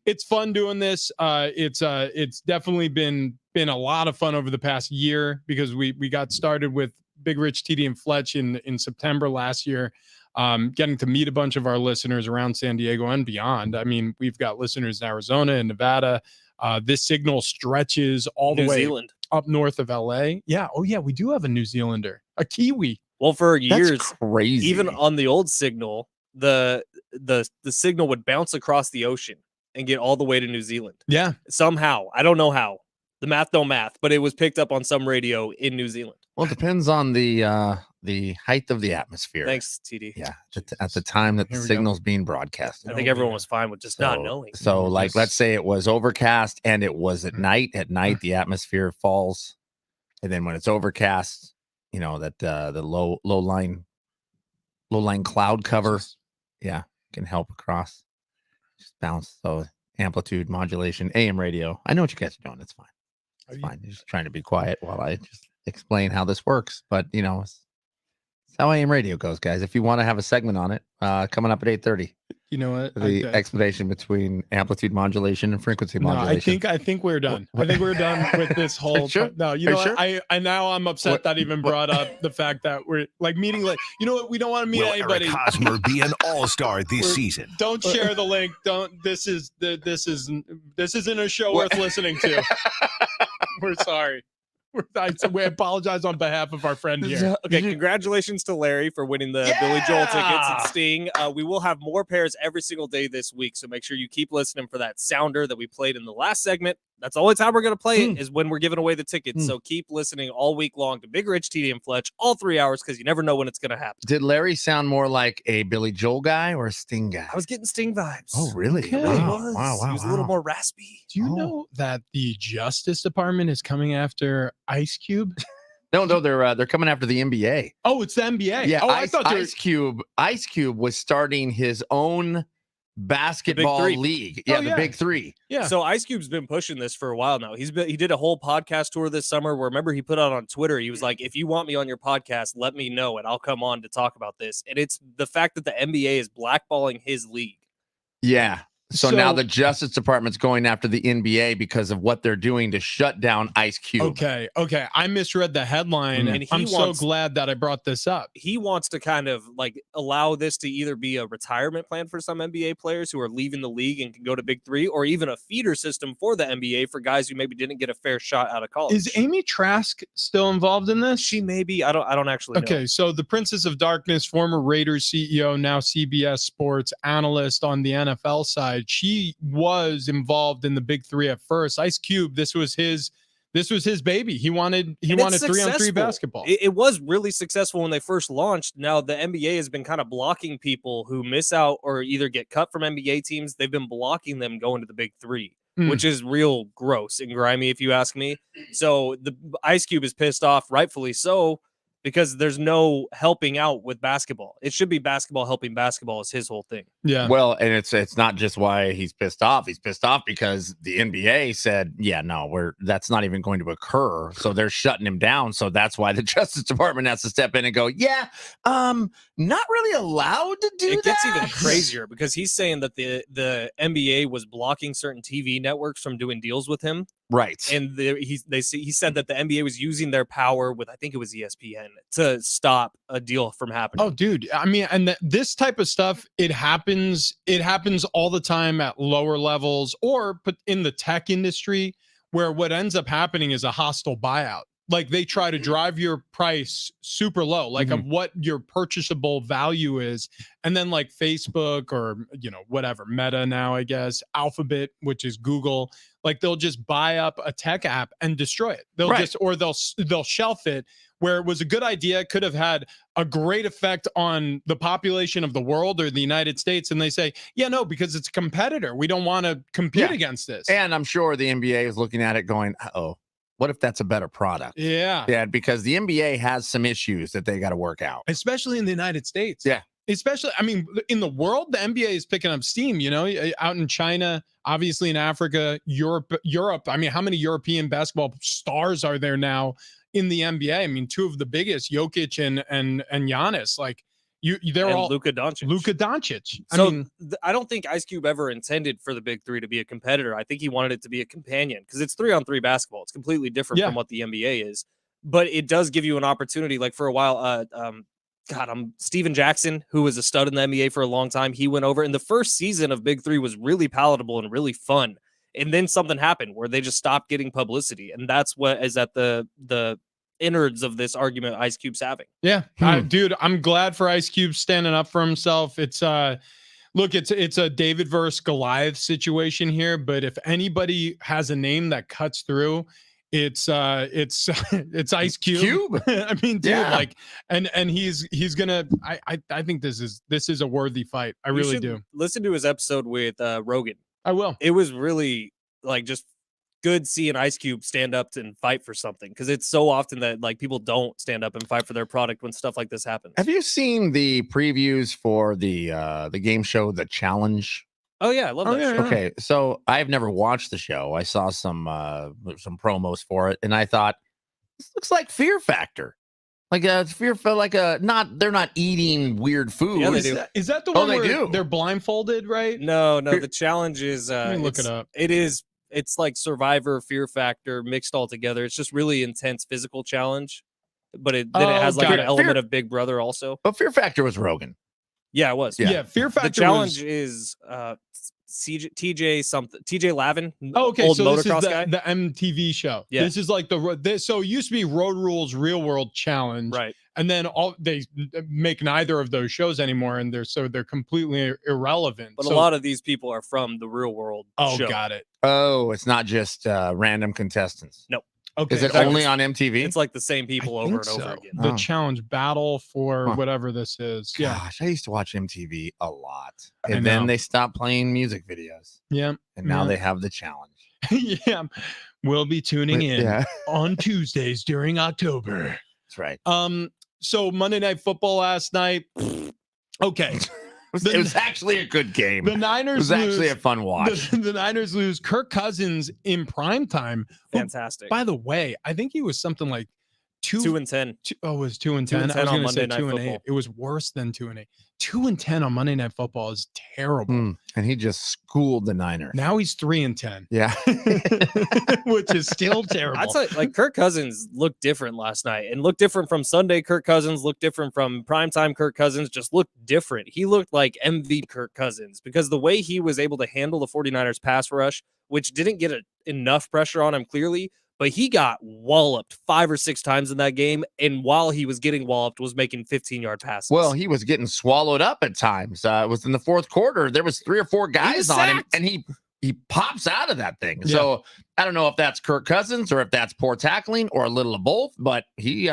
it's fun doing this. It's definitely been a lot of fun over the past year because we got started with Big Rich, TD, and Fletch in September last year. Getting to meet a bunch of our listeners around San Diego and beyond. I mean, we've got listeners in Arizona and Nevada. This signal stretches all the New way Zealand. up north of LA. Yeah. Oh yeah, we do have a New Zealander, a Kiwi. Well, for years, That's crazy. even on the old signal, the signal would bounce across the ocean and get all the way to New Zealand. Yeah. Somehow. I don't know how. The math don't math, but it was picked up on some radio in New Zealand. Well, it depends on the height of the atmosphere. Thanks, TD. Yeah, at the time that the Here we go. signal's being broadcast. I think everyone was fine with just not knowing. So, like, Just- let's say it was overcast and it was at night. At night, the atmosphere falls, and then when it's overcast, you know that the low line cloud cover, yeah, can help across. Just bounce. So amplitude modulation, AM radio. I know what you guys are doing. It's fine. It's fine. You're just trying to be quiet while I just explain how this works. But you know, it's how AM radio goes, guys. If you want to have a segment on it, coming up at 8:30, You know what? the explanation between amplitude modulation and frequency No, modulation. I think we're done. I think we're done with this whole. Sure? No, you Are know you what? sure? I now I'm upset What- that I even what- brought up the fact that we're like meeting. Like, you know what? We don't want to meet Will anybody. Eric Hosmer be an all-star this We're- season? Don't share the link. Don't. This isn't a show What- worth listening to. We're sorry. We apologize on behalf of our friend here. Okay, congratulations to Larry for winning the Billy Joel tickets Yeah! and Sting. We will have more pairs every single day this week, so make sure you keep listening for that sounder that we played in the last segment. That's the only time we're going to play it is when we're giving away the tickets. So keep listening all week long to Big Rich, TD, and Fletch, all 3 hours, because you never know when it's going to happen. Did Larry sound more like a Billy Joel guy or a Sting guy? I was getting Sting vibes. Oh, really? Okay. Really Wow, was. wow, He was a little more raspy. Do you Oh. know that the Justice Department is coming after Ice Cube? No, they're coming after the NBA. Oh, it's the NBA. Yeah, Oh, I thought they were- Ice Cube was starting his own basketball Three. league. Yeah, Oh, the yeah. Big Three. Yeah. So Ice Cube's been pushing this for a while now. He did a whole podcast tour this summer where, remember, he put out on Twitter, he was like, if you want me on your podcast, let me know and I'll come on to talk about this. And it's the fact that the NBA is blackballing his league. Yeah. So now the Justice Department's going after the NBA because of what they're doing to shut down Ice Cube. Okay. I misread the headline, and I'm so glad that I brought this up. He wants to kind of like allow this to either be a retirement plan for some NBA players who are leaving the league and can go to Big Three, or even a feeder system for the NBA for guys who maybe didn't get a fair shot out of college. Is Amy Trask still involved in this? She may be. I don't actually know. Okay, so the Princess of Darkness, former Raiders CEO, now CBS Sports analyst on the NFL side, she was involved in the Big Three at first. Ice Cube, this was his baby. He wanted 3-on-3 basketball. It was really successful when they first launched. Now the NBA has been kind of blocking people who miss out or either get cut from NBA teams. They've been blocking them going to the Big Three, which is real gross and grimy, if you ask me. So the Ice Cube is pissed off, rightfully so, because there's no helping out with basketball. It should be basketball helping basketball is his whole thing. Yeah. Well, and it's not just why he's pissed off. He's pissed off because the NBA said, yeah, no, that's not even going to occur. So they're shutting him down. So that's why the Justice Department has to step in and go, yeah, not really allowed to do that. It gets even crazier because he's saying that the NBA was blocking certain TV networks from doing deals with him. Right. And he said that the NBA was using their power with, I think it was ESPN, to stop a deal from happening. Oh, dude. I mean, and this type of stuff, it happens all the time at lower levels or in the tech industry, where what ends up happening is a hostile buyout. Like they try to drive your price super low, like of what your purchasable value is. And then like Facebook or, whatever, Meta now, I guess, Alphabet, which is Google, like they'll just buy up a tech app and destroy it. They'll shelf it where it was a good idea, could have had a great effect on the population of the world or the United States. And they say, yeah, no, because it's a competitor. We don't want to compete against this. And I'm sure the NBA is looking at it going, uh-oh. What if that's a better product? Yeah. Yeah, because the NBA has some issues that they got to work out. Especially in the United States. Yeah. Especially, I mean, in the world, the NBA is picking up steam, out in China, obviously in Africa, Europe. I mean, how many European basketball stars are there now in the NBA? I mean, two of the biggest, Jokic and Giannis, like, they're all Luka Doncic. I don't think Ice Cube ever intended for the Big Three to be a competitor. I think he wanted it to be a companion because it's 3-on-3 basketball. It's completely different from what the NBA is, but it does give you an opportunity. Like for a while, Steven Jackson, who was a stud in the NBA for a long time, he went over, and the first season of Big Three was really palatable and really fun. And then something happened where they just stopped getting publicity, and that's what is at the innards of this argument Ice Cube's having. Yeah. Dude, I'm glad for Ice Cube standing up for himself. It's it's a David versus Goliath situation here, but if anybody has a name that cuts through, it's Ice Cube. I mean, dude, and he's gonna, I think this is a worthy fight. I really do. Listen to his episode with Rogan. I will. It was really just good seeing Ice Cube stand up and fight for something, because it's so often that people don't stand up and fight for their product when stuff like this happens. Have you seen the previews for the game show The Challenge? Oh yeah, I love that show. Okay, so I've never watched the show. I saw some promos for it, and I thought this looks like Fear Factor. They're not eating weird food. Yeah, they do. Is that the one where they're blindfolded, right? No, the challenge is let me look it up. It's like Survivor, Fear Factor mixed all together. It's just really intense physical challenge, but it has an element of Big Brother also. But Fear Factor was Rogan. Yeah, it was. Yeah, Fear Factor. The challenge is TJ Lavin. Oh, okay, old so this is guy. the MTV show. Yeah. This is like so it used to be Road Rules Real World Challenge, right? And then they make neither of those shows anymore, and they're completely irrelevant. But a lot of these people are from the Real World. Show. Got it. Oh, it's not just random contestants. No. Okay. Is it only on MTV? It's like the same people over and over again. The challenge battle for whatever this is. Gosh, I used to watch MTV a lot. And then they stopped playing music videos. Yeah. And now they have the challenge. Yeah. We'll be tuning in on Tuesdays during October. That's right. So Monday Night Football last night. Okay. It was actually a good game. The Niners It was actually a fun watch. The Niners lose. Kirk Cousins in primetime. Fantastic. By the way, I think he was something like 2-10. Oh, it was 2-10. 2-10 I was on going to Monday say Night 2-8. Football. It was worse than 2-8. 2-10 on Monday Night Football is terrible. And he just schooled the Niners. Now he's 3-10. Yeah. Which is still terrible. I'd say, like, Kirk Cousins looked different last night and looked different from Sunday Kirk Cousins, looked different from primetime Kirk Cousins, just looked different. He looked like MVP Kirk Cousins because the way he was able to handle the 49ers pass rush, which didn't get enough pressure on him clearly, but he got walloped 5 or 6 times in that game, and while he was getting walloped, was making 15-yard passes. Well, he was getting swallowed up at times. It was in the fourth quarter. There was 3 or 4 guys on him, and he pops out of that thing. Yeah. So I don't know if that's Kirk Cousins or if that's poor tackling or a little of both, but he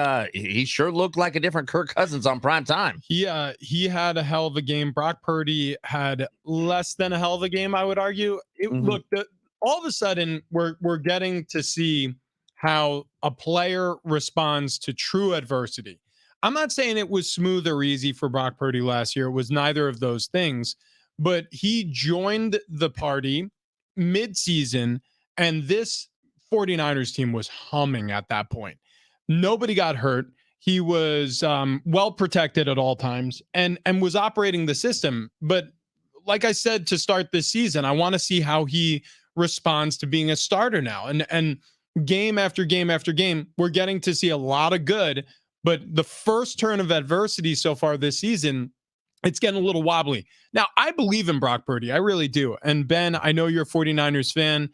sure looked like a different Kirk Cousins on prime time. He had a hell of a game. Brock Purdy had less than a hell of a game, I would argue. Look, all of a sudden we're getting to see how a player responds to true adversity. I'm not saying it was smooth or easy for Brock Purdy last year. It was neither of those things, but he joined the party mid-season, and this 49ers team was humming at that point. Nobody got hurt. He was well protected at all times and was operating the system. But like I said to start this season, I want to see how he responds to being a starter now. And game after game after game, we're getting to see a lot of good. But the first turn of adversity so far this season, it's getting a little wobbly. Now, I believe in Brock Purdy. I really do. And Ben, I know you're a 49ers fan.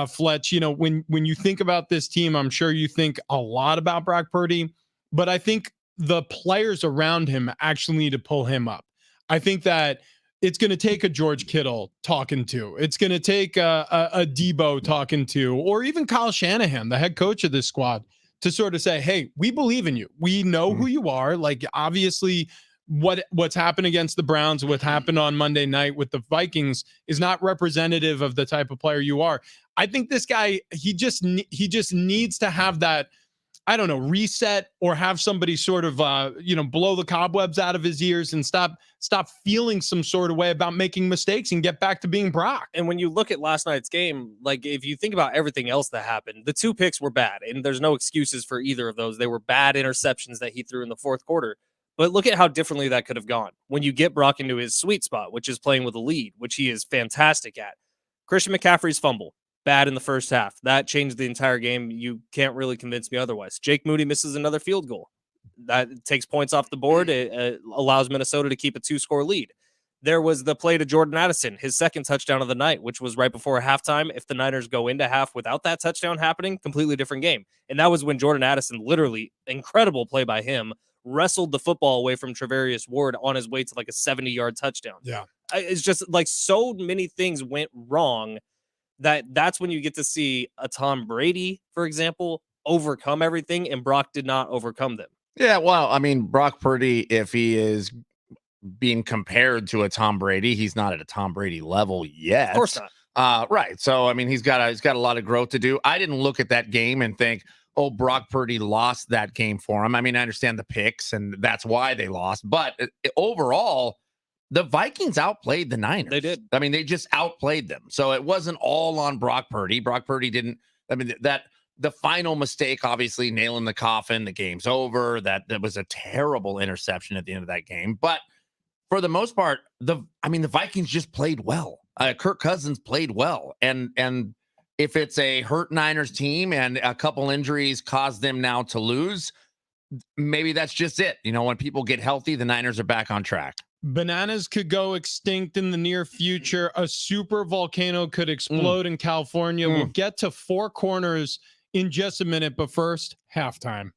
Fletch, you know, when you think about this team, I'm sure you think a lot about Brock Purdy, but I think the players around him actually need to pull him up. I think that it's going to take a George Kittle talking to. It's going to take a Debo talking to, or even Kyle Shanahan, the head coach of this squad, to sort of say, hey, we believe in you. We know who you are. Like, obviously, what's happened against the Browns, what happened on Monday night with the Vikings is not representative of the type of player you are. I think this guy, he just needs to have that, I don't know, reset, or have somebody sort of, blow the cobwebs out of his ears and stop feeling some sort of way about making mistakes and get back to being Brock. And when you look at last night's game, like, if you think about everything else that happened, the 2 picks were bad, and there's no excuses for either of those. They were bad interceptions that he threw in the fourth quarter. But look at how differently that could have gone when you get Brock into his sweet spot, which is playing with a lead, which he is fantastic at. Christian McCaffrey's fumble, bad in the first half. That changed the entire game. You can't really convince me otherwise. Jake Moody misses another field goal. That takes points off the board. It allows Minnesota to keep a 2-score lead. There was the play to Jordan Addison, his second touchdown of the night, which was right before halftime. If the Niners go into half without that touchdown happening, completely different game. And that was when Jordan Addison, literally incredible play by him, wrestled the football away from Trevarius Ward on his way to like a 70-yard touchdown. Yeah. It's just like so many things went wrong that's when you get to see a Tom Brady, for example, overcome everything, and Brock did not overcome them. Yeah, well, I mean, Brock Purdy, if he is being compared to a Tom Brady, he's not at a Tom Brady level yet. Of course not. Right. So, I mean, he's got a lot of growth to do. I didn't look at that game and think, oh, Brock Purdy lost that game for him. I mean, I understand the picks, and that's why they lost. But overall, the Vikings outplayed the Niners. They did. I mean, they just outplayed them. So it wasn't all on Brock Purdy. Brock Purdy didn't. I mean, the final mistake, obviously, nailing the coffin, the game's over. That was a terrible interception at the end of that game. But for the most part, the Vikings just played well. Kirk Cousins played well. And if it's a hurt Niners team and a couple injuries cause them now to lose, maybe that's just it. You know, when people get healthy, the Niners are back on track. Bananas could go extinct in the near future. A super volcano could explode in California. We'll get to Four Corners in just a minute, but first, halftime.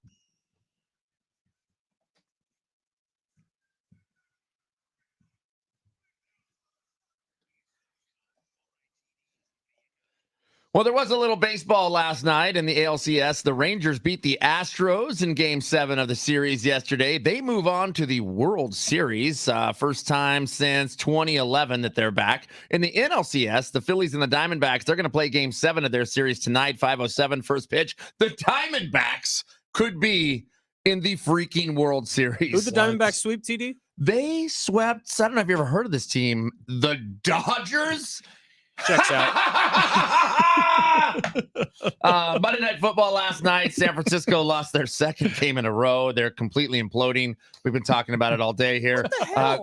Well, there was a little baseball last night in the ALCS. The Rangers beat the Astros in Game 7 of the series yesterday. They move on to the World Series. First time since 2011 that they're back. In the NLCS, the Phillies and the Diamondbacks, they're going to play Game 7 of their series tonight, 5:07 first pitch. The Diamondbacks could be in the freaking World Series. Who's the Diamondbacks sweep, TD? They swept, I don't know if you ever heard of this team, the Dodgers. Checks out. Monday Night Football last night. San Francisco lost their second game in a row. They're completely imploding. We've been talking about it all day here. I'm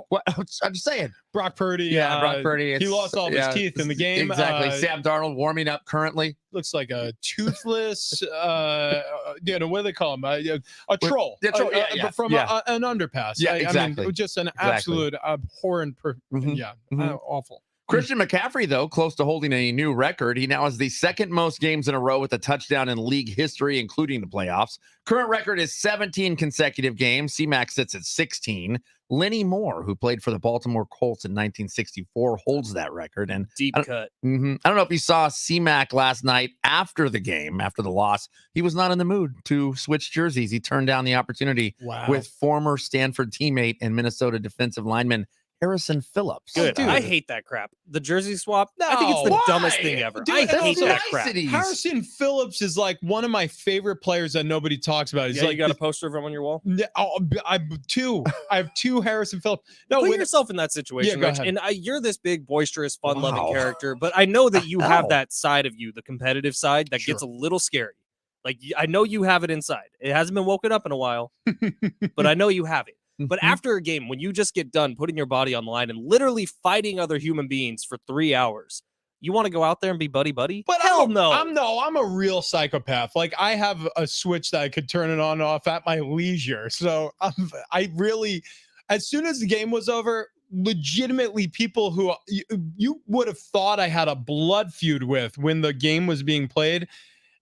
just saying. Brock Purdy. Yeah, Brock Purdy. He lost all of his teeth in the game. Exactly. Sam Darnold warming up currently. Looks like a toothless, what do they call him? A troll. Troll. From an underpass. Yeah, exactly. I mean, just an absolute abhorrent, awful. Christian McCaffrey, though, close to holding a new record. He now has the second most games in a row with a touchdown in league history, including the playoffs. Current record is 17 consecutive games. C-Mac sits at 16. Lenny Moore, who played for the Baltimore Colts in 1964, holds that record. And deep cut. I don't know if you saw C-Mac last night after the game, after the loss. He was not in the mood to switch jerseys. He turned down the opportunity with former Stanford teammate and Minnesota defensive lineman Harrison Phillips. Good. Dude. I hate that crap. The jersey swap. No, I think it's the why? dumbest thing ever. Dude, I hate that crap. Harrison Phillips is like one of my favorite players that nobody talks about. He's Yeah, like, you got a poster of him on your wall? I have two Harrison Phillips. No, Put yourself in that situation, go Rich. ahead. And you're this big, boisterous, fun-loving character, but I know that you have that side of you, the competitive side, that gets a little scary. Like, I know you have it inside. It hasn't been woken up in a while, but I know you have it. But after a game, when you just get done putting your body on the line and literally fighting other human beings for 3 hours, you want to go out there and be buddy-buddy? But hell no. I'm a real psychopath. Like, I have a switch that I could turn it on and off at my leisure. So I really, as soon as the game was over, legitimately people who you would have thought I had a blood feud with when the game was being played,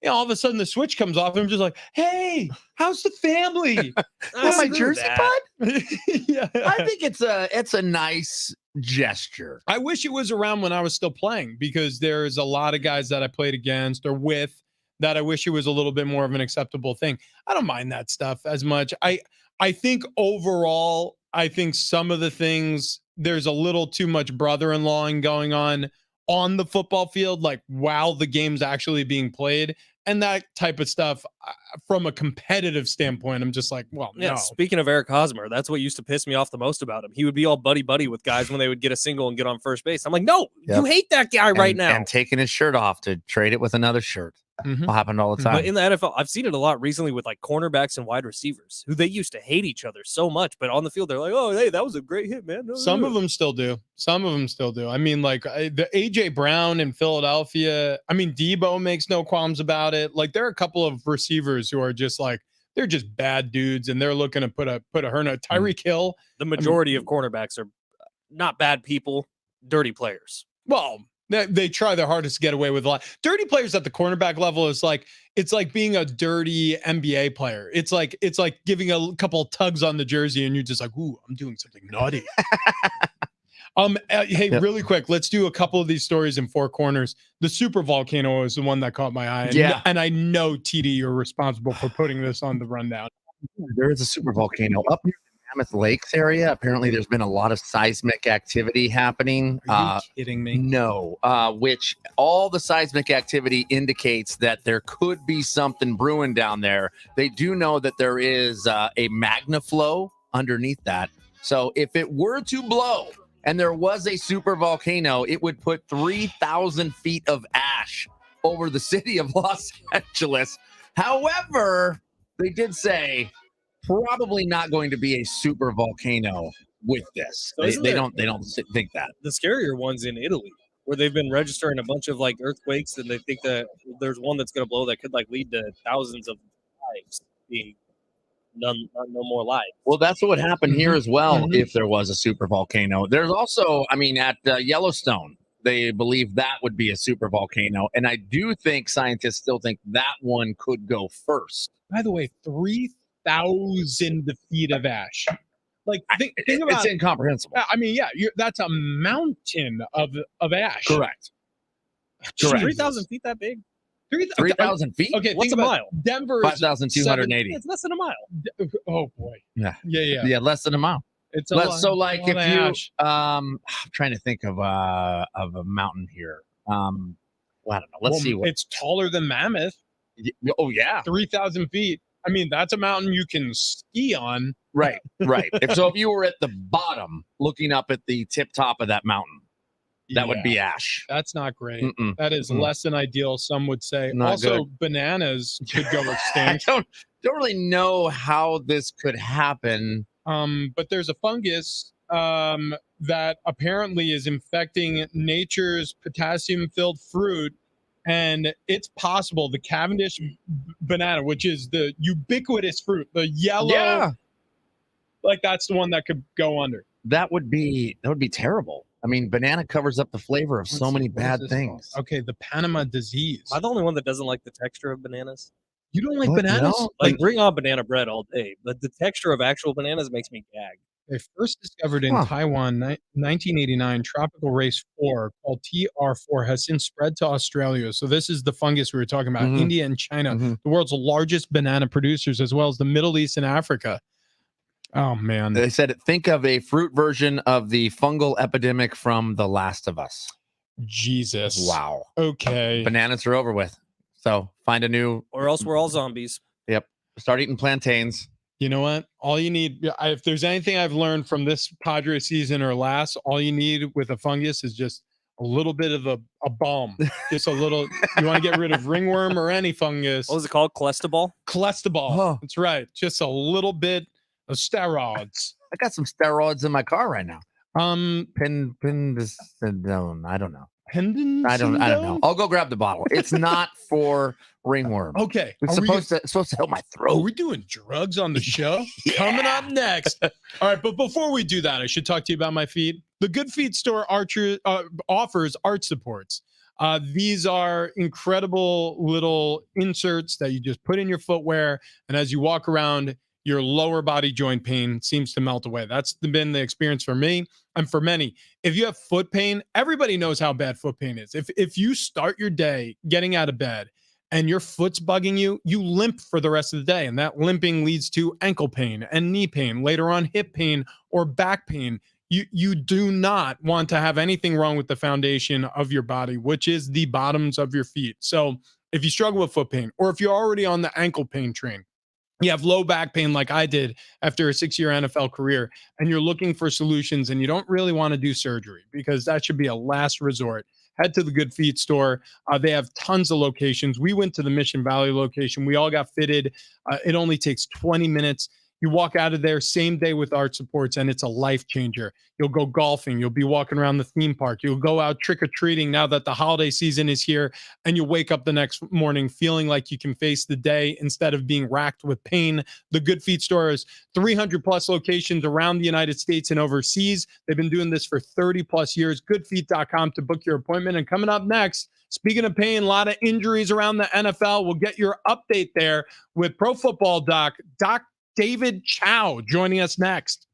all of a sudden the switch comes off and I'm just like, hey, how's the family? My jersey, bud? Yeah. I think it's a nice gesture. I wish it was around when I was still playing, because there's a lot of guys that I played against or with that I wish it was a little bit more of an acceptable thing. I don't mind that stuff as much. I think overall, I think some of the things, there's a little too much brother-in-lawing going on the football field, like while the game's actually being played. And that type of stuff, from a competitive standpoint, I'm just like, well, no. Speaking of Eric Hosmer, that's what used to piss me off the most about him. He would be all buddy-buddy with guys when they would get a single and get on first base. I'm like, no, you hate that guy right now. And taking his shirt off to trade it with another shirt. Will happen all the time. But in the NFL, I've seen it a lot recently with like cornerbacks and wide receivers who they used to hate each other so much, but on the field they're like, "Oh, hey, that was a great hit, man." Some of them still do. I mean, like the AJ Brown in Philadelphia. I mean, Debo makes no qualms about it. Like, there are a couple of receivers who are just like, they're just bad dudes, and they're looking to put a hurna. Tyreek Hill. The majority of cornerbacks are not bad people, dirty players. Well, they try their hardest to get away with a lot. Dirty players at the cornerback level is like, it's like being a dirty NBA player. It's like giving a couple of tugs on the jersey and you're just like, ooh, I'm doing something naughty. Hey, really quick, let's do a couple of these stories in four corners. The super volcano is the one that caught my eye. And I know, TD, you're responsible for putting this on the rundown. There is a super volcano up near the Mammoth Lakes area. Apparently, there's been a lot of seismic activity happening. Are you kidding me? No, which all the seismic activity indicates that there could be something brewing down there. They do know that there is a magna flow underneath that. So if it were to blow and there was a super volcano, it would put 3,000 feet of ash over the city of Los Angeles. However, they did say probably not going to be a super volcano with this. So They don't think that. The scarier one's in Italy, where they've been registering a bunch of like earthquakes, and they think that there's one that's going to blow that could like lead to thousands of lives being no more lives. Well, that's what would happen here as well if there was a super volcano. There's also, I mean, at Yellowstone, they believe that would be a super volcano, and I do think scientists still think that one could go first. By the way, 3,000 feet of ash. Like, think about it's incomprehensible. I mean, yeah, that's a mountain of ash. Correct. 3,000 feet that big? 3,000 feet? Okay, what's a mile? Denver 5,280. It's less than a mile. Oh boy. Yeah. Yeah. Less than a mile. It's a lot, so like if you I'm trying to think of a mountain here. Well, I don't know. Let's see what it's taller than Mammoth. Oh yeah. 3,000 feet. I mean, that's a mountain you can ski on. Right. If you were at the bottom looking up at the tip top of that mountain, That would Yeah, be ash. that's not great. Mm-mm. That is Mm-mm. less than ideal, some would say. Not Also, good. bananas could go I extinct. don't really know how this could happen. But there's a fungus that apparently is infecting nature's potassium-filled fruit, and it's possible the Cavendish banana, which is the ubiquitous fruit, the yellow, Yeah, like that's the one that could go under. that would be terrible. I mean, banana covers up the flavor of so Let's see, many what is bad this things. called? Okay, the Panama disease. Am I the only one that doesn't like the texture of bananas? You don't like What? bananas? No? Like, bring on banana bread all day, but the texture of actual bananas makes me gag. They first discovered in Huh. Taiwan, 1989, tropical race 4 called TR4 has since spread to Australia. So this is the fungus we were talking about. Mhm. India and China, Mhm. the world's largest banana producers, as well as the Middle East and Africa. Oh man, They said, think of a fruit version of the fungal epidemic from The Last of Us. Jesus. Wow. Okay. Bananas are over with. So find a new. Or else we're all zombies. Yep. Start eating plantains. You know what? All you need, if there's anything I've learned from this Padre season or last, all you need with a fungus is just a little bit of a balm. Just a little. You want to get rid of ringworm or any fungus. What was it called? Cholesterol? Cholesterol. Huh. That's right. Just a little bit of steroids. I got some steroids in my car right now. Um, Pendendone. I don't know. Hendon I don't know. syndrome? I'll go grab the bottle. It's not for ringworm. Okay. It's supposed to help my Are throat. we doing drugs on the show? Coming up next. All right, but before we do that, I should talk to you about my feet. The Good Feet store offers arch supports. These are incredible little inserts that you just put in your footwear, and as you walk around, your lower body joint pain seems to melt away. That's been the experience for me and for many. If you have foot pain, everybody knows how bad foot pain is. If you start your day getting out of bed and your foot's bugging you, you limp for the rest of the day. And that limping leads to ankle pain and knee pain, later on hip pain or back pain. You do not want to have anything wrong with the foundation of your body, which is the bottoms of your feet. So if you struggle with foot pain, or if you're already on the ankle pain train, you have low back pain like I did after a 6-year NFL career, and you're looking for solutions and you don't really want to do surgery because that should be a last resort, head to the Good Feet store. They have tons of locations. We went to the Mission Valley location. We all got fitted. It only takes 20 minutes. You walk out of there same day with arch supports, and it's a life changer. You'll go golfing. You'll be walking around the theme park. You'll go out trick-or-treating now that the holiday season is here, and you'll wake up the next morning feeling like you can face the day instead of being racked with pain. The Good Feet store has 300 plus locations around the United States and overseas. They've been doing this for 30 plus years. Goodfeet.com to book your appointment. And coming up next, speaking of pain, a lot of injuries around the NFL. We'll get your update there with Pro Football Doc David Chow joining us next.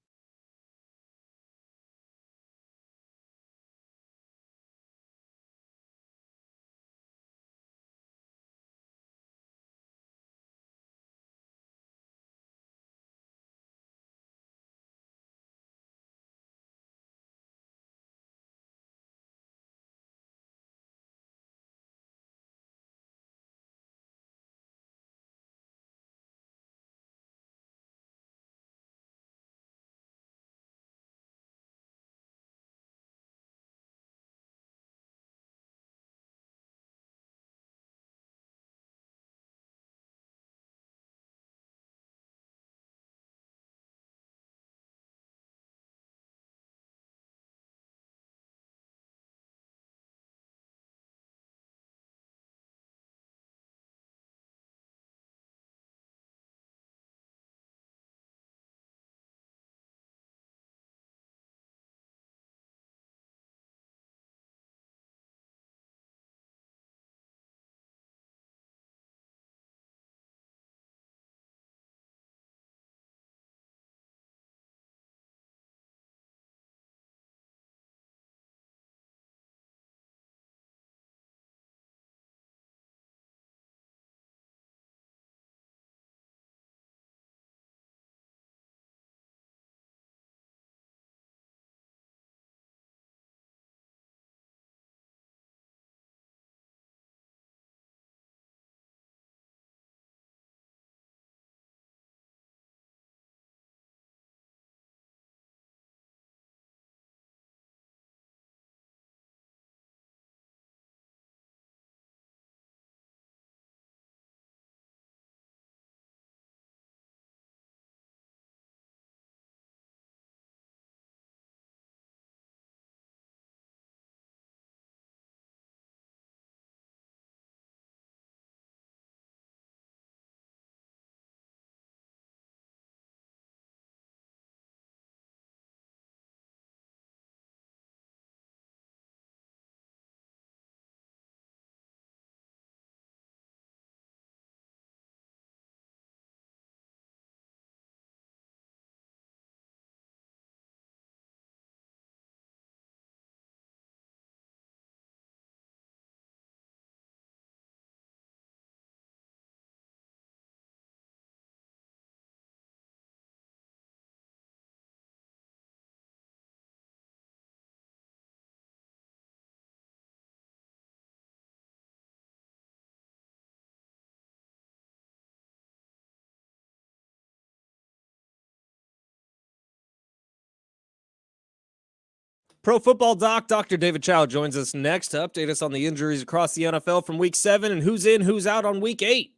Pro Football Doc, Dr. David Chow joins us next to update us on the injuries across the NFL from Week 7 and who's in, who's out on Week 8.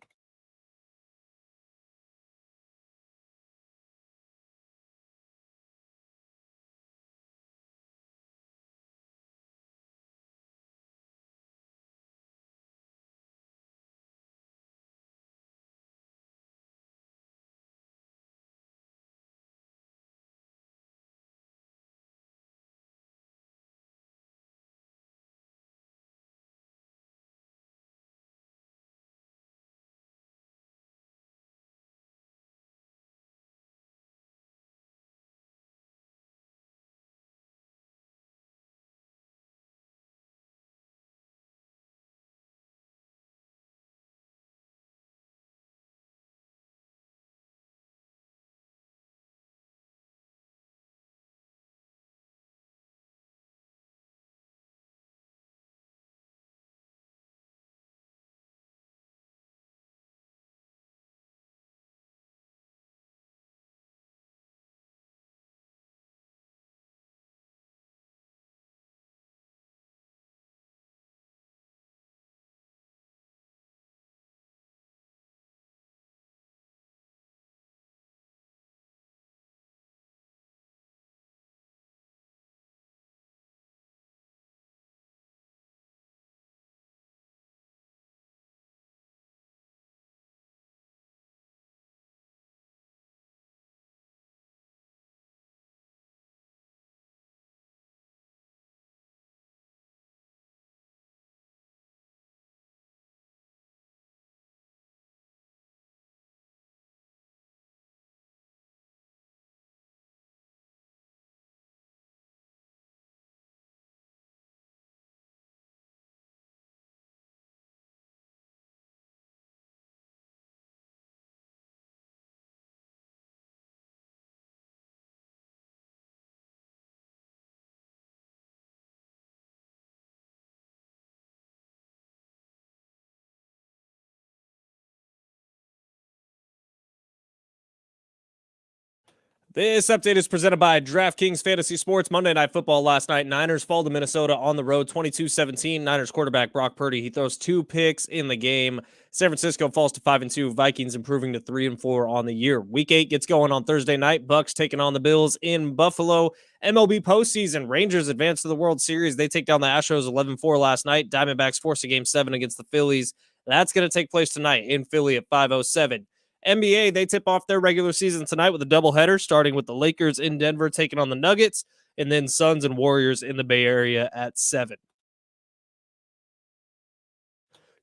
This update is presented by DraftKings Fantasy Sports. Monday Night Football last night. Niners fall to Minnesota on the road 22-17. Niners quarterback Brock Purdy, he throws 2 picks in the game. San Francisco falls to 5-2. Vikings improving to 3-4 on the year. Week 8 gets going on Thursday night. Bucks taking on the Bills in Buffalo. MLB postseason. Rangers advance to the World Series. They take down the Astros 11-4 last night. Diamondbacks force a Game 7 against the Phillies. That's going to take place tonight in Philly at 5:07. NBA, they tip off their regular season tonight with a doubleheader, starting with the Lakers in Denver taking on the Nuggets, and then Suns and Warriors in the Bay Area at 7.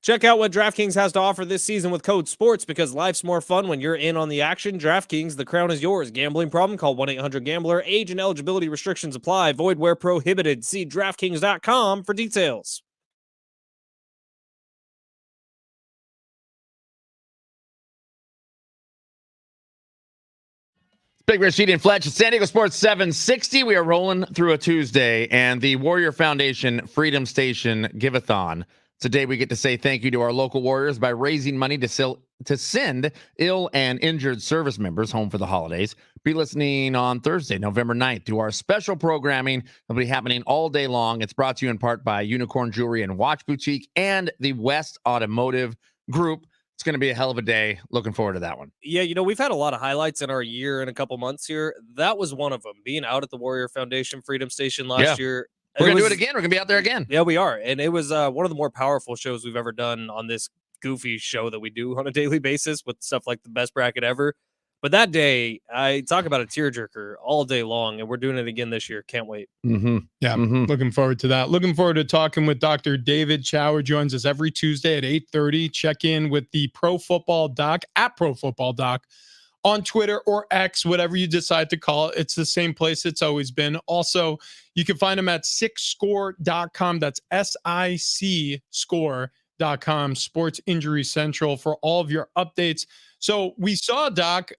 Check out what DraftKings has to offer this season with code SPORTS because life's more fun when you're in on the action. DraftKings, the crown is yours. Gambling problem? Call 1-800-GAMBLER. Age and eligibility restrictions apply. Void where prohibited. See DraftKings.com for details. Big Rashid and Fletch, San Diego Sports 760. We are rolling through a Tuesday, and the Warrior Foundation Freedom Station Give-a-thon. Today, we get to say thank you to our local Warriors by raising money to send ill and injured service members home for the holidays. Be listening on Thursday, November 9th, to our special programming that'll be happening all day long. It's brought to you in part by Unicorn Jewelry and Watch Boutique and the West Automotive Group. It's going to be a hell of a day. Looking forward to that one. Yeah, we've had a lot of highlights in our year and a couple months here. That was one of them, being out at the Warrior Foundation Freedom Station last year. We're going to do it again. We're going to be out there again. Yeah, we are. And it was one of the more powerful shows we've ever done on this goofy show that we do on a daily basis with stuff like the best bracket ever. But that day, I talk about a tearjerker all day long, and we're doing it again this year. Can't wait. Mm-hmm. Yeah, looking forward to that. Looking forward to talking with Dr. David Chow, who joins us every Tuesday at 8:30. Check in with the Pro Football Doc at Pro Football Doc on Twitter or X, whatever you decide to call it. It's the same place it's always been. Also, you can find him at sickscore.com. That's SIC score.com, Sports Injury Central, for all of your updates. So we saw, Doc,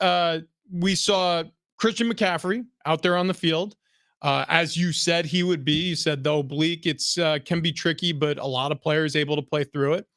we saw Christian McCaffrey out there on the field. As you said he would be. You said the oblique, it's can be tricky, but a lot of players able to play through it.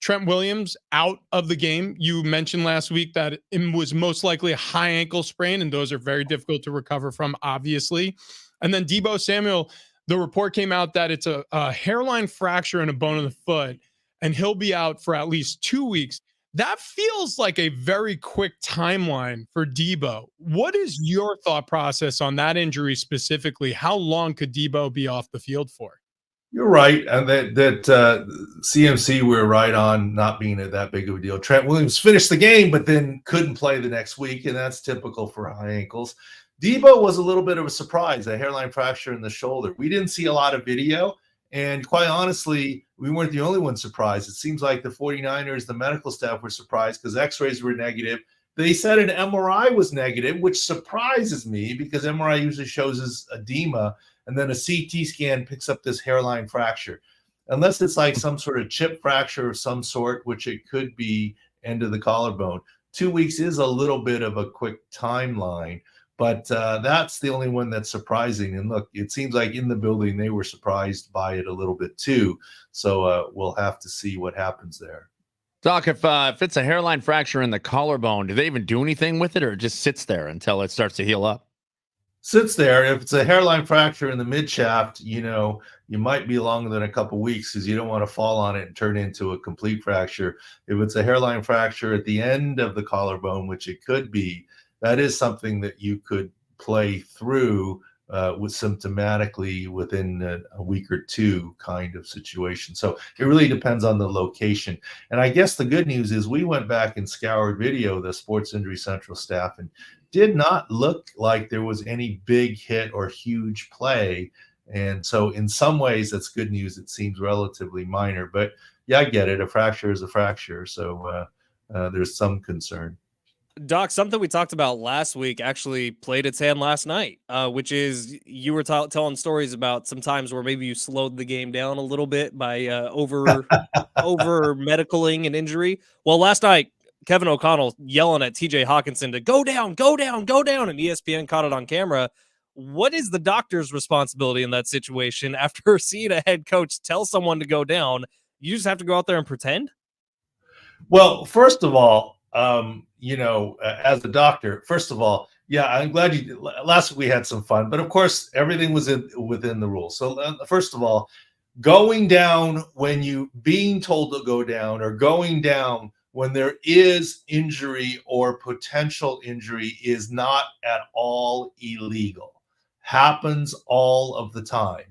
Trent Williams out of the game. You mentioned last week that it was most likely a high ankle sprain, and those are very difficult to recover from, obviously. And then Deebo Samuel, the report came out that it's a hairline fracture in a bone in the foot, and he'll be out for at least 2 weeks. That feels like a very quick timeline for Deebo. What is your thought process on that injury specifically? How long could Deebo be off the field for? You're right, and that CMC we're right on not being that big of a deal. Trent Williams finished the game, but then couldn't play the next week, and that's typical for high ankles. Deebo was a little bit of a surprise, a hairline fracture in the shoulder. We didn't see a lot of video, and quite honestly, we weren't the only ones surprised. It seems like the 49ers, the medical staff were surprised because x-rays were negative. They said an MRI was negative, which surprises me because MRI usually shows us edema, and then a CT scan picks up this hairline fracture. Unless it's like some sort of chip fracture of some sort, which it could be end of the collarbone. 2 weeks is a little bit of a quick timeline, but that's the only one that's surprising. And look, it seems like in the building, they were surprised by it a little bit too. So we'll have to see what happens there. Doc, if it's a hairline fracture in the collarbone, do they even do anything with it, or it just sits there until it starts to heal up? Sits there. If it's a hairline fracture in the mid shaft, you might be longer than a couple weeks because you don't want to fall on it and turn it into a complete fracture. If it's a hairline fracture at the end of the collarbone, which it could be, that is something that you could play through with symptomatically within a week or two kind of situation. So it really depends on the location. And I guess the good news is we went back and scoured video, the Sports Injury Central staff, and did not look like there was any big hit or huge play. And so in some ways, that's good news. It seems relatively minor, but yeah, I get it. A fracture is a fracture. So there's some concern. Doc, something we talked about last week actually played its hand last night, which is you were telling stories about some times where maybe you slowed the game down a little bit by over medicaling an injury. Well, last night, Kevin O'Connell yelling at TJ Hawkinson to go down, go down, go down, and ESPN caught it on camera. What is the doctor's responsibility in that situation after seeing a head coach tell someone to go down? You just have to go out there and pretend? Well, first of all, as a doctor, first of all, yeah, I'm glad last week we had some fun, but of course, everything was within the rules. So first of all, going down when you being told to go down or going down when there is injury or potential injury is not at all illegal. Happens all of the time.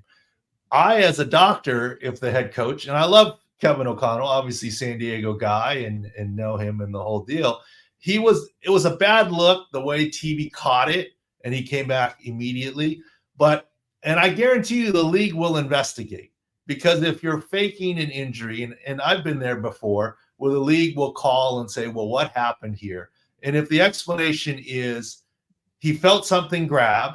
I, as a doctor, if the head coach, and I love Kevin O'Connell, obviously San Diego guy and know him and the whole deal. It was a bad look the way TV caught it, and he came back immediately. And I guarantee you the league will investigate, because if you're faking an injury, and I've been there before, where the league will call and say, well, what happened here? And if the explanation is he felt something grab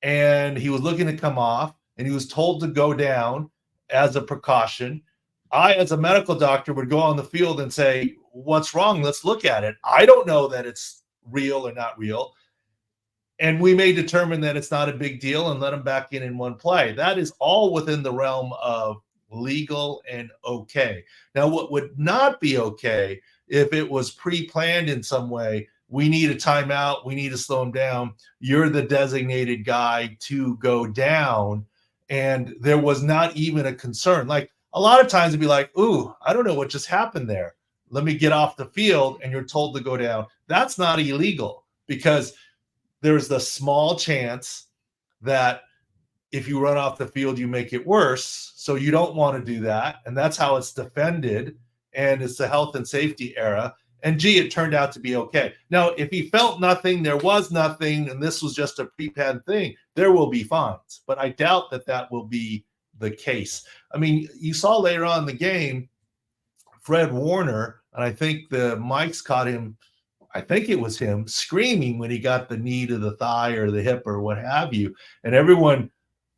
and he was looking to come off and he was told to go down as a precaution, I, as a medical doctor, would go on the field and say, what's wrong? Let's look at it. I don't know that it's real or not real. And we may determine that it's not a big deal and let him back in one play. That is all within the realm of legal and okay. Now, what would not be okay if it was pre-planned in some way? We need a timeout. We need to slow him down. You're the designated guy to go down. And there was not even a concern. Like, a lot of times it'd be like, ooh, I don't know what just happened there. Let me get off the field, and you're told to go down. That's not illegal, because there's the small chance that if you run off the field, you make it worse. So you don't want to do that. And that's how it's defended. And it's the health and safety era. And gee, it turned out to be okay. Now, if he felt nothing, there was nothing, and this was just a pre-planned thing, there will be fines. But I doubt that will be the case. I mean, you saw later on in the game, Fred Warner, and I think the mics caught him, I think it was him, screaming when he got the knee to the thigh or the hip or what have you. And everyone,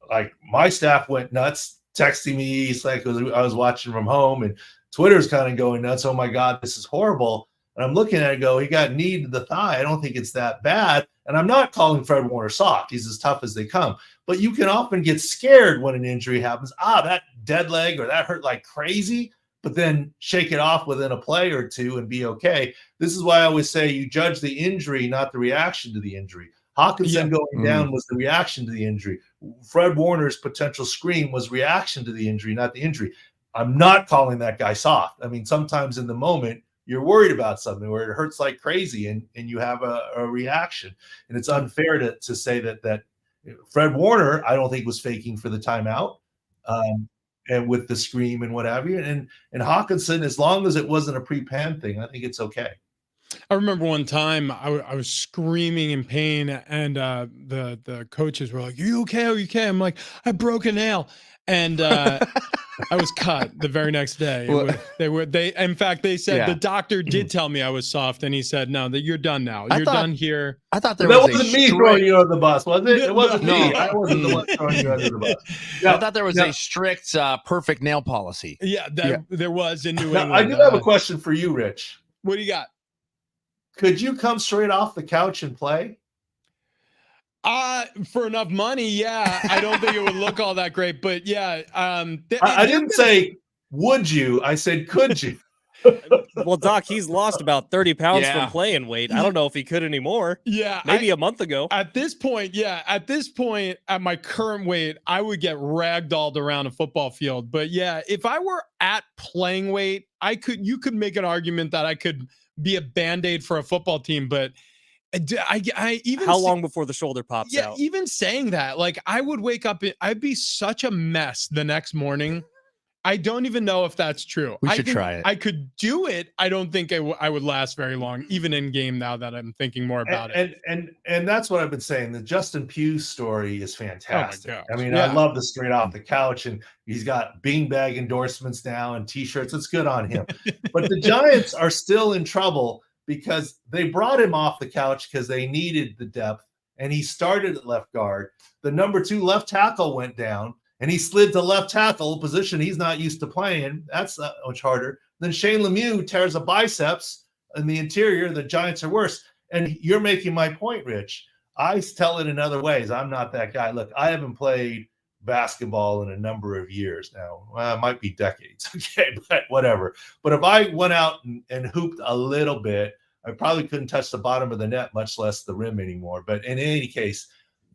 like my staff, went nuts, texting me. It's like I was watching from home, and Twitter's kind of going nuts. Oh my God, this is horrible. And I'm looking at it, go, he got knee to the thigh. I don't think it's that bad. And I'm not calling Fred Warner soft. He's as tough as they come. But you can often get scared when an injury happens. That dead leg or that hurt like crazy, but then shake it off within a play or two and be okay. This is why I always say you judge the injury, not the reaction to the injury. Hawkinson going Mm. down was the reaction to the injury. Fred Warner's potential scream was reaction to the injury, not the injury. I'm not calling that guy soft. I mean, sometimes in the moment, you're worried about something where it hurts like crazy and you have a reaction. And it's unfair to say that Fred Warner, I don't think, was faking for the timeout. And with the scream and what have you. And Hawkinson, as long as it wasn't a pre-pan thing, I think it's okay. I remember one time I was screaming in pain, and the coaches were like, "Are you okay? Are you okay?" I'm like, "I broke a nail," and I was cut the very next day. In fact, they said the doctor did tell me I was soft, and he said, "No, that you're done now. You're done here." I thought that wasn't me throwing you under the bus, was it? It wasn't me. I wasn't the one throwing you under the bus. I thought there was a strict, perfect nail policy. Yeah, there was in New Now, England. I do have a question for you, Rich. What do you got? Could you come straight off the couch and play? For enough money, yeah. I don't think it would look all that great, but yeah. I didn't say would you. I said could you. Well, Doc, he's lost about 30 pounds from playing weight. I don't know if he could anymore. Yeah. Maybe a month ago. At this point, at my current weight, I would get ragdolled around a football field. But yeah, if I were at playing weight, you could make an argument that I could be a Band-Aid for a football team. But I even how long before the shoulder pops out? Yeah, even saying that, like, I would wake up, I'd be such a mess the next morning. I don't even know if that's true. We should try it. I could do it. I don't think I would last very long, even in game, now that I'm thinking more about it. And that's what I've been saying. The Justin Pugh story is fantastic. gosh. I mean, I love the straight off the couch, and he's got beanbag endorsements now and t-shirts. It's good on him. But the Giants are still in trouble because they brought him off the couch because they needed the depth, and he started at left guard. The number 2 left tackle went down, and he slid to left tackle, a position he's not used to playing. That's not much harder. Then Shane Lemieux tears a biceps in the interior. The Giants are worse. And you're making my point, Rich. I tell it in other ways. I'm not that guy. Look, I haven't played basketball in a number of years now. Well, it might be decades. Okay, but whatever. But if I went out and hooped a little bit, I probably couldn't touch the bottom of the net, much less the rim anymore. But in any case,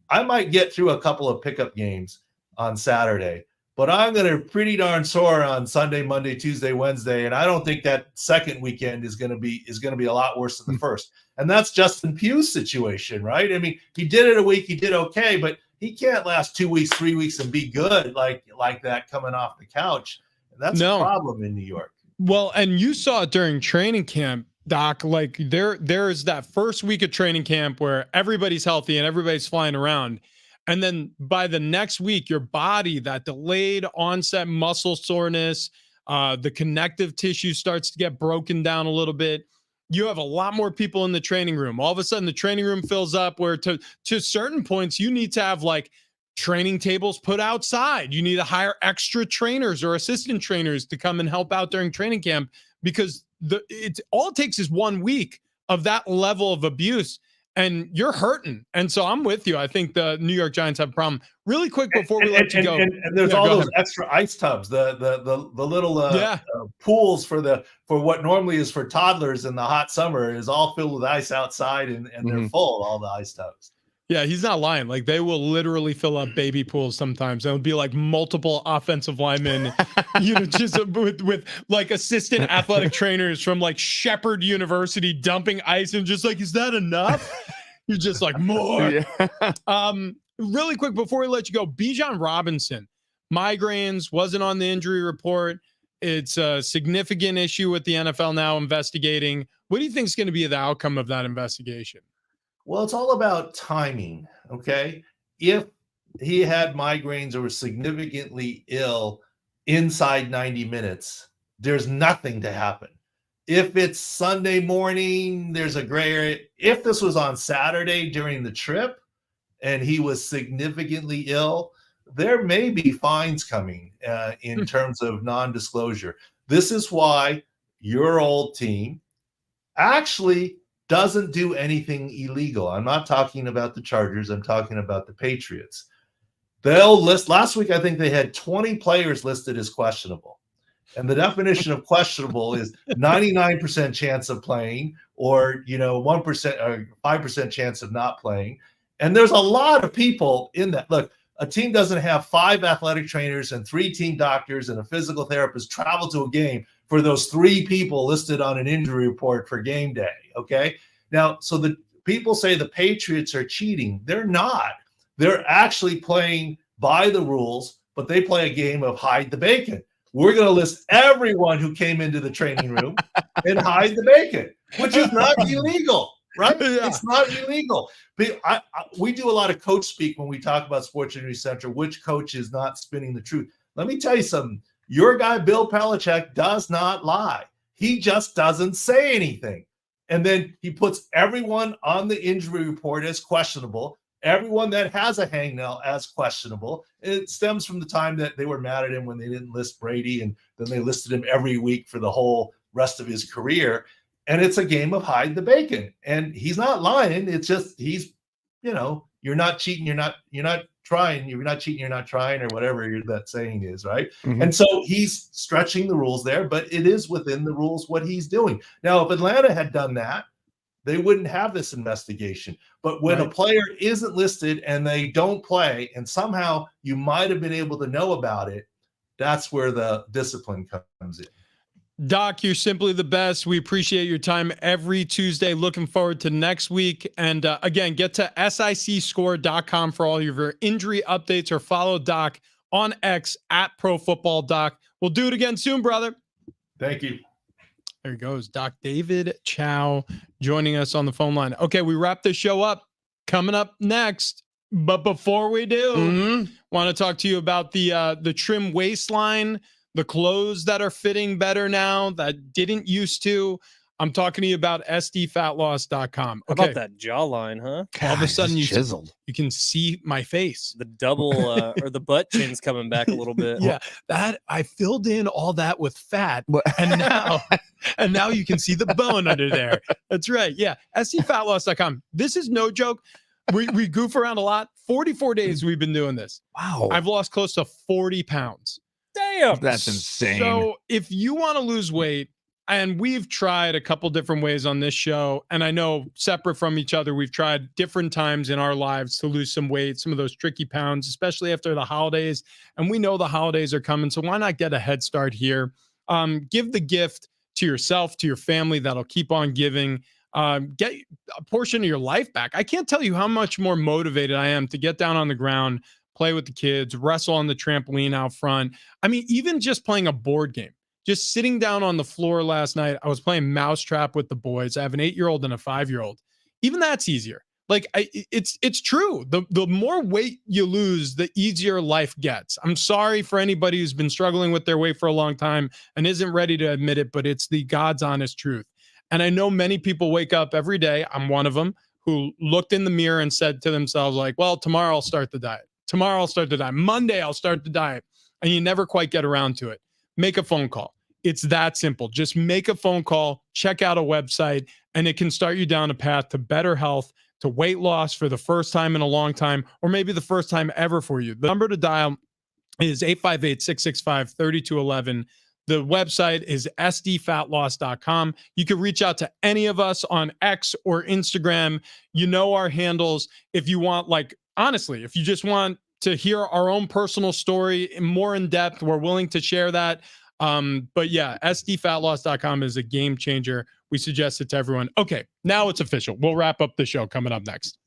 I might get through a couple of pickup games on Saturday, but I'm going to pretty darn sore on Sunday, Monday, Tuesday, Wednesday, and I don't think that second weekend is going to be a lot worse than the first. And that's Justin Pugh's situation, right? I mean, he did it a week, he did okay, but he can't last 2 weeks, 3 weeks and be good like that coming off the couch. And that's a problem in New York. Well, and you saw it during training camp, Doc. Like there's that first week of training camp where everybody's healthy and everybody's flying around. And then by the next week, your body, that delayed onset muscle soreness, the connective tissue starts to get broken down a little bit. You have a lot more people in the training room. All of a sudden, the training room fills up where to certain points, you need to have like training tables put outside. You need to hire extra trainers or assistant trainers to come and help out during training camp, because all it takes is 1 week of that level of abuse, and you're hurting. And so I'm with you. I think the New York Giants have a problem. Really quick before we let you go. And there's all those extra ice tubs, the little pools for what normally is for toddlers in the hot summer is all filled with ice outside, and they're full, all the ice tubs. Yeah, he's not lying. Like, they will literally fill up baby pools sometimes. It'll be like multiple offensive linemen, just with like assistant athletic trainers from like Shepherd University dumping ice, and just like, is that enough? You're just like, more. Yeah. Really quick before we let you go, Bijan Robinson, migraines, wasn't on the injury report. It's a significant issue with the NFL now investigating. What do you think is going to be the outcome of that investigation? Well, it's all about timing, okay? If he had migraines or was significantly ill inside 90 minutes, there's nothing to happen. If it's Sunday morning, there's a gray area. If this was on Saturday during the trip and he was significantly ill, there may be fines coming in terms of non-disclosure. This is why your old team actually doesn't do anything illegal. I'm not talking about the Chargers. I'm talking about the Patriots. They'll list, last week, I think they had 20 players listed as questionable. And the definition of questionable is 99% chance of playing, or 1% or 5% chance of not playing. And there's a lot of people in that. Look, a team doesn't have 5 athletic trainers and 3 team doctors and a physical therapist travel to a game for those 3 people listed on an injury report for game day. Okay. Now, so the people say the Patriots are cheating. They're not. They're actually playing by the rules, but they play a game of hide the bacon. We're going to list everyone who came into the training room and hide the bacon, which is not illegal, right? Yeah. It's not illegal. But we do a lot of coach speak when we talk about Sports Injury Center, which coach is not spinning the truth. Let me tell you something. Your guy, Bill Belichick, does not lie. He just doesn't say anything. And then he puts everyone on the injury report as questionable, everyone that has a hangnail as questionable. It stems from the time that they were mad at him when they didn't list Brady, and then they listed him every week for the whole rest of his career. And it's a game of hide the bacon. And he's not lying. It's just he's, you're not cheating, you're not trying, you're not cheating, you're not trying, or whatever that saying is, right? Mhm. And so he's stretching the rules there, but it is within the rules what he's doing. Now, if Atlanta had done that, they wouldn't have this investigation. But when a player isn't listed and they don't play, and somehow you might have been able to know about it, that's where the discipline comes in. Doc, you're simply the best. We appreciate your time every Tuesday. Looking forward to next week. And again, get to sicscore.com for all of your injury updates, or follow Doc on X at ProFootballDoc. We'll do it again soon, brother. Thank you. There he goes. Doc David Chow joining us on the phone line. Okay, we wrap this show up. Coming up next. But before we do, want to talk to you about the trim waistline, the clothes that are fitting better now that didn't used to. I'm talking to you about sdfatloss.com. How about that jawline, huh? All of a sudden you chiseled. You can see my face. The double or the butt chin's coming back a little bit. Yeah, that I filled in all that with fat, and now you can see the bone under there. That's right. Yeah, sdfatloss.com. This is no joke. We goof around a lot. 44 days we've been doing this. Wow. I've lost close to 40 pounds. Damn. That's insane. So if you want to lose weight, and we've tried a couple different ways on this show, and I know separate from each other, we've tried different times in our lives to lose some weight, some of those tricky pounds, especially after the holidays. And we know the holidays are coming, so why not get a head start here? Give the gift to yourself, to your family that'll keep on giving. Get a portion of your life back. I can't tell you how much more motivated I am to get down on the ground, play with the kids, wrestle on the trampoline out front. I mean, even just playing a board game. Just sitting down on the floor last night, I was playing Mousetrap with the boys. I have an 8-year-old and a 5-year-old. Even that's easier. Like it's true. The more weight you lose, the easier life gets. I'm sorry for anybody who's been struggling with their weight for a long time and isn't ready to admit it, but it's the God's honest truth. And I know many people wake up every day, I'm one of them, who looked in the mirror and said to themselves, like, well, tomorrow I'll start the diet. Tomorrow I'll start the diet. Monday I'll start the diet. And you never quite get around to it. Make a phone call. It's that simple. Just make a phone call, check out a website, and it can start you down a path to better health, to weight loss for the first time in a long time, or maybe the first time ever for you. The number to dial is 858-665-3211. The website is sdfatloss.com. You can reach out to any of us on X or Instagram. You know our handles. If you want, like, honestly, if you just want to hear our own personal story more in depth, we're willing to share that. But yeah, sdfatloss.com is a game changer. We suggest it to everyone. Okay, now it's official. We'll wrap up the show coming up next.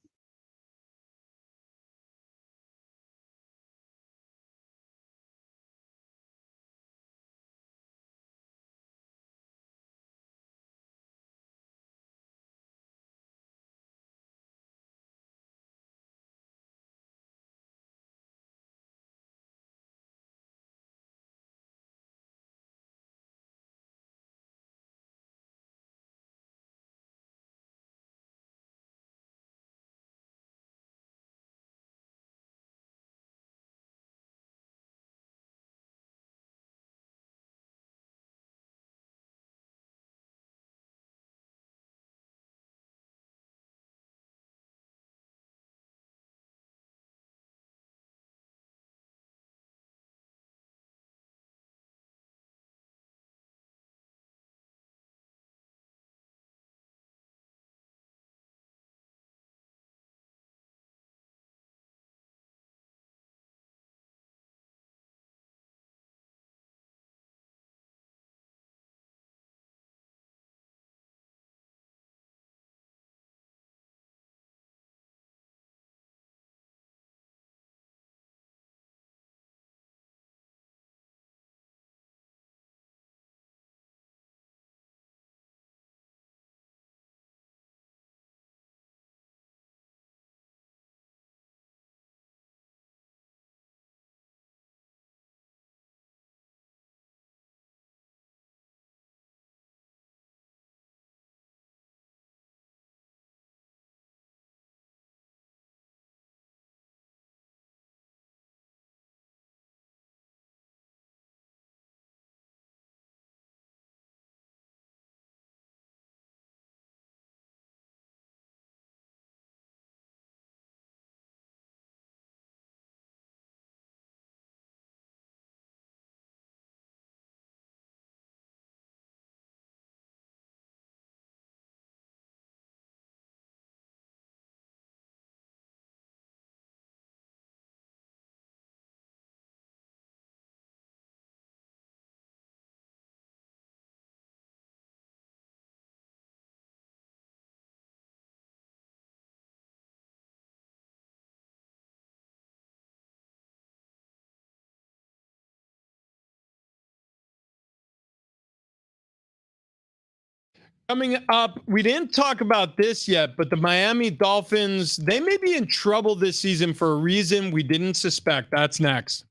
Coming up, we didn't talk about this yet, but the Miami Dolphins, they may be in trouble this season for a reason we didn't suspect. That's next.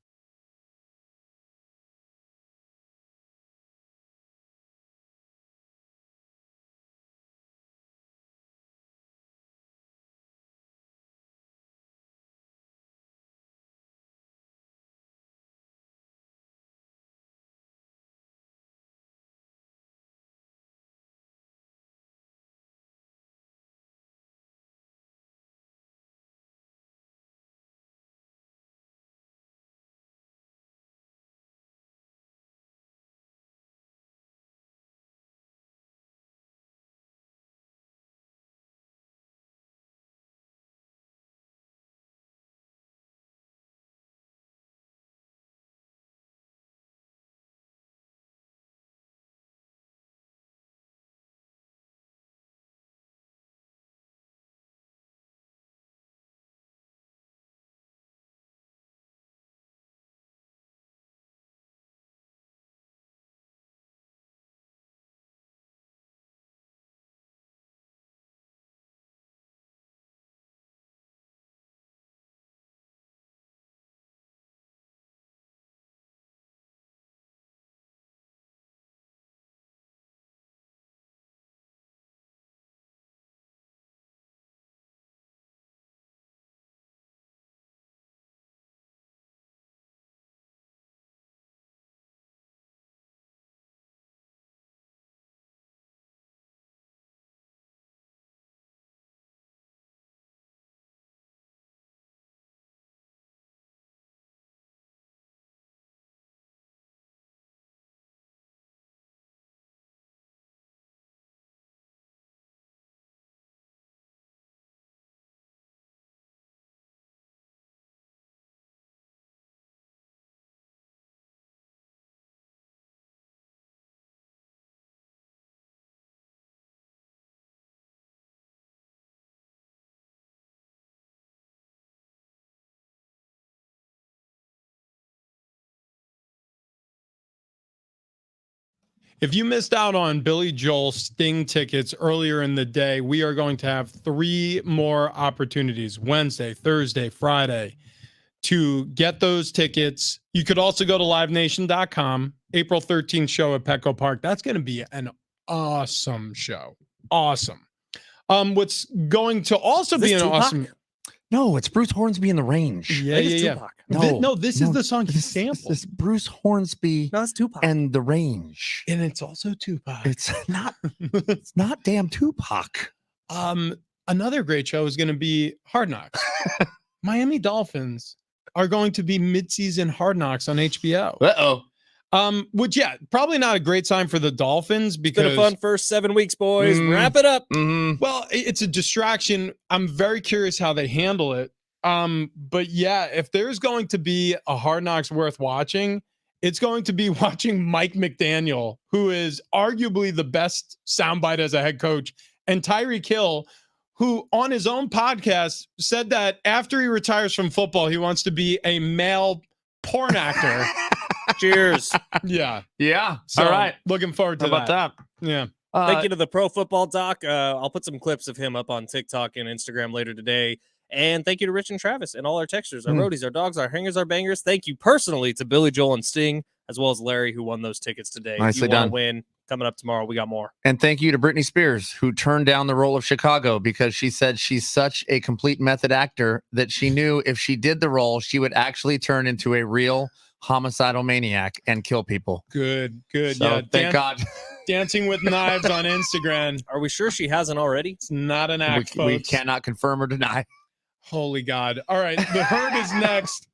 If you missed out on Billy Joel Sting tickets earlier in the day, we are going to have 3 more opportunities, Wednesday, Thursday, Friday, to get those tickets. You could also go to livenation.com, April 13th show at Petco Park. That's going to be an awesome show. Awesome. What's going to also be an awesome... No, it's Bruce Hornsby in the Range. Yeah. No, this is the song he sampled. This is Bruce Hornsby No, it's Tupac. and the Range. And it's also Tupac. It's not damn Tupac. Another great show is going to be Hard Knocks. Miami Dolphins are going to be midseason Hard Knocks on HBO. Which, probably not a great sign for the Dolphins because It's been a fun first 7 weeks, boys. Wrap it up. Well, it's a distraction. I'm very curious how they handle it. But yeah, if there's going to be a Hard Knocks worth watching, it's going to be watching Mike McDaniel, who is arguably the best soundbite as a head coach, and Tyreek Hill, who on his own podcast said that after he retires from football, he wants to be a male porn actor. Cheers. Yeah. All right. Looking forward to How about that? Yeah. Thank you to the Pro Football Doc. I'll put some clips of him up on TikTok and Instagram later today. And thank you to Rich and Travis and all our texters, our roadies, our dogs, our hangers, our bangers. Thank you personally to Billy Joel and Sting, as well as Larry, who won those tickets today. Nicely if you want done. to win, coming up tomorrow, we got more. And thank you to Britney Spears, who turned down the role of Chicago because she said she's such a complete method actor that she knew if she did the role, she would actually turn into a real homicidal maniac and kill people. Good. So, thank God. Dancing with Knives on Instagram. Are we sure she hasn't already? It's not an act, We folks. cannot confirm or deny. Holy God. All right. The Herd is next.